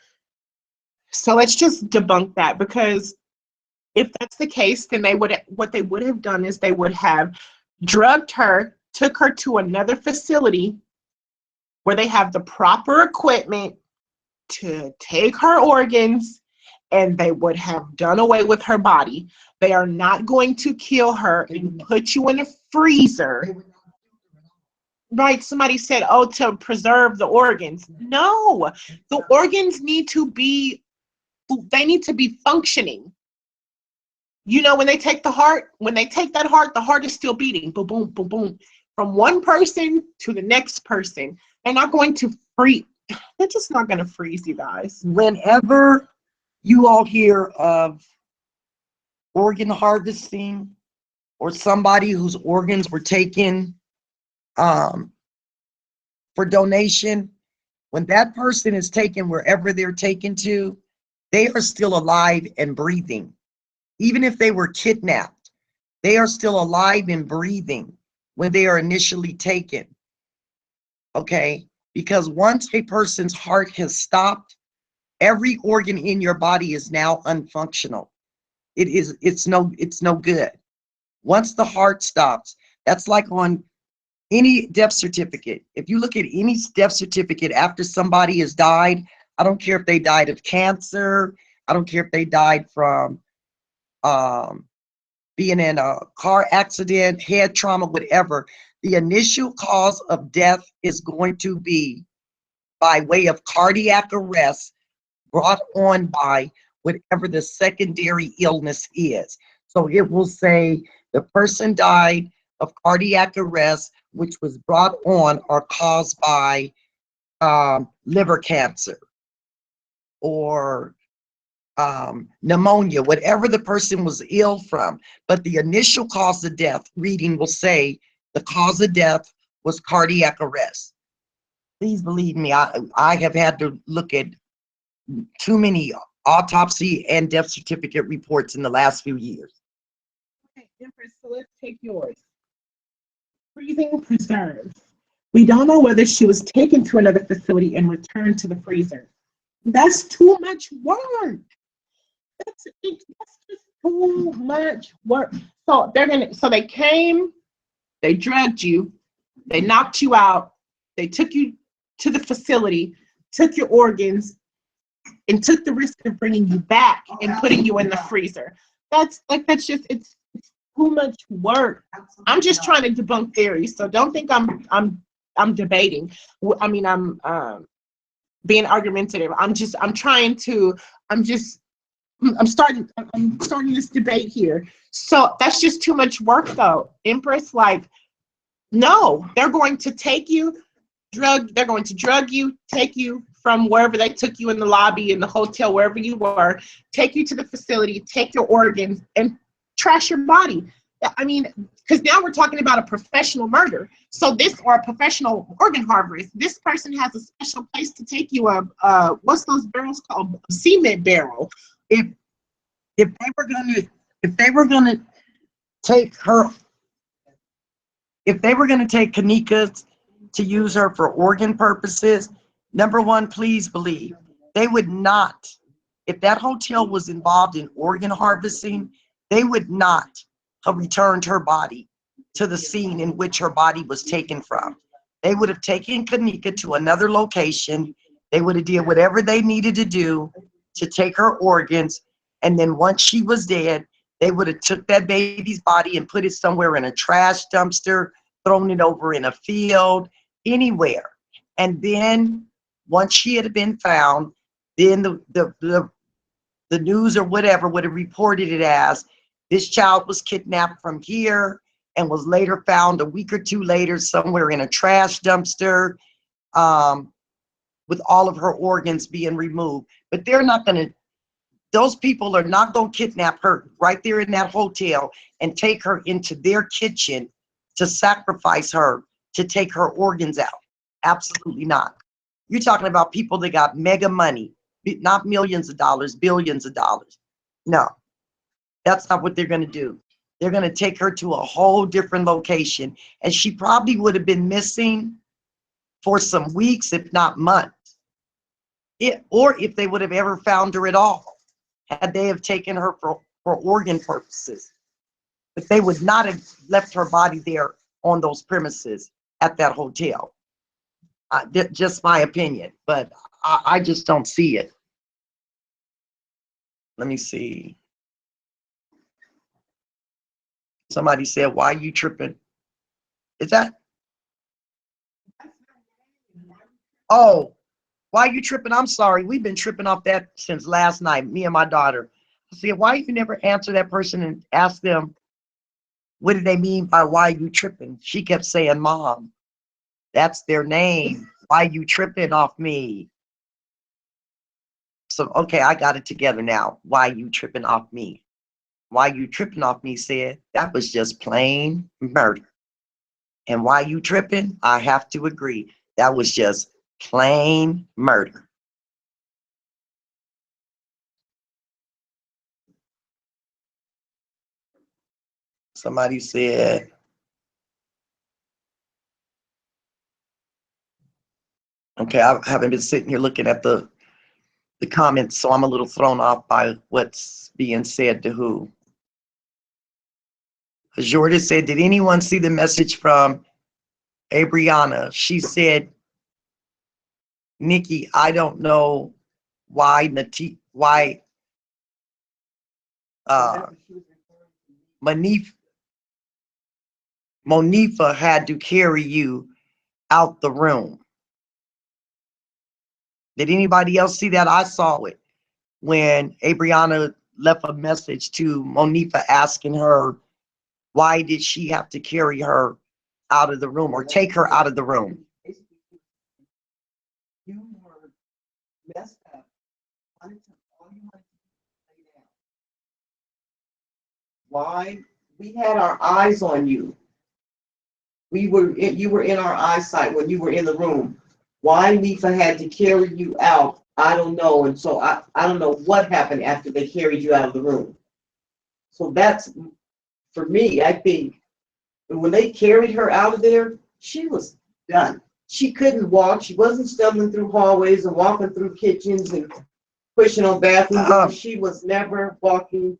So let's just debunk that, because if that's the case, then what they would have done is they would have drugged her, took her to another facility where they have the proper equipment to take her organs, and they would have done away with her body. They are not going to kill her and put you in a freezer. Right, somebody said, oh, to preserve the organs. No, the organs need to be functioning. You know, when they take that heart, the heart is still beating. Boom, boom, boom, boom. From one person to the next person. They're not going to freeze. They're just not going to freeze, you guys. Whenever you all hear of organ harvesting or somebody whose organs were taken for donation, when that person is taken wherever they're taken to, they are still alive and breathing. Even if they were kidnapped, they are still alive and breathing when they are initially taken. Okay? Because once a person's heart has stopped, every organ in your body is now unfunctional. It's no good. Once the heart stops, that's like on any death certificate. If you look at any death certificate after somebody has died, I don't care if they died of cancer, I don't care if they died from being in a car accident, head trauma, whatever, the initial cause of death is going to be by way of cardiac arrest brought on by whatever the secondary illness is. So it will say the person died of cardiac arrest, which was brought on or caused by liver cancer or pneumonia, whatever the person was ill from. But the initial cause of death reading will say the cause of death was cardiac arrest. Please believe me, I have had to look at too many autopsy and death certificate reports in the last few years. Okay, Empress, so let's take yours. Freezing preserves. We don't know whether she was taken to another facility and returned to the freezer. That's too much work. That's just too much work. So they came, they drugged you, they knocked you out, they took you to the facility, took your organs, and took the risk of bringing you back and putting you in the freezer. It's too much work. I'm just trying to debunk theories, so don't think I'm debating. I mean, I'm being argumentative. I'm starting this debate here. So that's just too much work, though, Empress. Like, no, they're going to take you, they're going to drug you, take you from wherever they took you in the lobby, in the hotel, wherever you were, take you to the facility, take your organs, and trash your body. I mean, because now we're talking about a professional murder. So or a professional organ harvest. This person has a special place to take you. What's those barrels called? A cement barrel. If they were gonna take her, if they were gonna take Kenneka to use her for organ purposes, number one, please believe they would not. If that hotel was involved in organ harvesting, they would not have returned her body to the scene in which her body was taken from. They would have taken Kenneka to another location. They would have did whatever they needed to do to take her organs. And then once she was dead, they would have took that baby's body and put it somewhere in a trash dumpster, thrown it over in a field, anywhere. And then once she had been found, then the news or whatever would have reported it as this child was kidnapped from here and was later found a week or two later somewhere in a trash dumpster, with all of her organs being removed. But they're not going to, those people are not going to kidnap her right there in that hotel and take her into their kitchen to sacrifice her, to take her organs out. Absolutely not. You're talking about people that got mega money, not millions of dollars, billions of dollars. No, that's not what they're going to do. They're going to take her to a whole different location, and she probably would have been missing for some weeks, if not months. Or if they would have ever found her at all, had they have taken her for organ purposes. But they would not have left her body there on those premises at that hotel. Just my opinion, but I just don't see it. Let me see. Somebody said, why you tripping? Is that? Oh, why you tripping? I'm sorry. We've been tripping off that since last night, me and my daughter. I said, why you never answer that person and ask them, what did they mean by why you tripping? She kept saying, Mom, that's their name. Why you tripping off me? So, okay, I got it together now. Why you tripping off me? Why you tripping off me said, that was just plain murder. And why you tripping? I have to agree. That was just plain murder. Somebody said, okay, I haven't been sitting here looking at the comments, so I'm a little thrown off by what's being said to who. Jordan said, did anyone see the message from Abriana? She said, Nikki, I don't know why Monifa had to carry you out the room. Did anybody else see that? I saw it when Abriana left a message to Monifa asking her, why did she have to carry her out of the room or take her out of the room? You were messed up. All you wanted to do was lay down. Why? We had our eyes on you. You were in our eyesight when you were in the room. Why Nifa had to carry you out, I don't know. And so I don't know what happened after they carried you out of the room. So that's, for me, I think when they carried her out of there, she was done. She couldn't walk. She wasn't stumbling through hallways and walking through kitchens and pushing on bathroom doors. She was never walking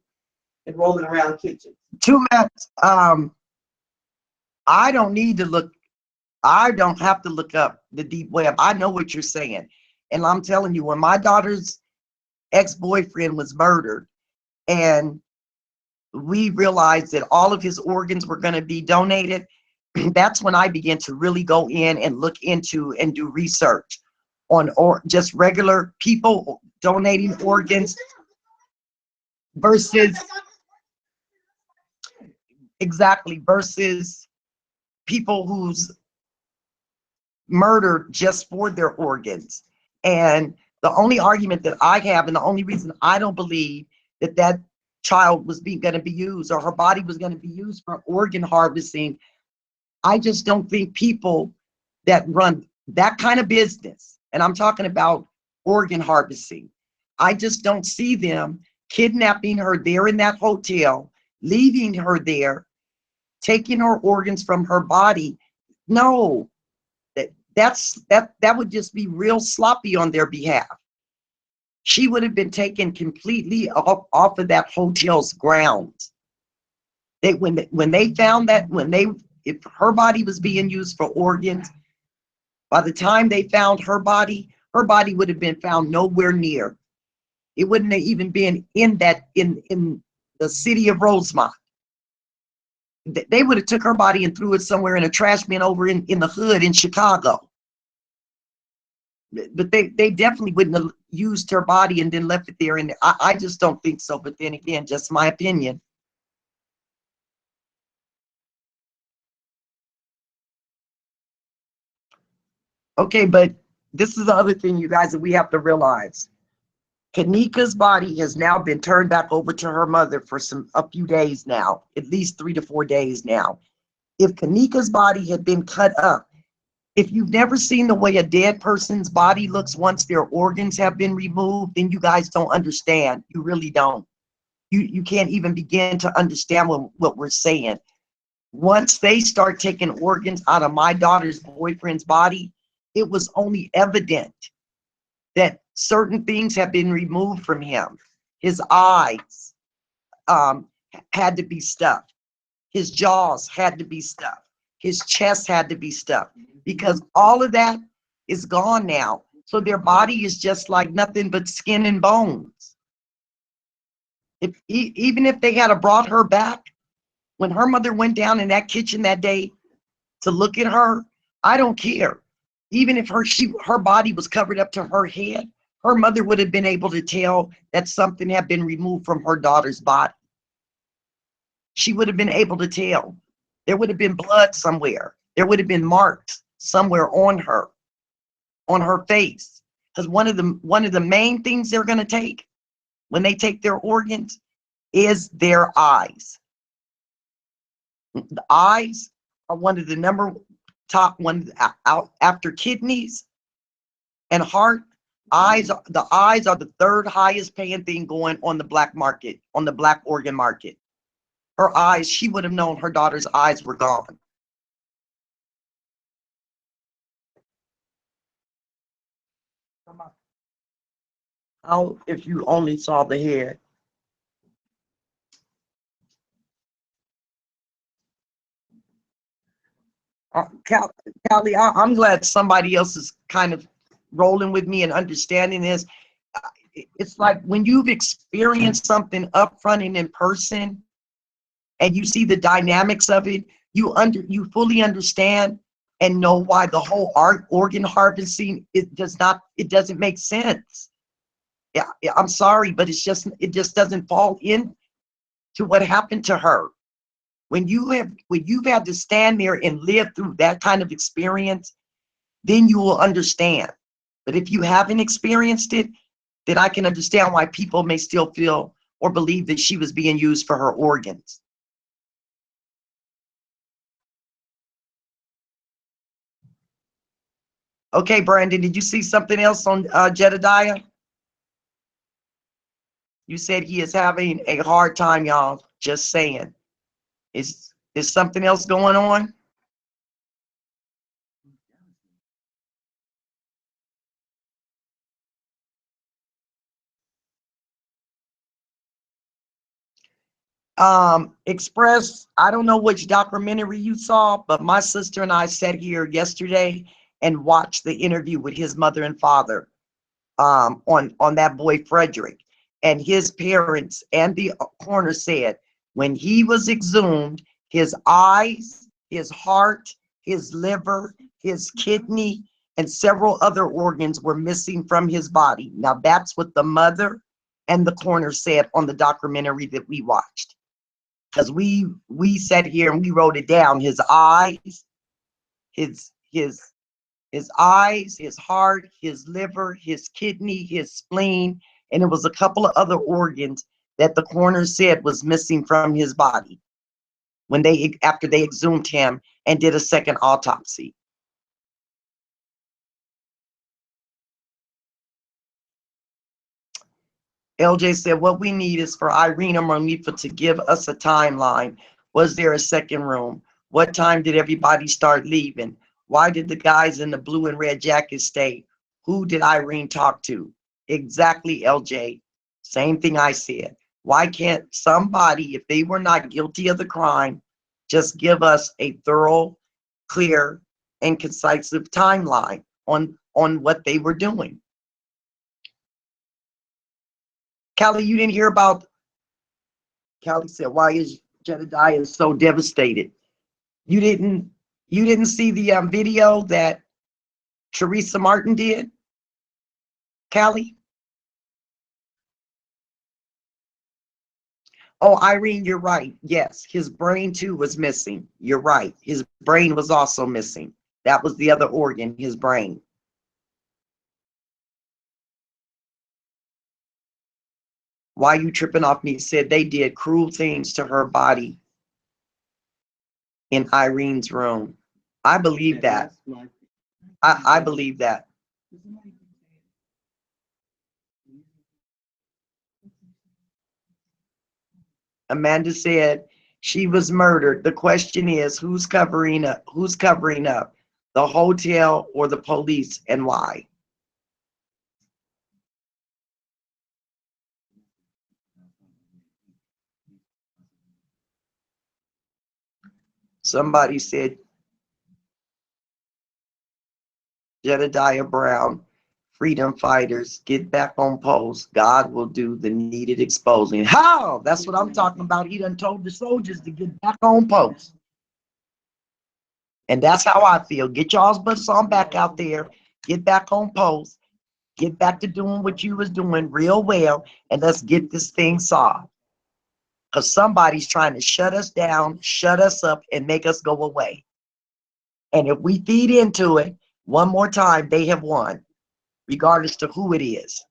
and rolling around kitchens. Two minutes. I don't need to look. I don't have to look up the deep web. I know what you're saying. And I'm telling you, when my daughter's ex-boyfriend was murdered and we realized that all of his organs were going to be donated, that's when I began to really go in and look into and do research on or just regular people donating organs versus versus people who's murdered just for their organs. And the only argument that I have, and the only reason I don't believe that that child was going to be used, or her body was going to be used for organ harvesting, I just don't think people that run that kind of business, and I'm talking about organ harvesting, I just don't see them kidnapping her there in that hotel, leaving her there, taking her organs from her body. No, that would just be real sloppy on their behalf. She would have been taken completely off of that hotel's grounds. When they found that, if her body was being used for organs, by the time they found her body would have been found nowhere near. It wouldn't have even been in the city of Rosemont. They would have took her body and threw it somewhere in a trash bin over in the hood in Chicago. But they definitely wouldn't have used her body and then left it there. And I just don't think so. But then again, just my opinion. Okay, but this is the other thing, you guys, that we have to realize. Kenneka's body has now been turned back over to her mother for a few days now, at least 3 to 4 days now. If Kenneka's body had been cut up, if you've never seen the way a dead person's body looks once their organs have been removed, then you guys don't understand. You really don't. You can't even begin to understand what we're saying. Once they start taking organs out of my daughter's boyfriend's body, it was only evident that certain things have been removed from him. His eyes had to be stuffed. His jaws had to be stuffed. His chest had to be stuffed, because all of that is gone now. So their body is just like nothing but skin and bones. Even if they had brought her back, when her mother went down in that kitchen that day to look at her, I don't care. Even if her body was covered up to her head, her mother would have been able to tell that something had been removed from her daughter's body. She would have been able to tell. There would have been blood somewhere. There would have been marks somewhere on her face. Because one of the main things they're going to take when they take their organs is their eyes. The eyes are one of the top ones out after kidneys and heart. The eyes are the third highest paying thing going on the black market, on the black organ market. Her eyes, she would have known her daughter's eyes were gone. How if you only saw the head? Callie, I'm glad somebody else is kind of rolling with me and understanding this. It's like when you've experienced something up front and in person, and you see the dynamics of it, you fully understand and know why the whole organ harvesting it doesn't make sense. Yeah, I'm sorry, but it just doesn't fall into what happened to her. When you've had to stand there and live through that kind of experience, then you will understand. But if you haven't experienced it, then I can understand why people may still feel or believe that she was being used for her organs. Okay, Brandon, did you see something else on Jedediah? You said he is having a hard time, y'all. Just saying. Is something else going on? Express, I don't know which documentary you saw, but my sister and I sat here yesterday and watched the interview with his mother and father on that boy Frederick. And his parents and the coroner said when he was exhumed, his eyes, his heart, his liver, his kidney, and several other organs were missing from his body. Now that's what the mother and the coroner said on the documentary that we watched. Because we sat here and we wrote it down. His eyes, his eyes, his heart, his liver, his kidney, his spleen, and it was a couple of other organs that the coroner said was missing from his body when after they exhumed him and did a second autopsy. LJ said, what we need is for Irene or Monifa to give us a timeline. Was there a second room? What time did everybody start leaving? Why did the guys in the blue and red jackets stay? Who did Irene talk to? Exactly, LJ. Same thing I said. Why can't somebody, if they were not guilty of the crime, just give us a thorough, clear, and concise timeline on what they were doing? Callie, you didn't hear about, Callie said, why is Jedediah so devastated? You didn't see the video that Teresa Martin did, Callie? Oh, Irene, you're right. Yes, his brain too was missing. You're right. His brain was also missing. That was the other organ, his brain. Why you tripping off me? Said they did cruel things to her body in Irene's room. I believe that. I believe that. Amanda said she was murdered. The question is, who's covering up? Who's covering up? The hotel or the police, and why? Somebody said Jedediah Brown, freedom fighters, get back on post. God will do the needed exposing. How? That's what I'm talking about. He done told the soldiers to get back on post. And that's how I feel. Get y'all's butts on back out there. Get back on post. Get back to doing what you was doing real well. And let's get this thing solved. Because somebody's trying to shut us down, shut us up, and make us go away. And if we feed into it one more time, they have won, regardless to who it is.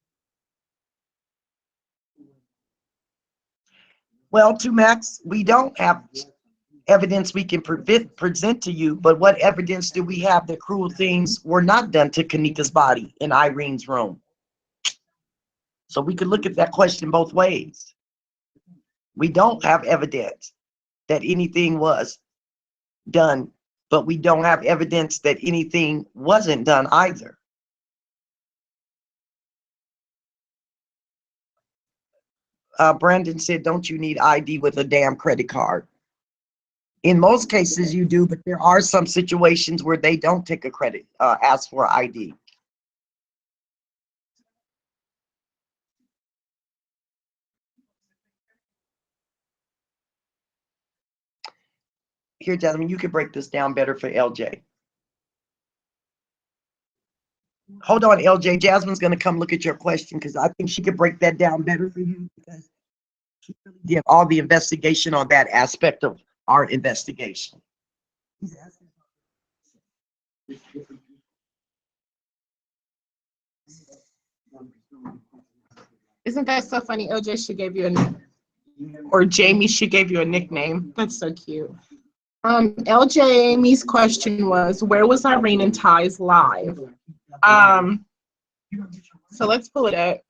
Well, to Max, we don't have evidence we can present to you, but what evidence do we have that cruel things were not done to Kenneka's body in Irene's room? So we could look at that question both ways. We don't have evidence that anything was done, but we don't have evidence that anything wasn't done either. Brandon said, don't you need ID with a damn credit card? In most cases you do, but there are some situations where they don't take a credit, ask for ID. Here, Jasmine, you can break this down better for LJ. Hold on, LJ. Jasmine's going to come look at your question because I think she could break that down better for you because she really did all the investigation on that aspect of our investigation. Isn't that so funny? OJ, she gave you a, or Jamie, she gave you a nickname. That's so cute. LJ Amy's question was, where was Irene and Ty's live? So let's pull it up.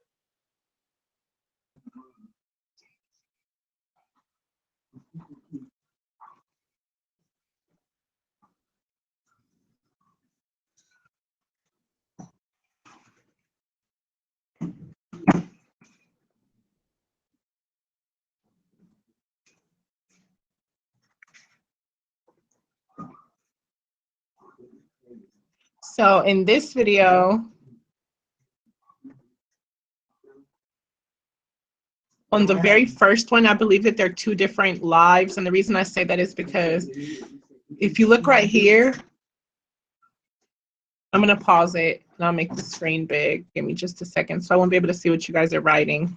So in this video, on the very first one, I believe that there are two different lives. And the reason I say that is because if you look right here, I'm going to pause it and I'll make the screen big. Give me just a second so I won't be able to see what you guys are writing.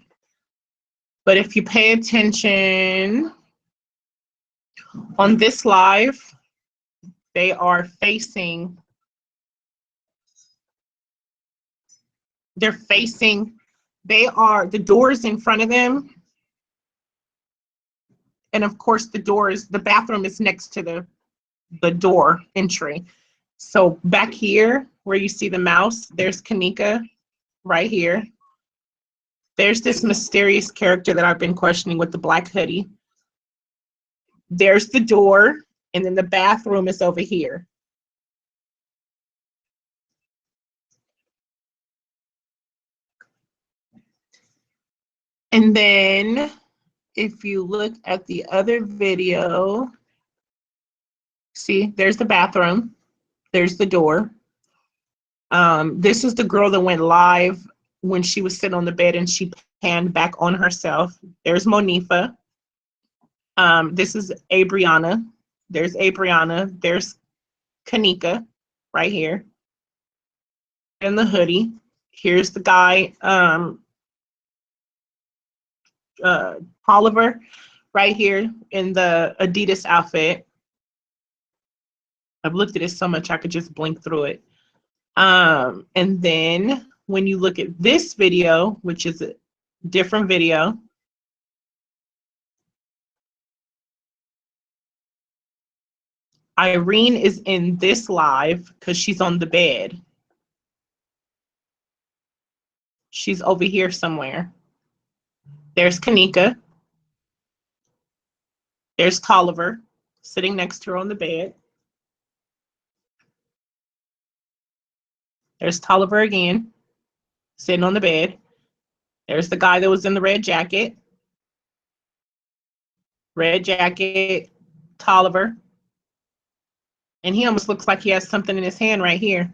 But if you pay attention on this live, they are facing, the doors in front of them. And of course the bathroom is next to the door entry. So back here where you see the mouse, there's Kenneka right here. There's this mysterious character that I've been questioning with the black hoodie. There's the door, and then the bathroom is over here. And then if you look at the other video, see, there's the bathroom, there's the door. This is the girl that went live when she was sitting on the bed and she panned back on herself. There's Monifa. This is Abriana. There's Abriana. There's Kenneka right here in the hoodie. Here's the guy, Oliver, right here in the Adidas outfit. I've looked at it so much I could just blink through it. And then when you look at this video, which is a different video, Irene is in this live because she's on the bed. She's over here somewhere. There's Kenneka. There's Tolliver sitting next to her on the bed. There's Tolliver again, sitting on the bed. There's the guy that was in the red jacket. Red jacket, Tolliver. And he almost looks like he has something in his hand right here.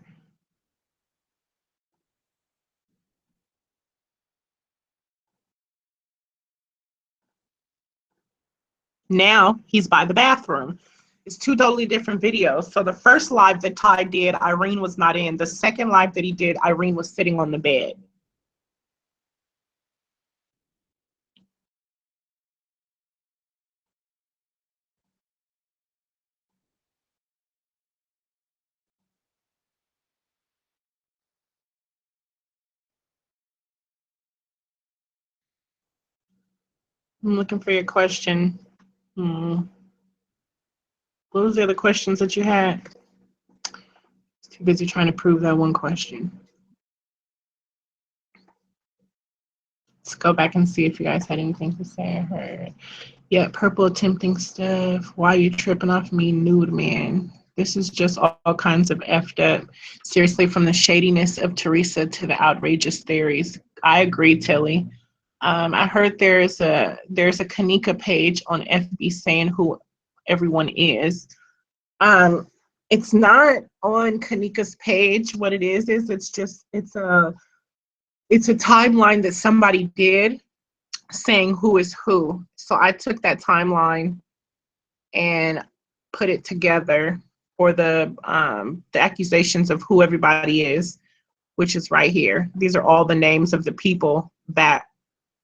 Now he's by the bathroom. It's two totally different videos. So the first live that Ty did, Irene was not in. The second live that he did, Irene was sitting on the bed. I'm looking for your question. What was the other questions that you had? Too busy trying to prove that one question. Let's go back and see if you guys had anything to say. I heard. Yeah, purple attempting stuff. Why are you tripping off me, nude man? This is just all kinds of effed up. Seriously, from the shadiness of Teresa to the outrageous theories. I agree, Tilly. I heard there's a Kenneka page on FB saying who everyone is. It's not on Kenneka's page. What it is it's a timeline that somebody did saying who is who. So I took that timeline and put it together for the accusations of who everybody is, which is right here. These are all the names of the people that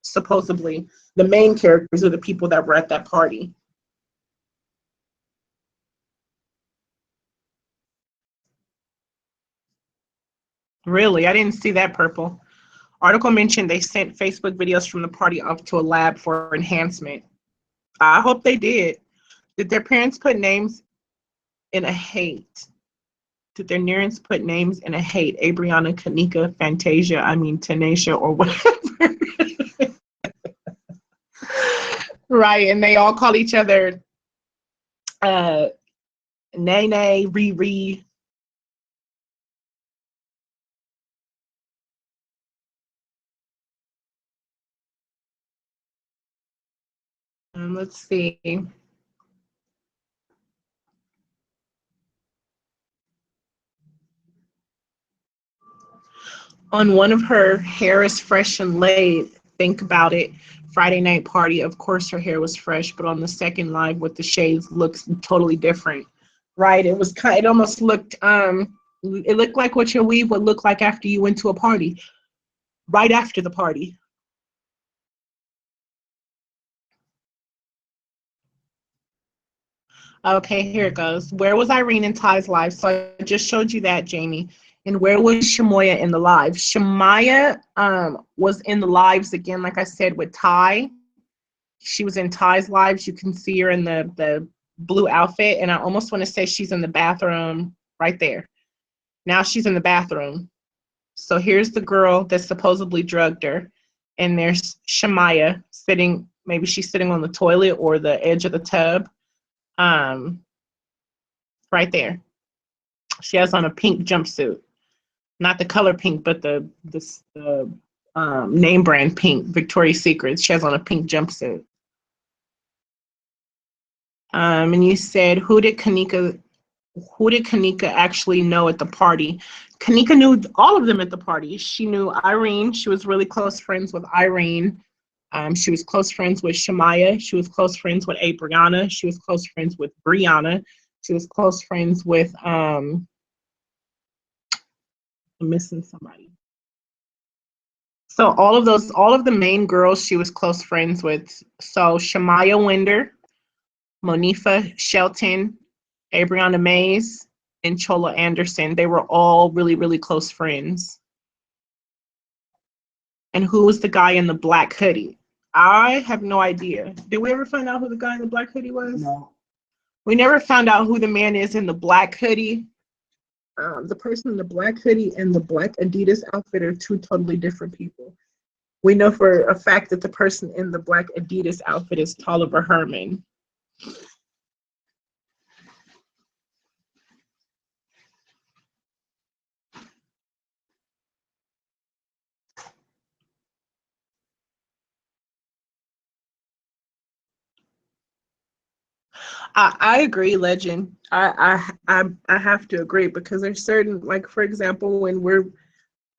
supposedly the main characters are the people that were at that party. Really? I didn't see that, Purple. Article mentioned they sent Facebook videos from the party off to a lab for enhancement. I hope they did. Did their parents put names in a hate? Did their nearest put names in a hate? Abriana, Kenneka, Fantasia, Tanisha, or whatever. Right, and they all call each other Nene, Riri. Let's see. On one of her hair is fresh and laid. Think about it. Friday night party. Of course, her hair was fresh, but on the second live with the shades looks totally different. Right? It was kind. It almost looked. It looked like what your weave would look like after you went to a party. Right after the party. Okay, here it goes. Where was Irene in Ty's live? So I just showed you that, Jamie. And where was Shamaya in the live? Shamaya was in the lives again, like I said, with Ty. She was in Ty's lives. You can see her in the blue outfit. And I almost want to say she's in the bathroom right there. Now she's in the bathroom. So here's the girl that supposedly drugged her. And there's Shamaya sitting, maybe she's sitting on the toilet or the edge of the tub. Right there. She has on a pink jumpsuit. Not the color pink, but the name brand pink, Victoria's Secret. She has on a pink jumpsuit. And you said, who did Kenneka actually know at the party? Kenneka knew all of them at the party. She knew Irene. She was really close friends with Irene. She was close friends with Shamaya. She was close friends with Abriana. She was close friends with Brianna. She was close friends with I'm missing somebody. So all of the main girls she was close friends with. So Shamaya Winder, Monifa Shelton, Abriana Mays, and Chola Anderson. They were all really, really close friends. And who was the guy in the black hoodie? I have no idea. Did we ever find out who the guy in the black hoodie was? No. We never found out who the man is in the black hoodie. The person in the black hoodie and the black Adidas outfit are two totally different people. We know for a fact that the person in the black Adidas outfit is Tolliver Herman. I agree, Legend. I have to agree because there's certain, like for example, when we're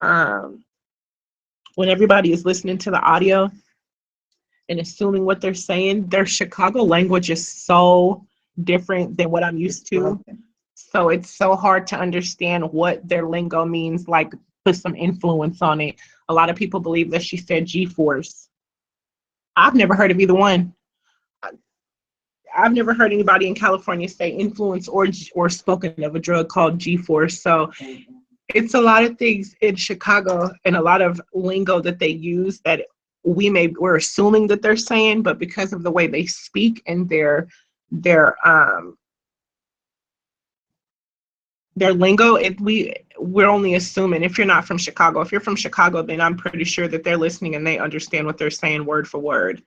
when everybody is listening to the audio and assuming what they're saying, their Chicago language is so different than what I'm used to. So it's so hard to understand what their lingo means, like put some influence on it. A lot of people believe that she said G-force. I've never heard of either one. I've never heard anybody in California say influence or spoken of a drug called G-force. So it's a lot of things in Chicago and a lot of lingo that they use that we're assuming that they're saying, but because of the way they speak and their lingo, we're only assuming. If you're not from Chicago, if you're from Chicago, then I'm pretty sure that they're listening and they understand what they're saying word for word.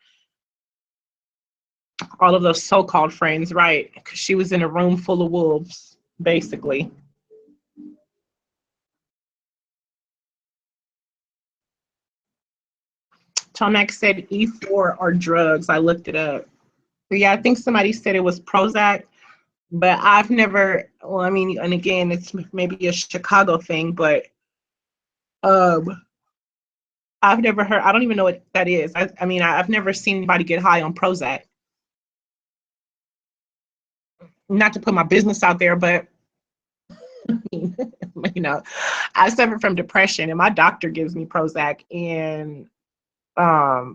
All of those so-called friends, right? Because she was in a room full of wolves, basically. Tomac said E4 are drugs. I looked it up. But yeah, I think somebody said it was Prozac, but I've never, well, I mean, and again, it's maybe a Chicago thing, but I've never heard, I don't even know what that is. I mean, I've never seen anybody get high on Prozac. Not to put my business out there, but you know, I suffer from depression and my doctor gives me Prozac, and I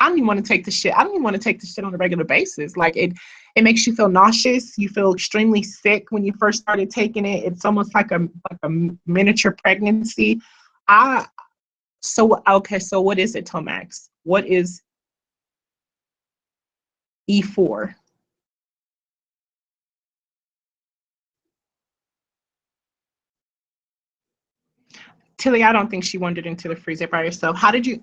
don't even want to take the shit. I don't even want to take the shit on a regular basis. Like it makes you feel nauseous. You feel extremely sick when you first started taking it. It's almost like a miniature pregnancy. Okay, so what is it, Tomax? What is E4? Tilly, I don't think she wandered into the freezer by herself. How do you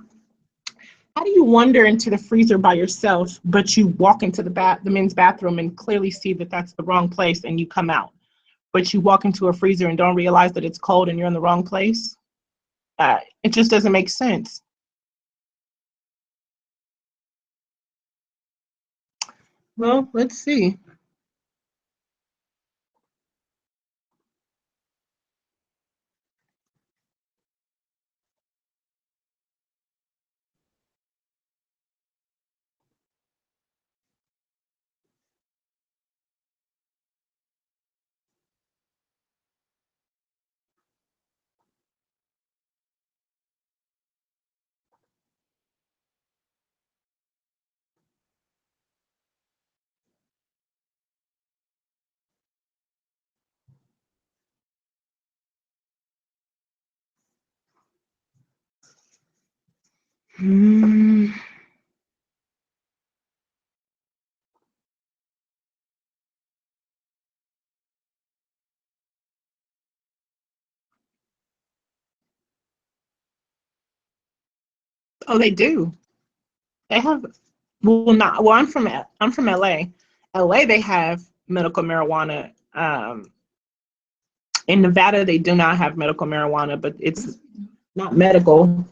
wander into the freezer by yourself, but you walk into the men's bathroom and clearly see that that's the wrong place and you come out? But you walk into a freezer and don't realize that it's cold and you're in the wrong place? It just doesn't make sense. Well, let's see. Oh, they do. They have, well, not, well, I'm from LA. LA, they have medical marijuana. In Nevada, they do not have medical marijuana, but it's not medical.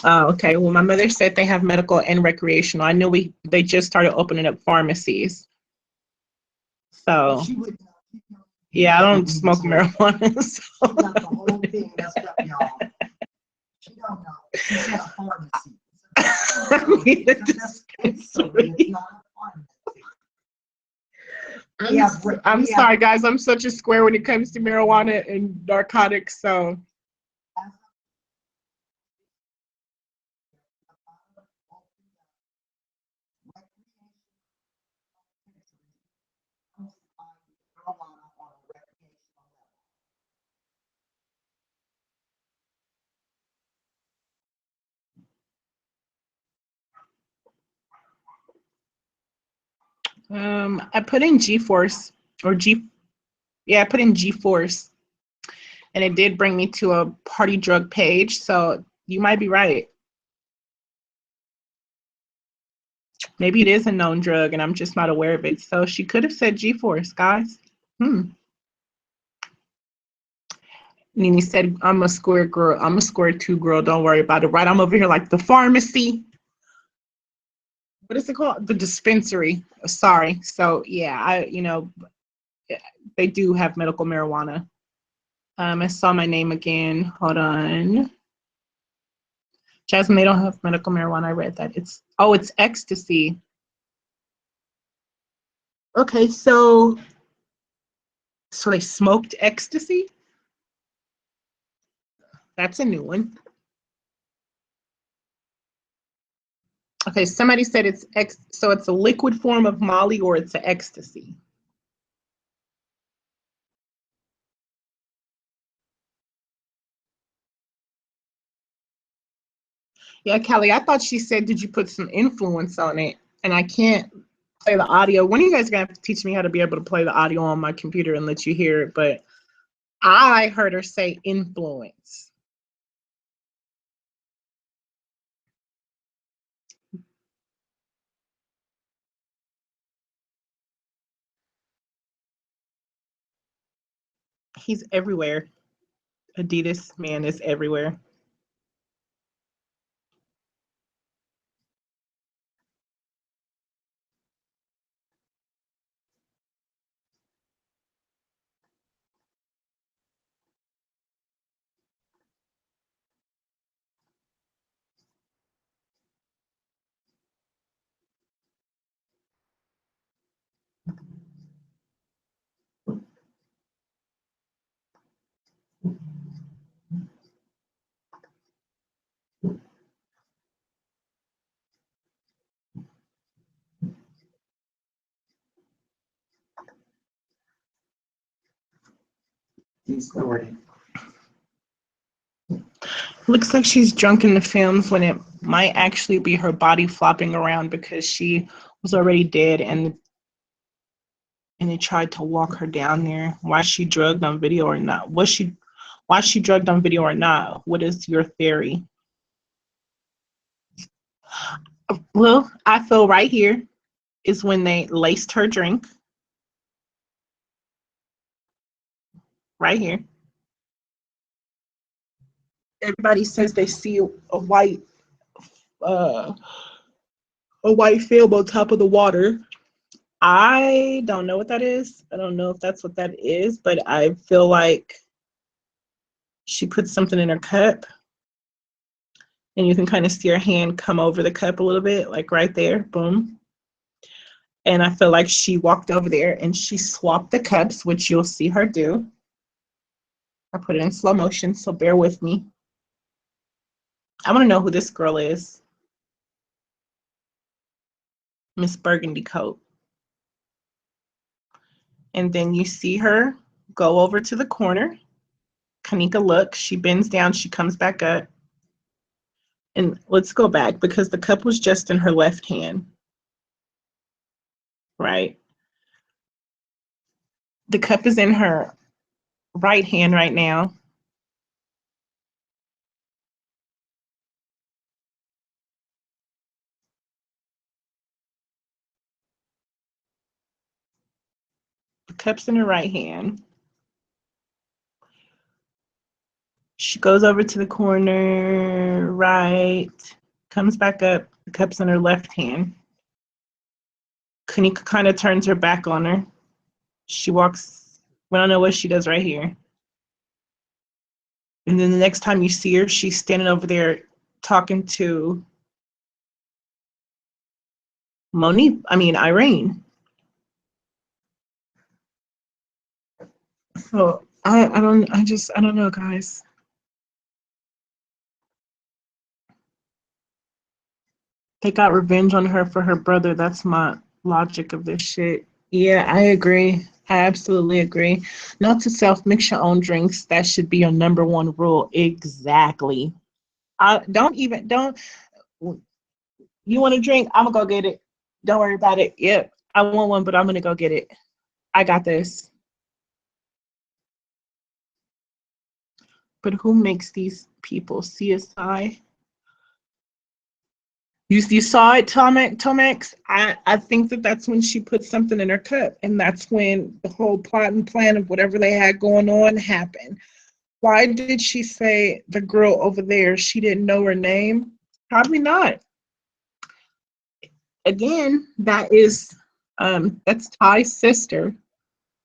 Oh, okay. Well, my mother said they have medical and recreational. I know they just started opening up pharmacies. So, yeah, I don't smoke marijuana. So. The whole thing messed up, y'all. She don't know. She said a pharmacy. I mean, it's dispensary. I'm sorry, guys. I'm such a square when it comes to marijuana and narcotics. So. I put in G-Force I put in G-Force and it did bring me to a party drug page. So you might be right. Maybe it is a known drug and I'm just not aware of it. So she could have said G-Force, guys. Nene said, I'm a square girl. I'm a square 2 girl. Don't worry about it. Right? I'm over here like the pharmacy. What is it called? The dispensary. Sorry. So yeah, they do have medical marijuana. I saw my name again. Hold on. Jasmine, they don't have medical marijuana. I read that. It's ecstasy. Okay, so they smoked ecstasy? That's a new one. Okay, somebody said so it's a liquid form of Molly or it's an ecstasy. Yeah, Kelly, I thought she said, did you put some influence on it? And I can't play the audio. When are you guys gonna have to teach me how to be able to play the audio on my computer and let you hear it? But I heard her say influence. He's everywhere. Adidas man is everywhere. Looks like she's drunk in the films when it might actually be her body flopping around because she was already dead and they tried to walk her down there. Why is she drugged on video or not? Was Was she drugged on video or not? What is your theory? Well, I feel right here is when they laced her drink. Right here. Everybody says they see a white film on top of the water. I don't know what that is. I don't know if that's what that is, but I feel like she put something in her cup, and you can kind of see her hand come over the cup a little bit, like right there, boom. And I feel like she walked over there and she swapped the cups, which you'll see her do. I put it in slow motion, so bear with me. I want to know who this girl is. Miss Burgundy coat. And then you see her go over to the corner. Kenneka looks, she bends down, she comes back up. And let's go back because the cup was just in her left hand, right? The cup is in her right hand right now. The cup's in her right hand. She goes over to the corner, right, comes back up, the cup's in her left hand. Kenneka kind of turns her back on her. She walks, we don't know what she does right here. And then the next time you see her, she's standing over there talking to Irene. So I don't know, guys. They got revenge on her for her brother. That's my logic of this shit. Yeah, I agree. I absolutely agree. Not to self-mix your own drinks. That should be your number one rule. Exactly. Don't. You want a drink? I'm gonna go get it. Don't worry about it. Yep, I want one, but I'm gonna go get it. I got this. But who makes these people CSI? You saw it, Tomex. I think that's when she put something in her cup, and that's when the whole plot and plan of whatever they had going on happened. Why did she say the girl over there, she didn't know her name? Probably not. Again, that's Ty's sister.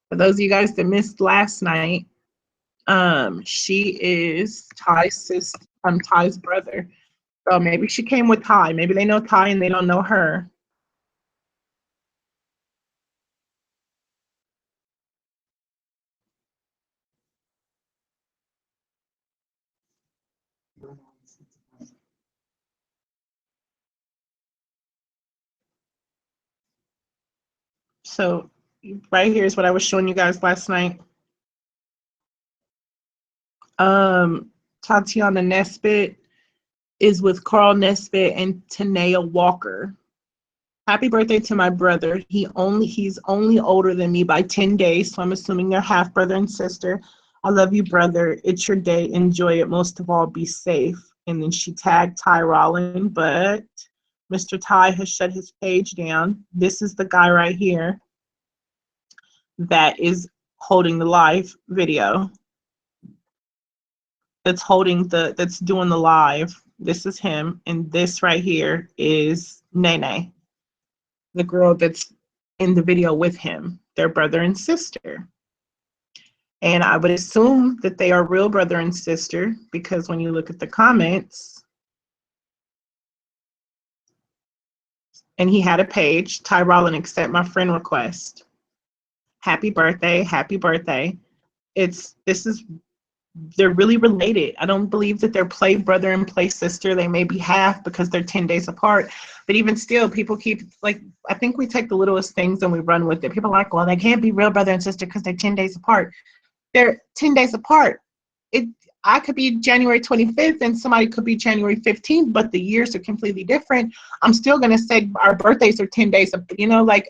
For those of you guys that missed last night, she is Ty's brother. So maybe she came with Ty. Maybe they know Ty and they don't know her. So right here is what I was showing you guys last night. Tatiana Nesbitt is with Carl Nesbitt and Tanea Walker. Happy birthday to my brother. He's only older than me by 10 days, so I'm assuming they're half brother and sister. I love you, brother. It's your day. Enjoy it. Most of all, be safe. And then she tagged Ty Rollin, but Mr. Ty has shut his page down. This is the guy right here that is holding the live video. That's doing the live. This is him, and this right here is Nene, the girl that's in the video with him. They're brother and sister. And I would assume that they are real brother and sister because when you look at the comments, and he had a page, Ty Rollin, accept my friend request. Happy birthday, happy birthday. They're really related. I don't believe that they're play brother and play sister. They may be half because they're 10 days apart. But even still, people keep, like, I think we take the littlest things and we run with it. People are like, well, they can't be real brother and sister because they're 10 days apart. They're 10 days apart. I could be January 25th and somebody could be January 15th, but the years are completely different. I'm still going to say our birthdays are 10 days, like,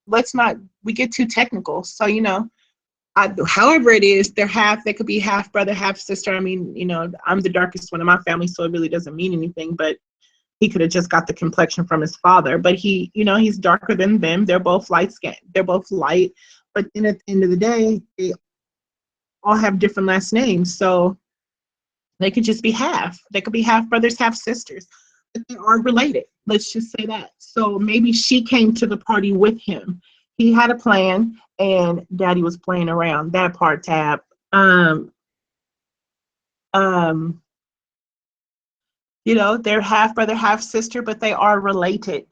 let's not, we get too technical. So, However it is, they could be half brother, half sister. I mean, you know, I'm the darkest one in my family, so it really doesn't mean anything, but he could have just got the complexion from his father. But he, you know, he's darker than them. They're both light skinned. They're both light. But then at the end of the day, they all have different last names. So they could just be half. They could be half brothers, half sisters. But they are related. Let's just say that. So maybe she came to the party with him. He had a plan and daddy was playing around. That part, Tab. Um, you know, they're half brother, half sister, but they are related.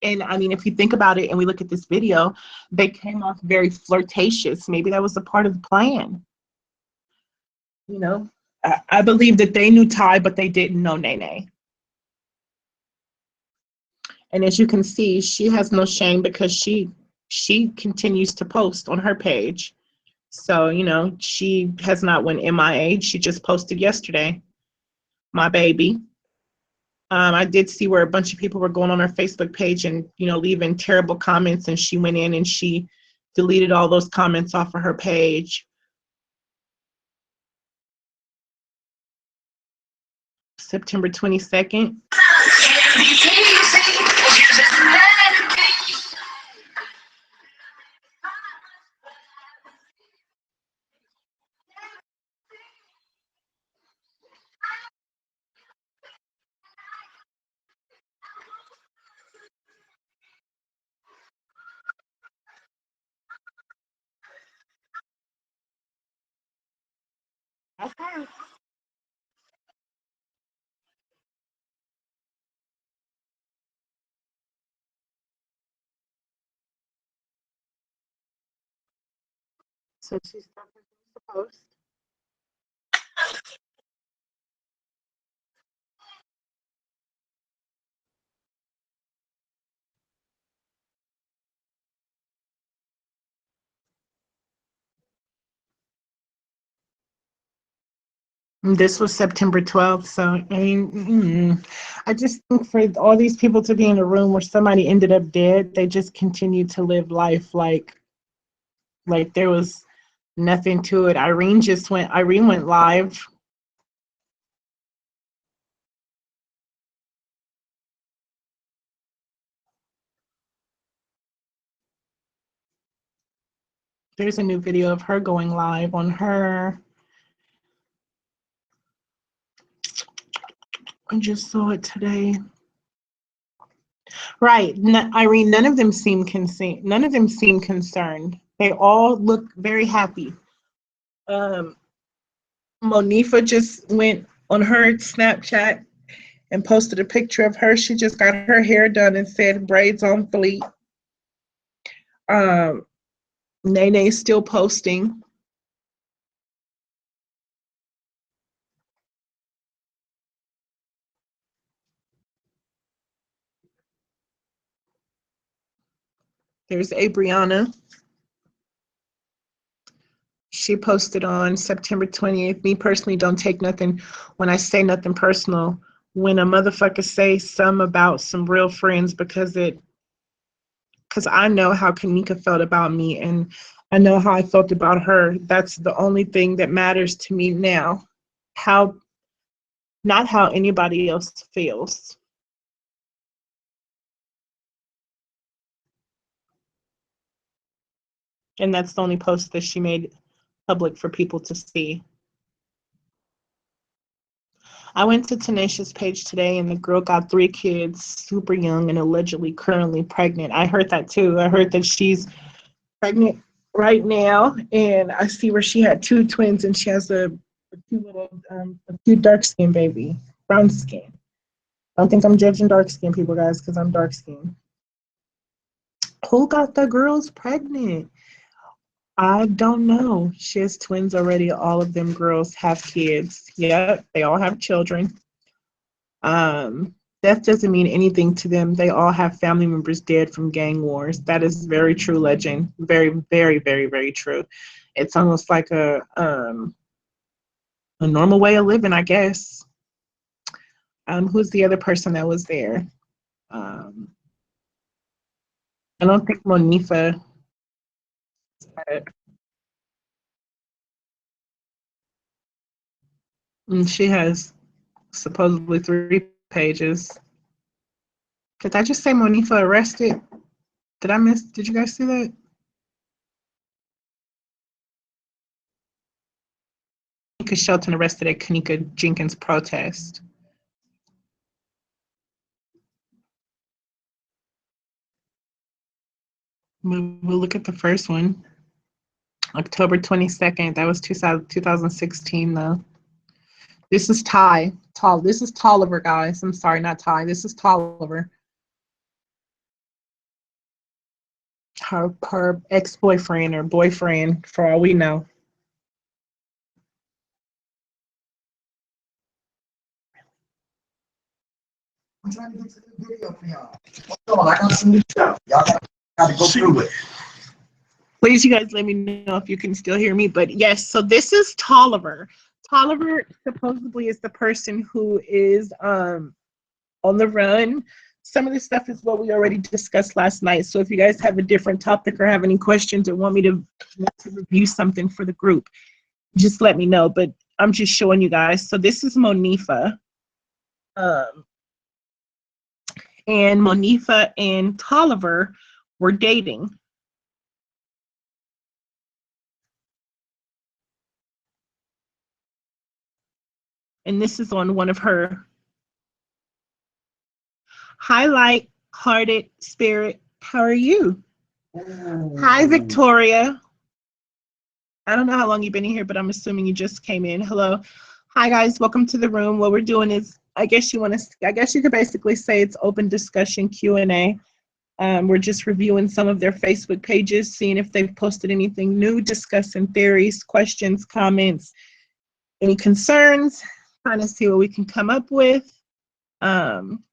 And I mean, if you think about it and we look at this video, they came off very flirtatious. Maybe that was a part of the plan. You know, I believe that they knew Ty, but they didn't know Nene. And as you can see, she has no shame because she continues to post on her page. So, you know, she has not went MIA. She just posted yesterday, my baby. I did see where a bunch of people were going on her Facebook page and, you know, leaving terrible comments, and she went in and she deleted all those comments off of her page. September 22nd. So she's talking to the post. This was September 12th, so I mean, I just think for all these people to be in a room where somebody ended up dead, they just continue to live life like there was nothing to it. Irene went live. There's a new video of her going live on her. I just saw it today. Right, Irene, none of them seem concerned. None of them seem concerned. They all look very happy. Monifa just went on her Snapchat and posted a picture of her. She just got her hair done and said braids on fleek. Nene's still posting. There's Abriana. She posted on September 20th. Me personally don't take nothing when I say nothing personal. When a motherfucker say some about some real friends because I know how Kenneka felt about me and I know how I felt about her. That's the only thing that matters to me now. Not how anybody else feels. And that's the only post that she made public for people to see. I went to Tanisha's page today and the girl got 3 kids, super young and allegedly currently pregnant. I heard that too. I heard that she's pregnant right now, and I see where she had 2 twins and she has a cute dark skin baby, brown skin. I don't think I'm judging dark skin people, guys, because I'm dark skinned. Who got the girls pregnant? I don't know. She has twins already. All of them girls have kids. Yep, they all have children. Death doesn't mean anything to them. They all have family members dead from gang wars. That is very true, legend. Very, very, very, very true. It's almost like a normal way of living, I guess. Who's the other person that was there? I don't think Monifa. And she has supposedly 3 pages. Did I just say Monifa arrested? Did you guys see that? Kenneka Shelton arrested at Kenneka Jenkins protest. We'll look at the first one. October 22nd. That was 2016 though. This is Ty. This is Tolliver, guys. I'm sorry, not Ty. This is Tolliver. Her ex-boyfriend or boyfriend, for all we know. I'm trying to get to the video for y'all. Hold on, I got some new stuff. Y'all gotta go through it. Please, you guys, let me know if you can still hear me. But yes, so this is Tolliver. Tolliver supposedly is the person who is on the run. Some of this stuff is what we already discussed last night. So if you guys have a different topic or have any questions or want to review something for the group, just let me know. But I'm just showing you guys. So this is Monifa. And Monifa and Tolliver were dating. And this is on one of her highlight hearted spirit. How are you? Hi, Victoria. I don't know how long you've been in here, but I'm assuming you just came in. Hello. Hi, guys. Welcome to the room. What we're doing is, I guess you could basically say it's open discussion Q&A. We're just reviewing some of their Facebook pages, seeing if they've posted anything new, discussing theories, questions, comments, any concerns, trying to see what we can come up with. Bouncing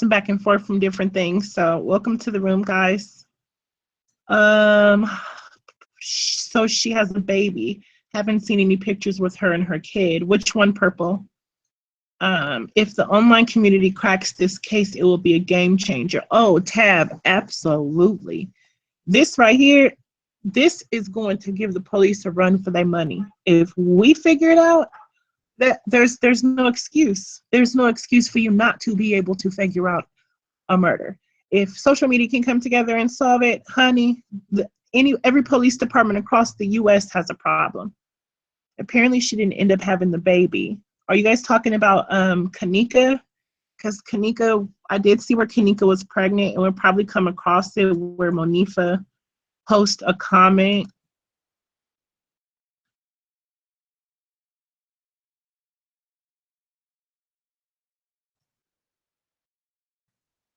back and forth from different things. So welcome to the room, guys. So she has a baby. Haven't seen any pictures with her and her kid. Which one, Purple? If the online community cracks this case, it will be a game changer. Oh, Tab, absolutely. This right here, this is going to give the police a run for their money. If we figure it out, that there's no excuse. There's no excuse for you not to be able to figure out a murder. If social media can come together and solve it, honey, every police department across the U.S. has a problem. Apparently, she didn't end up having the baby. Are you guys talking about Kenneka? Because Kenneka, I did see where Kenneka was pregnant, and we'll probably come across it where Monifa post a comment.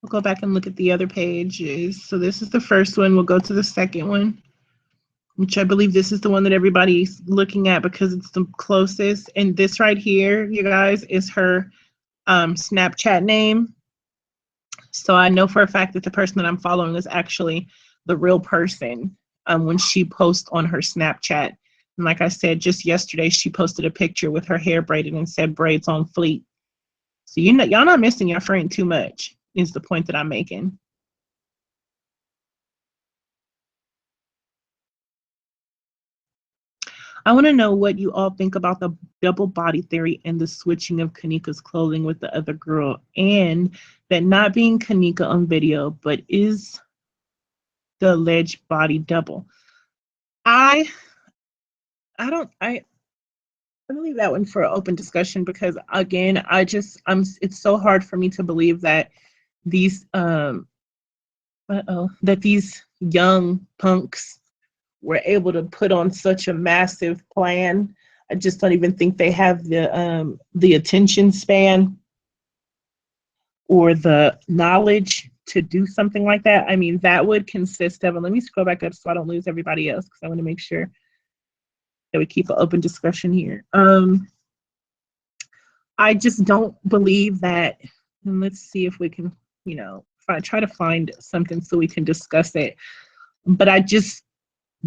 We'll go back and look at the other pages. So this is the first one. We'll go to the second one, which I believe this is the one that everybody's looking at because it's the closest. And this right here, you guys, is her Snapchat name. So I know for a fact that the person that I'm following is actually the real person when she posts on her Snapchat. And like I said, just yesterday, she posted a picture with her hair braided and said braids on fleek. So y'all not missing your friend too much is the point that I'm making. I want to know what you all think about the double body theory and the switching of Kenneka's clothing with the other girl, and that not being Kenneka on video, but is the alleged body double. I leave that one for an open discussion because again, it's so hard for me to believe that these these young punks were able to put on such a massive plan. I just don't even think they have the attention span or the knowledge to do something like that. I mean, that would consist of, and let me scroll back up so I don't lose everybody else because I want to make sure that we keep an open discussion here. I just don't believe that, and let's see if we can, try to find something so we can discuss it. But I just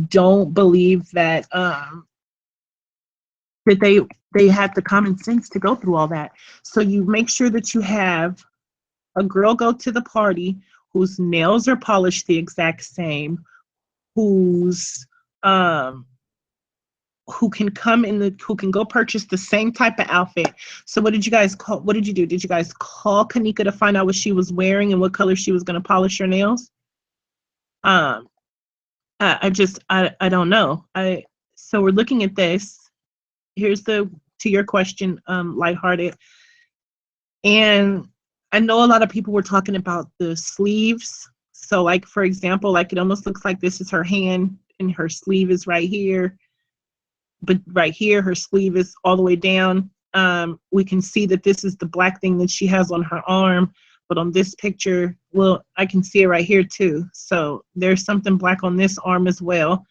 don't believe that that they have the common sense to go through all that. So you make sure that you have a girl go to the party whose nails are polished the exact same, whose who can come in the, who can go purchase the same type of outfit. So what did you guys call, what did you do? Did you guys call Kenneka to find out what she was wearing and what color she was going to polish her nails? I don't know. So we're looking at this. Here's the, to your question, lighthearted. And I know a lot of people were talking about the sleeves. So like, for example, like it almost looks like this is her hand and her sleeve is right here. But right here, her sleeve is all the way down. We can see that this is the black thing that she has on her arm. But on this picture, well, I can see it right here too. So there's something black on this arm as well.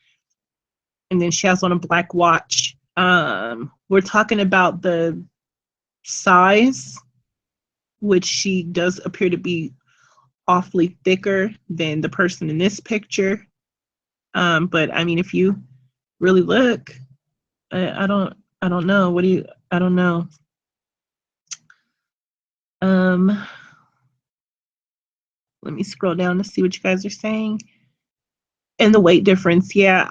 And then she has on a black watch. We're talking about the size, which she does appear to be awfully thicker than the person in this picture. But I mean, if you really look, I don't know. What do you, I don't know. Let me scroll down to see what you guys are saying. And the weight difference, yeah,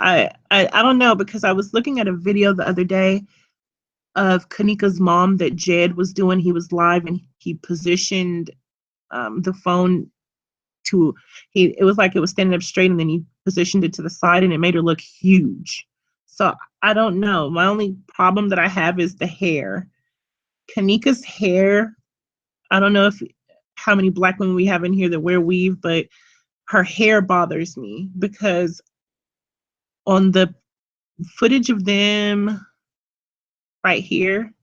I don't know, because I was looking at a video the other day of Kenneka's mom that Jed was doing. He was live and he positioned the phone to, it was like it was standing up straight and then he positioned it to the side and it made her look huge. So I don't know. My only problem that I have is the hair. Kenneka's hair, I don't know if how many black women we have in here that wear weave, but her hair bothers me because on the footage of them right here,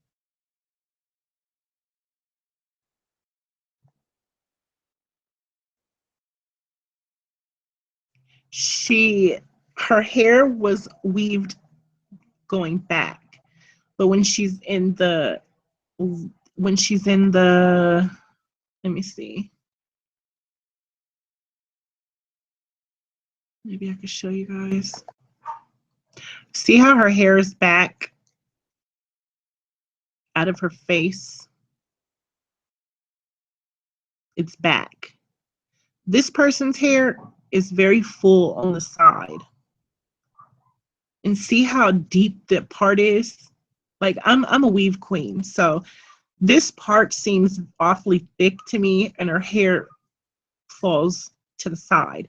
her hair was weaved going back, but when she's in the, let me see, maybe I could show you guys. See how her hair is back out of her face? It's back. This person's hair is very full on the side. And see how deep that part is? Like I'm a weave queen, so this part seems awfully thick to me and her hair falls to the side.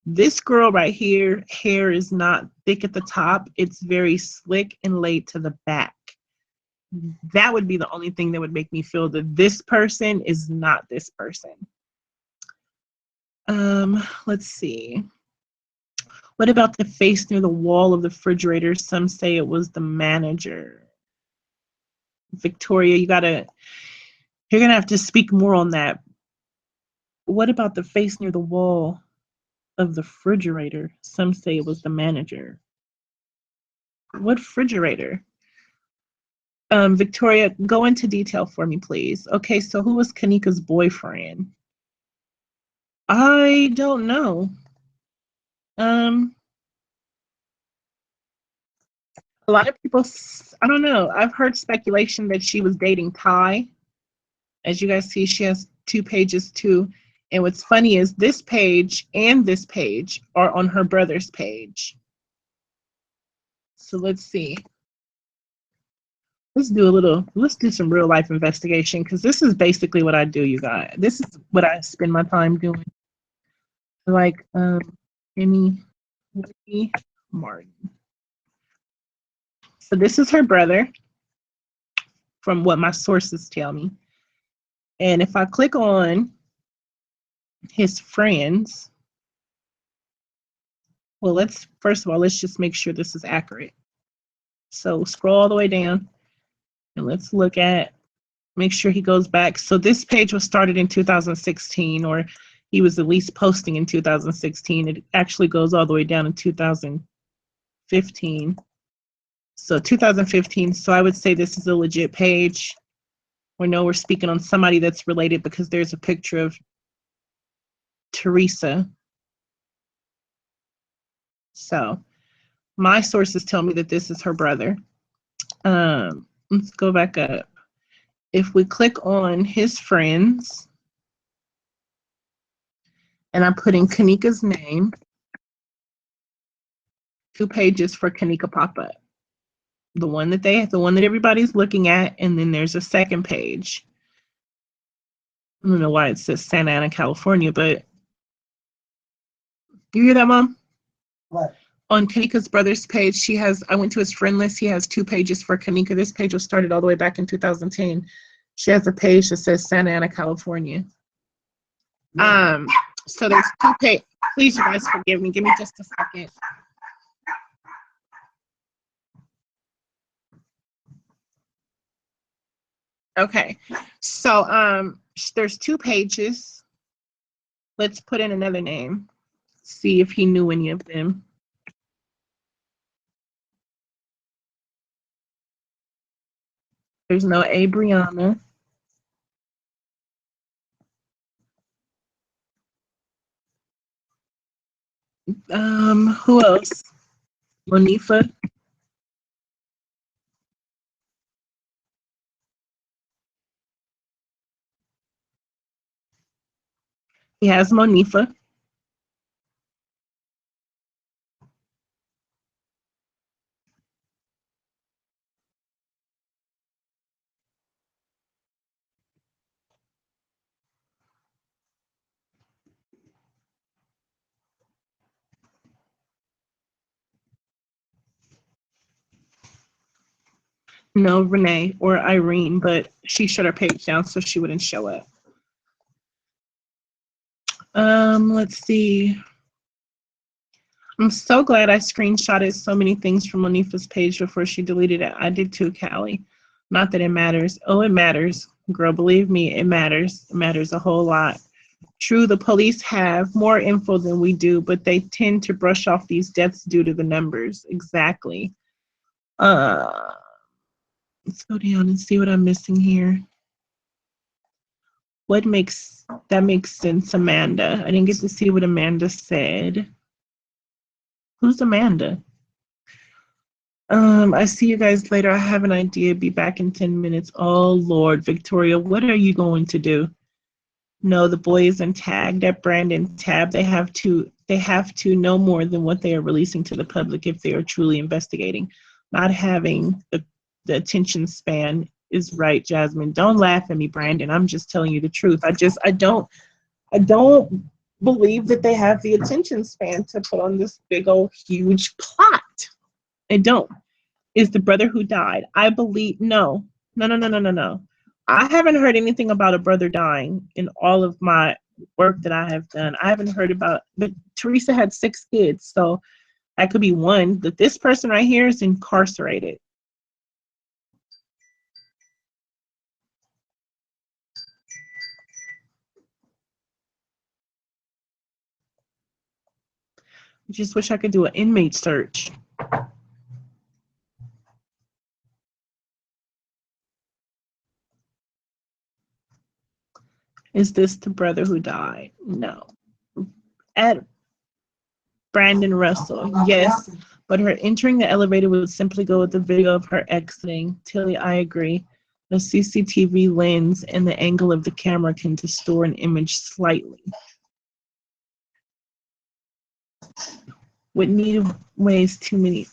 This girl right here, hair is not thick at the top. It's very slick and laid to the back. That would be the only thing that would make me feel that this person is not this person. Let's see. What about the face near the wall of the refrigerator? Some say it was the manager. Victoria, you're gonna have to speak more on that. What about the face near the wall of the refrigerator? Some say it was the manager. What refrigerator? Victoria, go into detail for me, please. Okay, so who was Kenneka's boyfriend? I don't know. A lot of people, I don't know. I've heard speculation that she was dating Ty. As you guys see, she has 2 pages too. And what's funny is this page and this page are on her brother's page. So let's see. Let's do some real life investigation, because this is basically what I do, you guys. This is what I spend my time doing. Like, Amy Martin. So this is her brother, from what my sources tell me. And if I click on his friends, well, first of all, let's just make sure this is accurate. So scroll all the way down and let's look at, make sure he goes back. So this page was started in 2016, or he was at least posting in 2016. It actually goes all the way down in 2015. So 2015, so I would say this is a legit page. We know we're speaking on somebody that's related because there's a picture of Teresa. So my sources tell me that this is her brother. Let's go back up. If we click on his friends, and I'm putting Kenneka's name, 2 pages for Kenneka pop up. The one that everybody's looking at, and then there's a second page. I don't know why it says Santa Ana, California, but you hear that, Mom? What? On Kenneka's brother's page, I went to his friend list. He has 2 pages for Kenneka. This page was started all the way back in 2010. She has a page that says Santa Ana, California. So there's 2 pages. Please, you guys, forgive me. Give me just a second. Okay, so there's 2 pages. Let's put in another name. See if he knew any of them. There's no Abriana. Who else? Monifa. He has Monifa. No, Renee or Irene, but she shut her page down so she wouldn't show up. Let's see. I'm so glad I screenshotted so many things from Monifa's page before she deleted it. I did too, Callie. Not that it matters. Oh, it matters. Girl, believe me, it matters. It matters a whole lot. True, the police have more info than we do, but they tend to brush off these deaths due to the numbers. Exactly. Let's go down and see what I'm missing here. That makes sense, Amanda. I didn't get to see what Amanda said. Who's Amanda? I see you guys later. I have an idea. Be back in 10 minutes. Oh, Lord. Victoria, what are you going to do? No, the boy isn't tagged at Brandon tab. They have to know more than what they are releasing to the public if they are truly investigating. Not having the attention span is right, Jasmine. Don't laugh at me, Brandon. I'm just telling you the truth. I don't believe that they have the attention span to put on this big old huge plot. I don't. Is the brother who died? I believe no. I haven't heard anything about a brother dying in all of my work that I have done. I haven't heard about, but Teresa had 6 kids, so that could be one. But this person right here is incarcerated. I just wish I could do an inmate search. Is this the brother who died? No. Ed Brandon Russell, yes. But her entering the elevator would simply go with the video of her exiting. Tilly, I agree. The CCTV lens and the angle of the camera can distort an image slightly. Would need way too many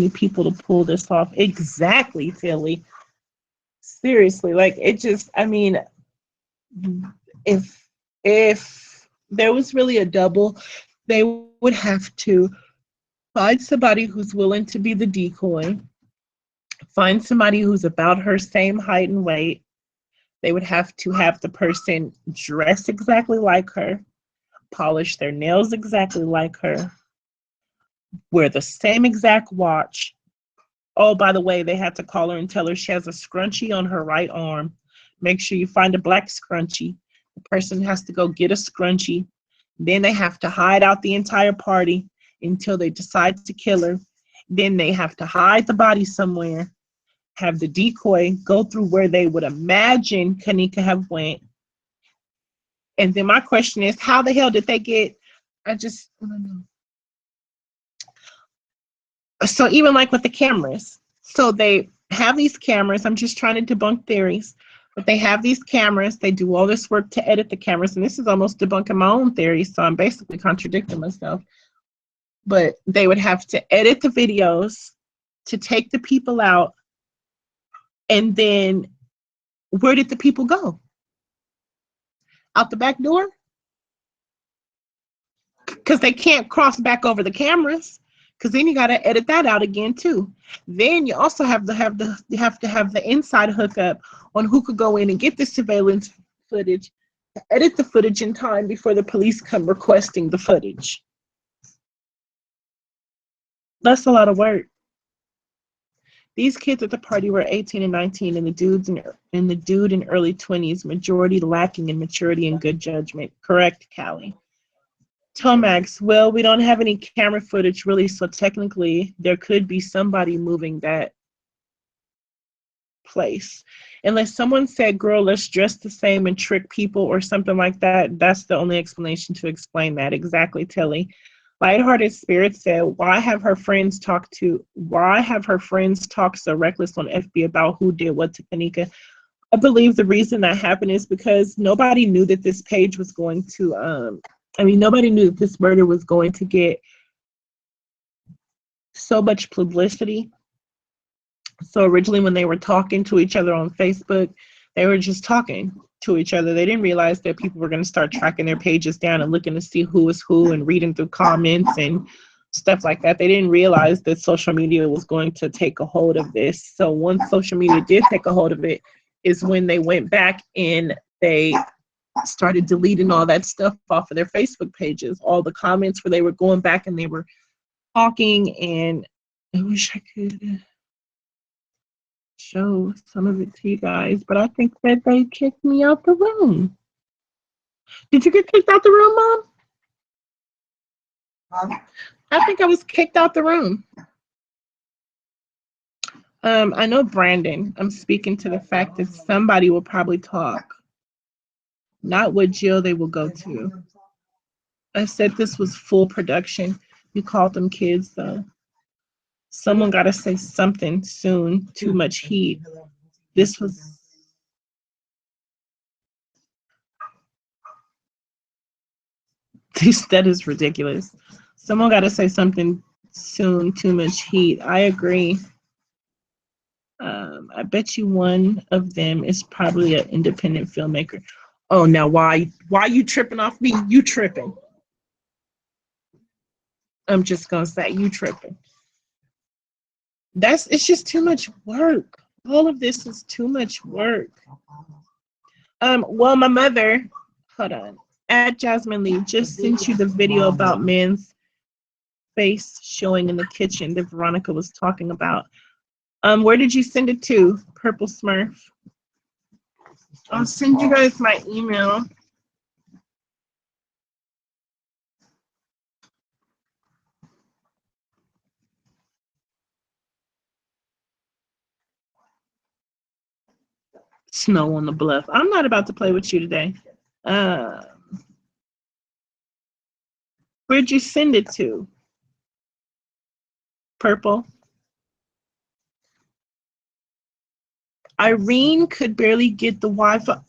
people to pull this off. Exactly, Tilly. Seriously, like it just, I mean, if there was really a double, they would have to find somebody who's willing to be the decoy, find somebody who's about her same height and weight. They would have to have the person dress exactly like her, polish their nails exactly like her, wear the same exact watch. Oh, by the way, they had to call her and tell her she has a scrunchie on her right arm. Make sure you find a black scrunchie. The person has to go get a scrunchie. Then they have to hide out the entire party until they decide to kill her. Then they have to hide the body somewhere, have the decoy go through where they would imagine Kenneka have went. And then my question is, how the hell did they get, I don't know. So even like with the cameras, so they have these cameras. I'm just trying to debunk theories, but they have these cameras. They do all this work to edit the cameras, and this is almost debunking my own theory. So I'm basically contradicting myself. but they would have to edit the videos to take the people out. And then where did the people go? Out the back door? Because they can't cross back over the cameras, because then you got to edit that out again too. Then you also have to have the inside hookup on who could go in and get the surveillance footage, edit the footage in time before the police come requesting the footage. That's a lot of work. These kids at the party were 18 and 19, and the dude in early 20s, majority lacking in maturity and good judgment. Correct, Callie. Tomax, well, we don't have any camera footage really, so technically there could be somebody moving that place. Unless someone said, girl, let's dress the same and trick people or something like that, that's the only explanation to explain that. Exactly, Tilly. Lighthearted Spirit said, why have her friends talk so reckless on FB about who did what to Kenneka? I believe the reason that happened is because nobody knew that this page was going to, nobody knew that this murder was going to get so much publicity. So originally when they were talking to each other on Facebook, they were just talking to each other. They didn't realize that people were going to start tracking their pages down and looking to see who is who and reading through comments and stuff like that. They didn't realize that social media was going to take a hold of this. So once social media did take a hold of it is when they went back and they started deleting all that stuff off of their Facebook pages, all the comments where they were going back and they were talking. And I wish I could show some of it to you guys, but I think that they kicked me out the room. Did you get kicked out the room, Mom? I think I was kicked out the room. I know Brandon. I'm speaking to the fact that somebody will probably talk. Not what jail they will go to. I said this was full production. You called them kids, though. Someone got to say something soon. Too much heat. This was... That is ridiculous. Someone got to say something soon. Too much heat. I agree. I bet you one of them is probably an independent filmmaker. Oh, now why you tripping off me? You tripping. I'm just gonna say you tripping. It's just too much work. All of this is too much work. Well, my mother, hold on, at Jasmine Lee just sent you the video about man's face showing in the kitchen that Veronica was talking about. Where did you send it to, Purple Smurf? I'll send you guys my email. Snow on the bluff. I'm not about to play with you today. Where'd you send it to? Purple. Irene could barely get the Wi-Fi.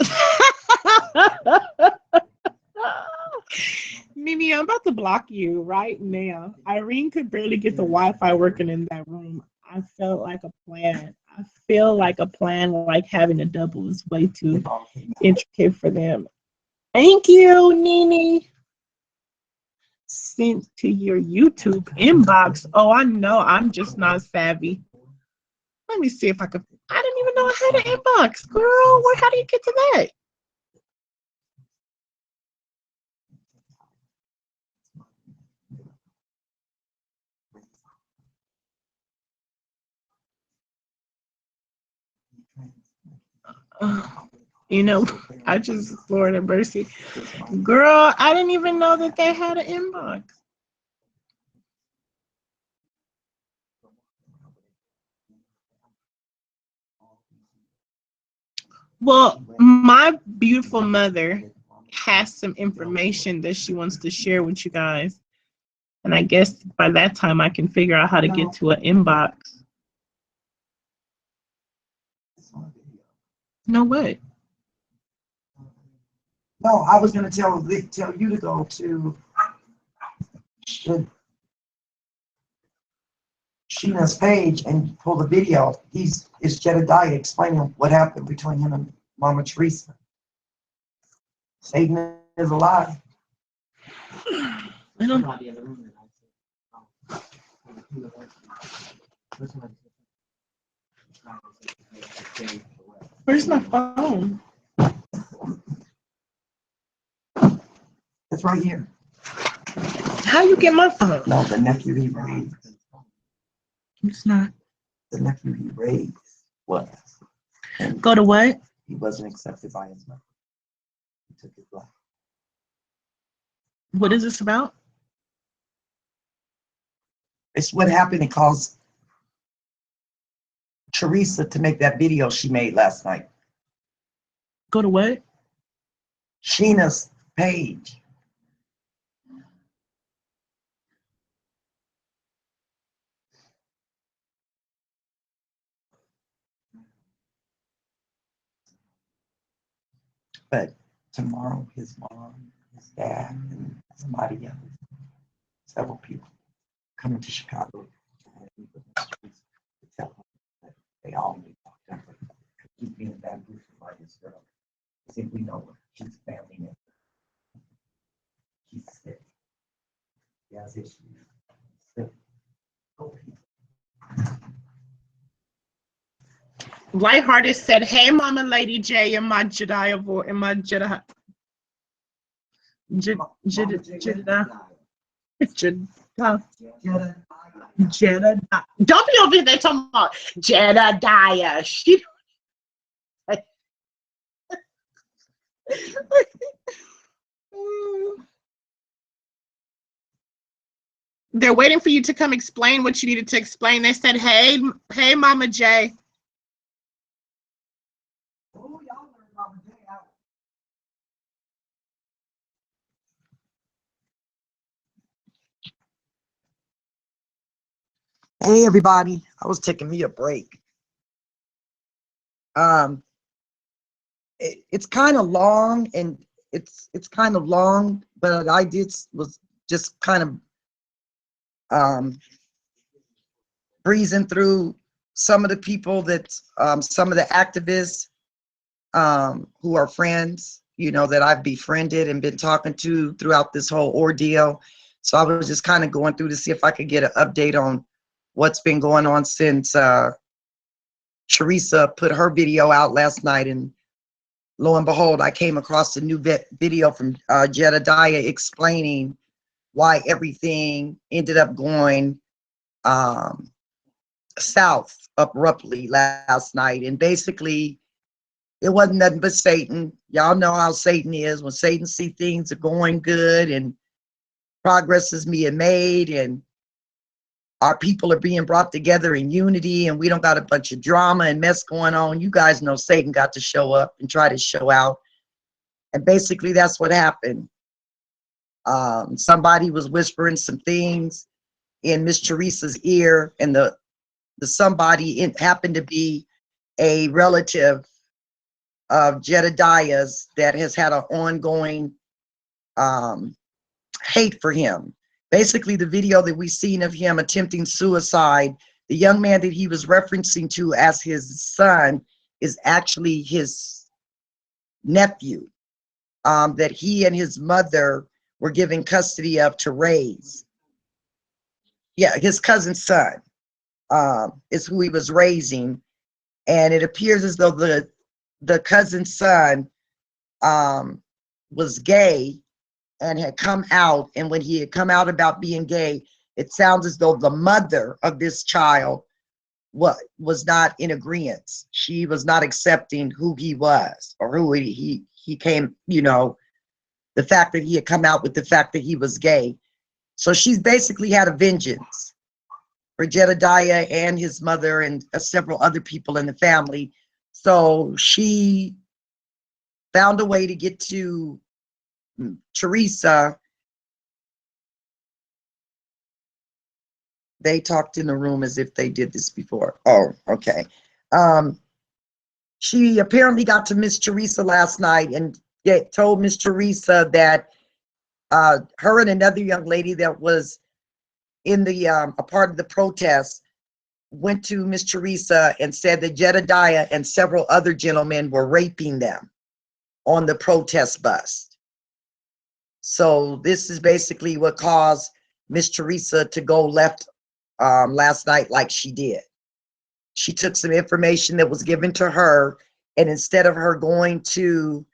Mimi, I'm about to block you right now. Irene could barely get the Wi-Fi working in that room. I felt like a plan. I feel like a plan, like having a double is way too intricate for them. Thank you, Nene. Sent to your YouTube inbox. Oh, I know. I'm just not savvy. Let me see if I could. I didn't even know I had an inbox, girl. How do you get to that? You know, I just, Lord have mercy. Girl, I didn't even know that they had an inbox. Well, my beautiful mother has some information that she wants to share with you guys. And I guess by that time I can figure out how to get to an inbox. No, what? No, I was going to tell you to go to Sheena's page and pull the video, it's Jedediah explaining what happened between him and Mama Teresa. Satan is alive. I don't. Where's my phone? It's right here. How you get my phone? No, the nephew he raised. It's not. The nephew he raised was. And Go to what? he wasn't accepted by his mother. He took his life. What is this about? It's what happened. It caused Teresa to make that video she made last night. Go to what? Sheena's page. But tomorrow, his mom, his dad, and somebody else, several people, coming to Chicago. They all need to talk to her. She's being bamboozled by this girl. I think we know her. She's a family member. She's sick. She has issues. Sick. Oh, Lighthearted said, "Hey, Mama Lady J," in my Jediah voice, in my Jedi. Jedediah. Don't be over there talking about Jedediah. She. They're waiting for you to come explain what you needed to explain. They said, "Hey, Mama J." Oh, y'all learned Mama J out. Hey everybody, I was taking me a break. It's kind of long, and it's kind of long, but I was just kind of breezing through some of the people that some of the activists who are friends, you know, that I've befriended and been talking to throughout this whole ordeal. So I was just kind of going through to see if I could get an update on what's been going on since Teresa put her video out last night, and lo and behold, I came across a new video from Jedediah explaining why everything ended up going south abruptly last night. And basically, it wasn't nothing but Satan. Y'all know how Satan is. When Satan see things are going good and progress is being made and our people are being brought together in unity and we don't got a bunch of drama and mess going on, you guys know Satan got to show up and try to show out. And basically that's what happened. Somebody was whispering some things in Miss Teresa's ear, and the somebody happened to be a relative of Jedediah's that has had an ongoing hate for him. Basically, the video that we've seen of him attempting suicide, the young man that he was referencing to as his son is actually his nephew that he and his mother were given custody of to raise. Yeah, his cousin's son is who he was raising. And it appears as though the cousin's son was gay and had come out, and when he had come out about being gay, it sounds as though the mother of this child was not in agreement. She was not accepting who he was or who he came, you know, the fact that he had come out with the fact that he was gay. So she's basically had a vengeance for Jedediah and his mother and several other people in the family. So she found a way to get to Teresa. They talked in the room as if they did this before. Oh, okay. She apparently got to Miss Teresa last night and told Miss Teresa that her and another young lady that was in the a part of the protest went to Miss Teresa and said that Jedediah and several other gentlemen were raping them on the protest bus. So this is basically what caused Miss Teresa to go left last night like she did. She took some information that was given to her, and instead of her going to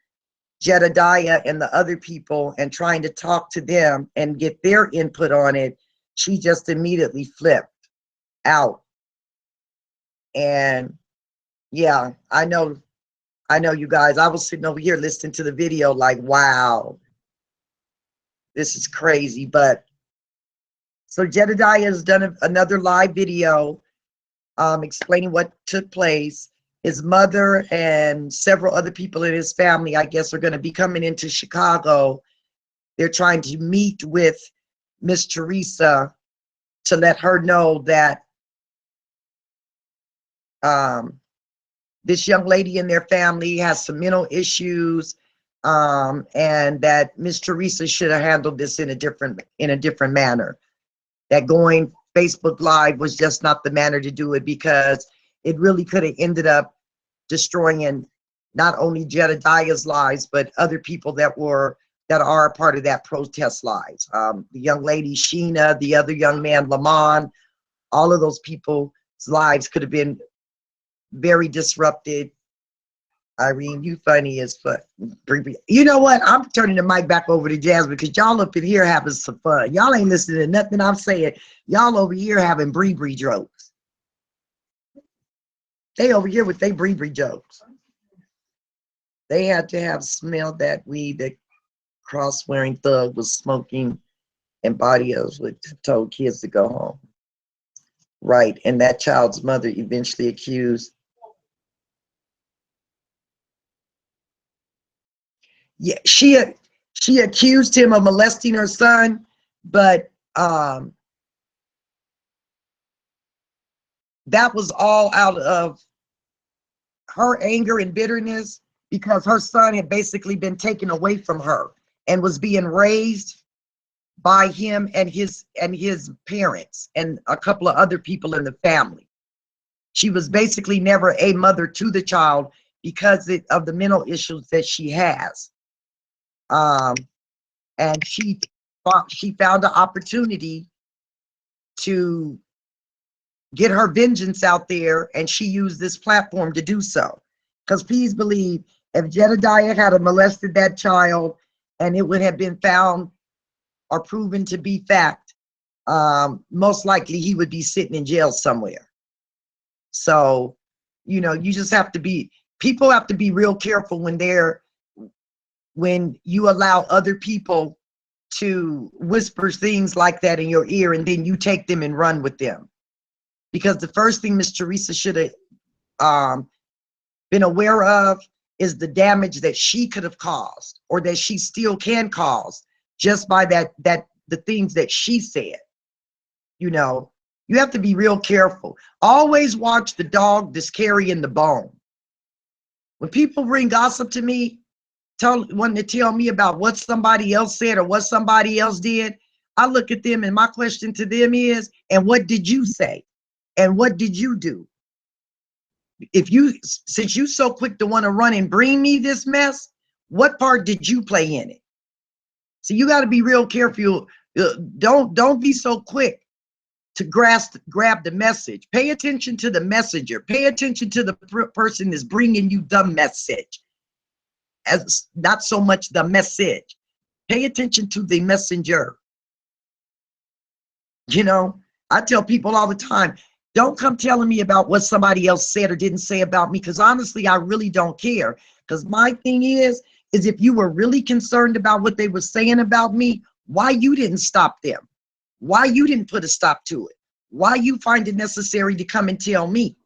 Jedediah and the other people and trying to talk to them and get their input on it, she just immediately flipped out. And yeah, I know you guys, I was sitting over here listening to the video like, wow, this is crazy. But so Jedediah has done another live video explaining what took place. His mother and several other people in his family, I guess, are going to be coming into Chicago. They're trying to meet with Miss Teresa to let her know that this young lady in their family has some mental issues, and that Miss Teresa should have handled this in a different manner. That going Facebook Live was just not the manner to do it, because it really could have ended up destroying not only Jedediah's lives, but other people that are a part of that protest lives. The young lady Sheena, the other young man Lamont, all of those people's lives could have been very disrupted. Irene, you funny as fuck. You know what? I'm turning the mic back over to Jasmine, because y'all up in here having some fun. Y'all ain't listening to nothing I'm saying. Y'all over here having Bree jokes. They over here with they Bree jokes. They had to have smelled that weed that cross-wearing thug was smoking, and body oils would told kids to go home. Right, and that child's mother eventually accused. Yeah, she accused him of molesting her son, but that was all out of her anger and bitterness, because her son had basically been taken away from her and was being raised by him and his parents and a couple of other people in the family. She was basically never a mother to the child because of the mental issues that she has. And she found an opportunity to get her vengeance out there, and she used this platform to do so. Because please believe, if Jedediah had molested that child and it would have been found or proven to be fact, most likely he would be sitting in jail somewhere. So, you know, you just have to be, people have to be real careful when you allow other people to whisper things like that in your ear, and then you take them and run with them. Because the first thing Miss Teresa should have been aware of is the damage that she could have caused, or that she still can cause, just by the things that she said. You know, you have to be real careful. Always watch the dog that's carrying the bone. When people bring gossip to me, wanting to tell me about what somebody else said or what somebody else did, I look at them and my question to them is, and what did you say? And what did you do? Since you so quick to want to run and bring me this mess, what part did you play in it? So you got to be real careful. Don't be so quick to grab the message. Pay attention to the messenger. Pay attention to the person that's bringing you the message, as not so much the message. Pay attention to the messenger. You know, I tell people all the time, don't come telling me about what somebody else said or didn't say about me, because honestly, I really don't care. Because my thing is if you were really concerned about what they were saying about me, why you didn't stop them? Why you didn't put a stop to it? Why you find it necessary to come and tell me?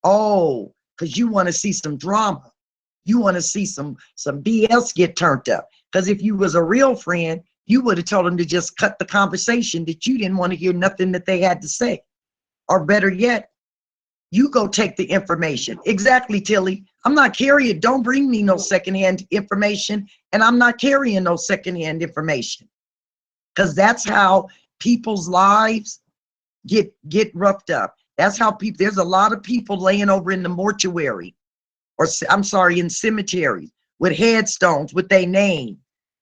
Oh, because you want to see some drama. You want to see some BS get turned up. Because if you was a real friend, you would have told them to just cut the conversation, that you didn't want to hear nothing that they had to say. Or better yet, you go take the information. Exactly, Tilly. I'm not carrying, don't bring me no secondhand information, and I'm not carrying no secondhand information. Because that's how people's lives get roughed up. That's how people, there's a lot of people laying over in the mortuary, or I'm sorry, in cemeteries with headstones with their name,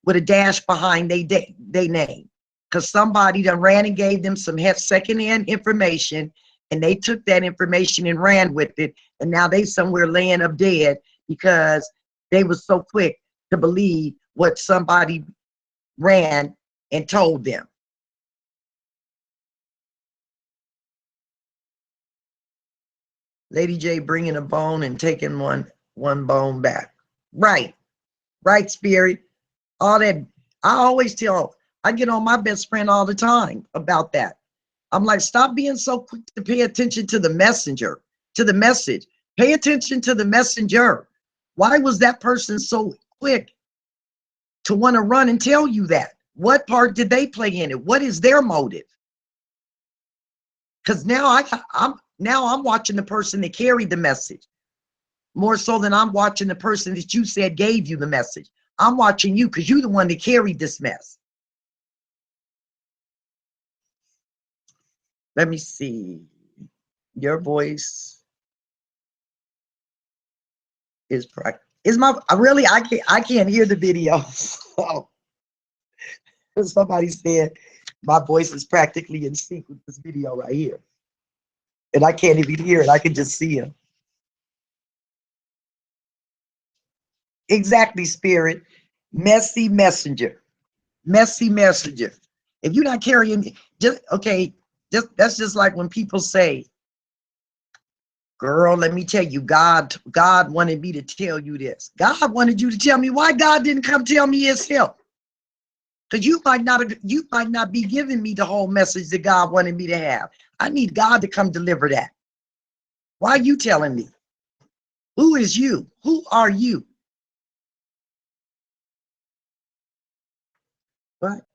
with a dash behind they name. Because somebody done ran and gave them some secondhand information, and they took that information and ran with it, and now they somewhere laying up dead because they was so quick to believe what somebody ran and told them. Lady J bringing a bone and taking one bone back. Right, right, Spirit. All that. I always tell, I get on my best friend all the time about that. I'm like, stop being so quick to pay attention to the messenger, to the message. Pay attention to the messenger. Why was that person so quick to want to run and tell you that? What part did they play in it? What is their motive? Because now I'm watching the person that carried the message more so than I'm watching the person that you said gave you the message. I'm watching you because you're the one that carried this mess. Let me see. Your voice is really, I can't hear the video. So somebody said my voice is practically in sync with this video right here. And I can't even hear it. I can just see him. Exactly, Spirit. Messy messenger. Messy messenger. If you're not carrying, that's just like when people say, girl, let me tell you, God wanted me to tell you this. God wanted you to tell me. Why God didn't come tell me himself? Because you might not be giving me the whole message that God wanted me to have. I need God to come deliver that. Why are you telling me? Who is you? Who are you? But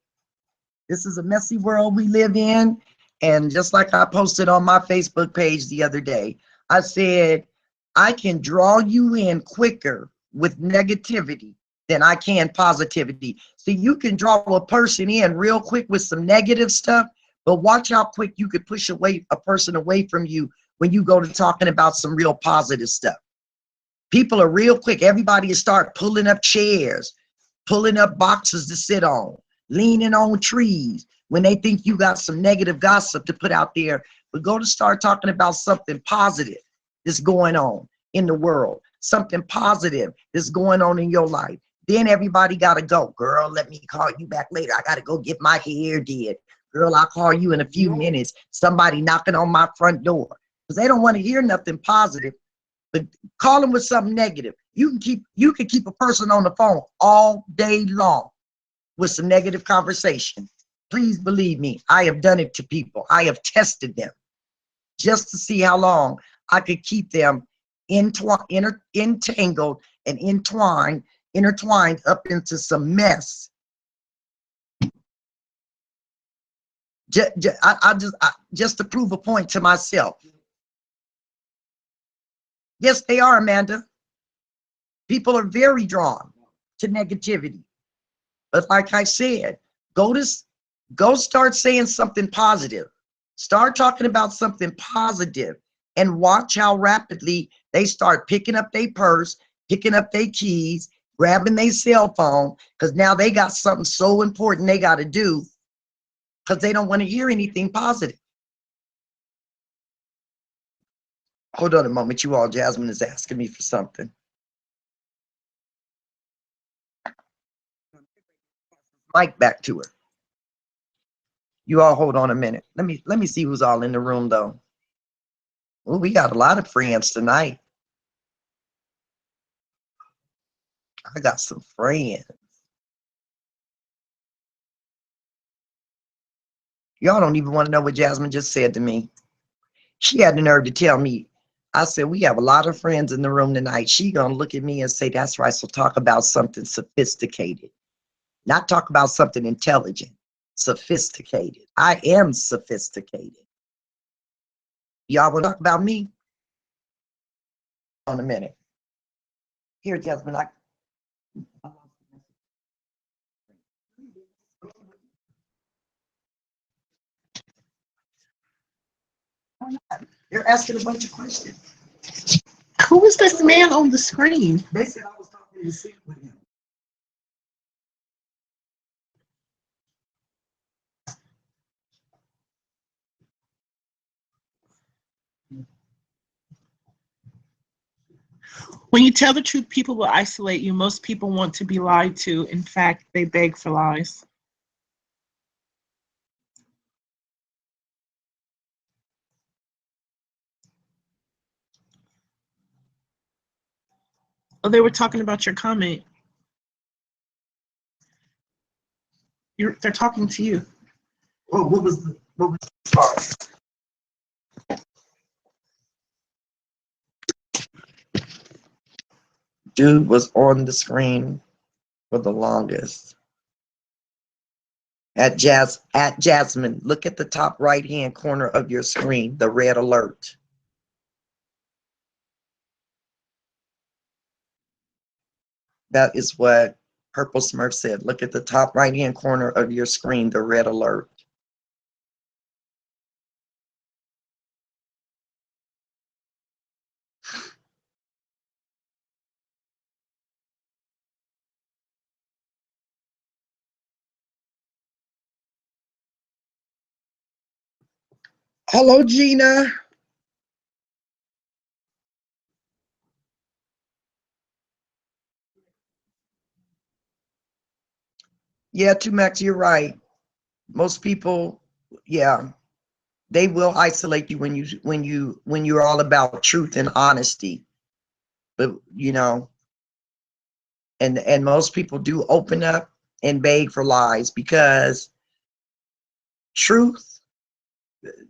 this is a messy world we live in. And just like I posted on my Facebook page the other day, I said, I can draw you in quicker with negativity than I can positivity. So you can draw a person in real quick with some negative stuff, but watch how quick you could push a person away from you when you go to talking about some real positive stuff. People are real quick. Everybody is start pulling up chairs, pulling up boxes to sit on, leaning on trees when they think you got some negative gossip to put out there. But go to start talking about something positive that's going on in the world, something positive that's going on in your life. Then everybody got to go. Girl, let me call you back later. I got to go get my hair did. Girl, I'll call you in a few minutes. Somebody knocking on my front door. Because they don't want to hear nothing positive. But call them with something negative. You can keep a person on the phone all day long with some negative conversation. Please believe me, I have done it to people. I have tested them just to see how long I could keep them entangled and intertwined up into some mess. Just to prove a point to myself. Yes, they are, Amanda. People are very drawn to negativity. But like I said, go start saying something positive. Start talking about something positive and watch how rapidly they start picking up their purse, picking up their keys, grabbing their cell phone, because now they got something so important they got to do because they don't want to hear anything positive. Hold on a moment, you all. Jasmine is asking me for something. Mic back to her. You all hold on a minute. Let me see who's all in the room though. Oh, we got a lot of friends tonight. I got some friends. Y'all don't even want to know what Jasmine just said to me. She had the nerve to tell me. I said, we have a lot of friends in the room tonight. She gonna look at me and say, that's right, so talk about something sophisticated. Not talk about something intelligent. Sophisticated. I am sophisticated. Y'all want to talk about me? On a minute. Here, Jasmine, You're asking a bunch of questions. Who is this man on the screen? They said I was talking in sync with him. When you tell the truth, people will isolate you. Most people want to be lied to. In fact, they beg for lies. Oh, they were talking about your comment. They're talking to you. Oh, what was the sorry. Dude was on the screen for the longest. At Jasmine, look at the top right-hand corner of your screen, the red alert. That is what Purple Smurf said. Look at the top right-hand corner of your screen, the red alert. Hello, Gina. Yeah, Tumax, you're right. Most people, yeah, they will isolate you when you're all about truth and honesty. But you know, and most people do open up and beg for lies because truth,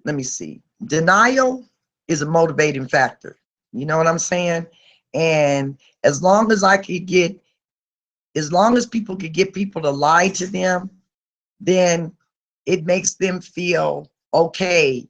let me see, denial is a motivating factor. You know what I'm saying? And as long as people could get people to lie to them, then it makes them feel okay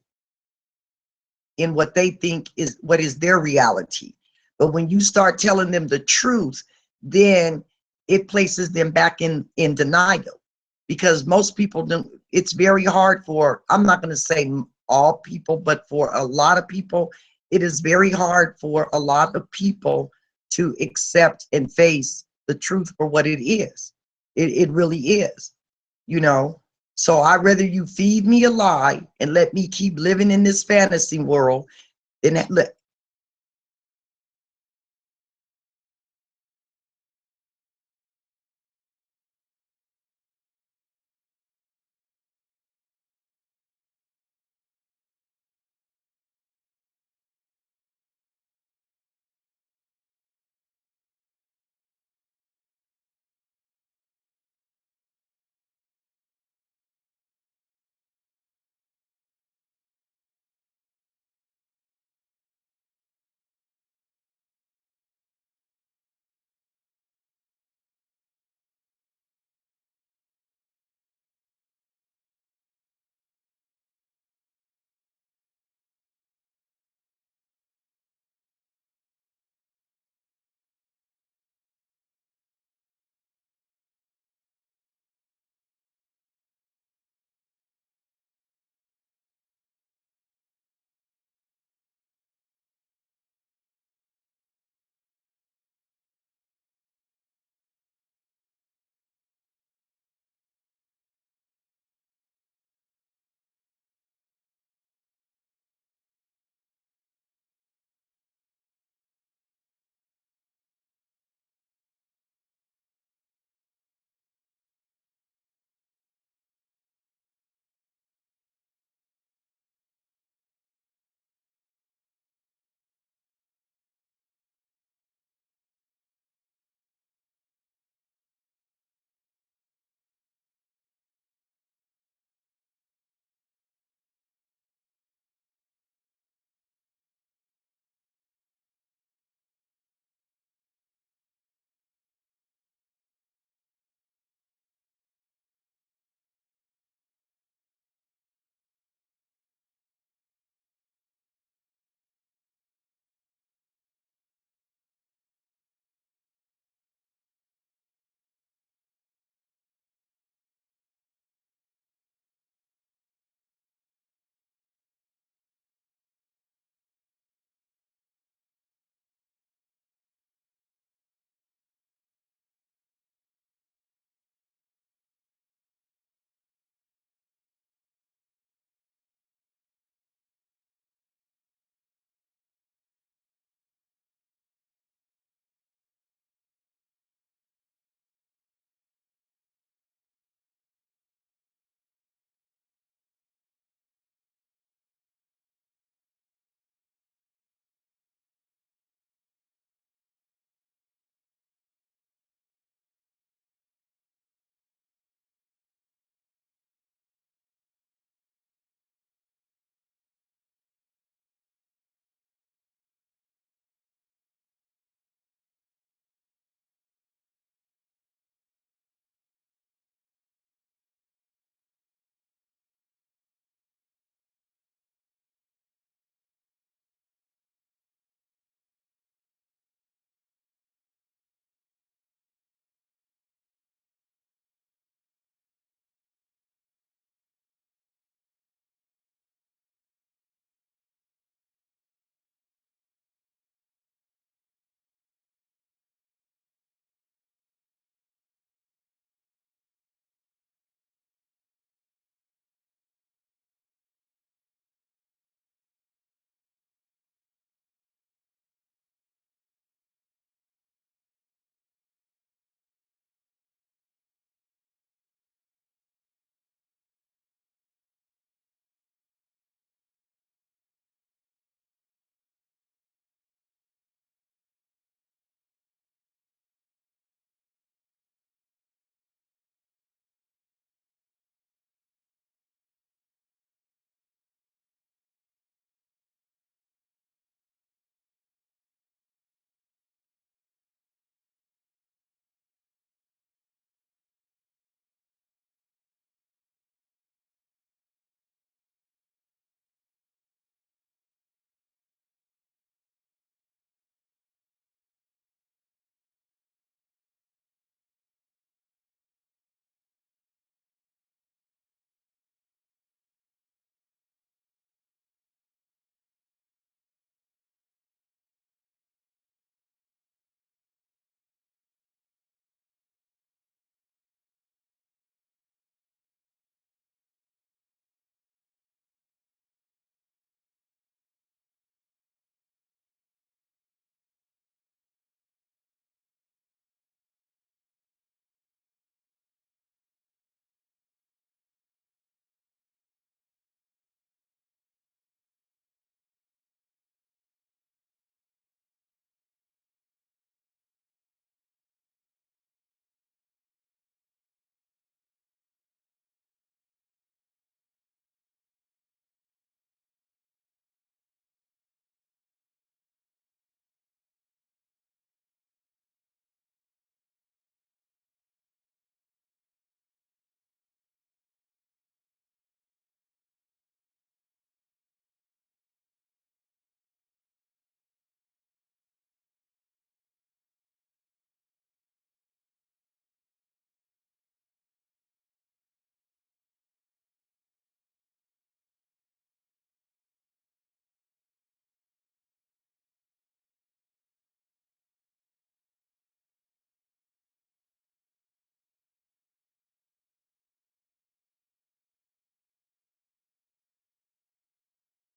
in what they think is what is their reality. But when you start telling them the truth, then it places them back in denial, because most people don't. It's very hard for, I'm not going to say all people, but for a lot of people, it is very hard for a lot of people to accept and face the truth for what it is. It really is, you know. So I'd rather you feed me a lie and let me keep living in this fantasy world than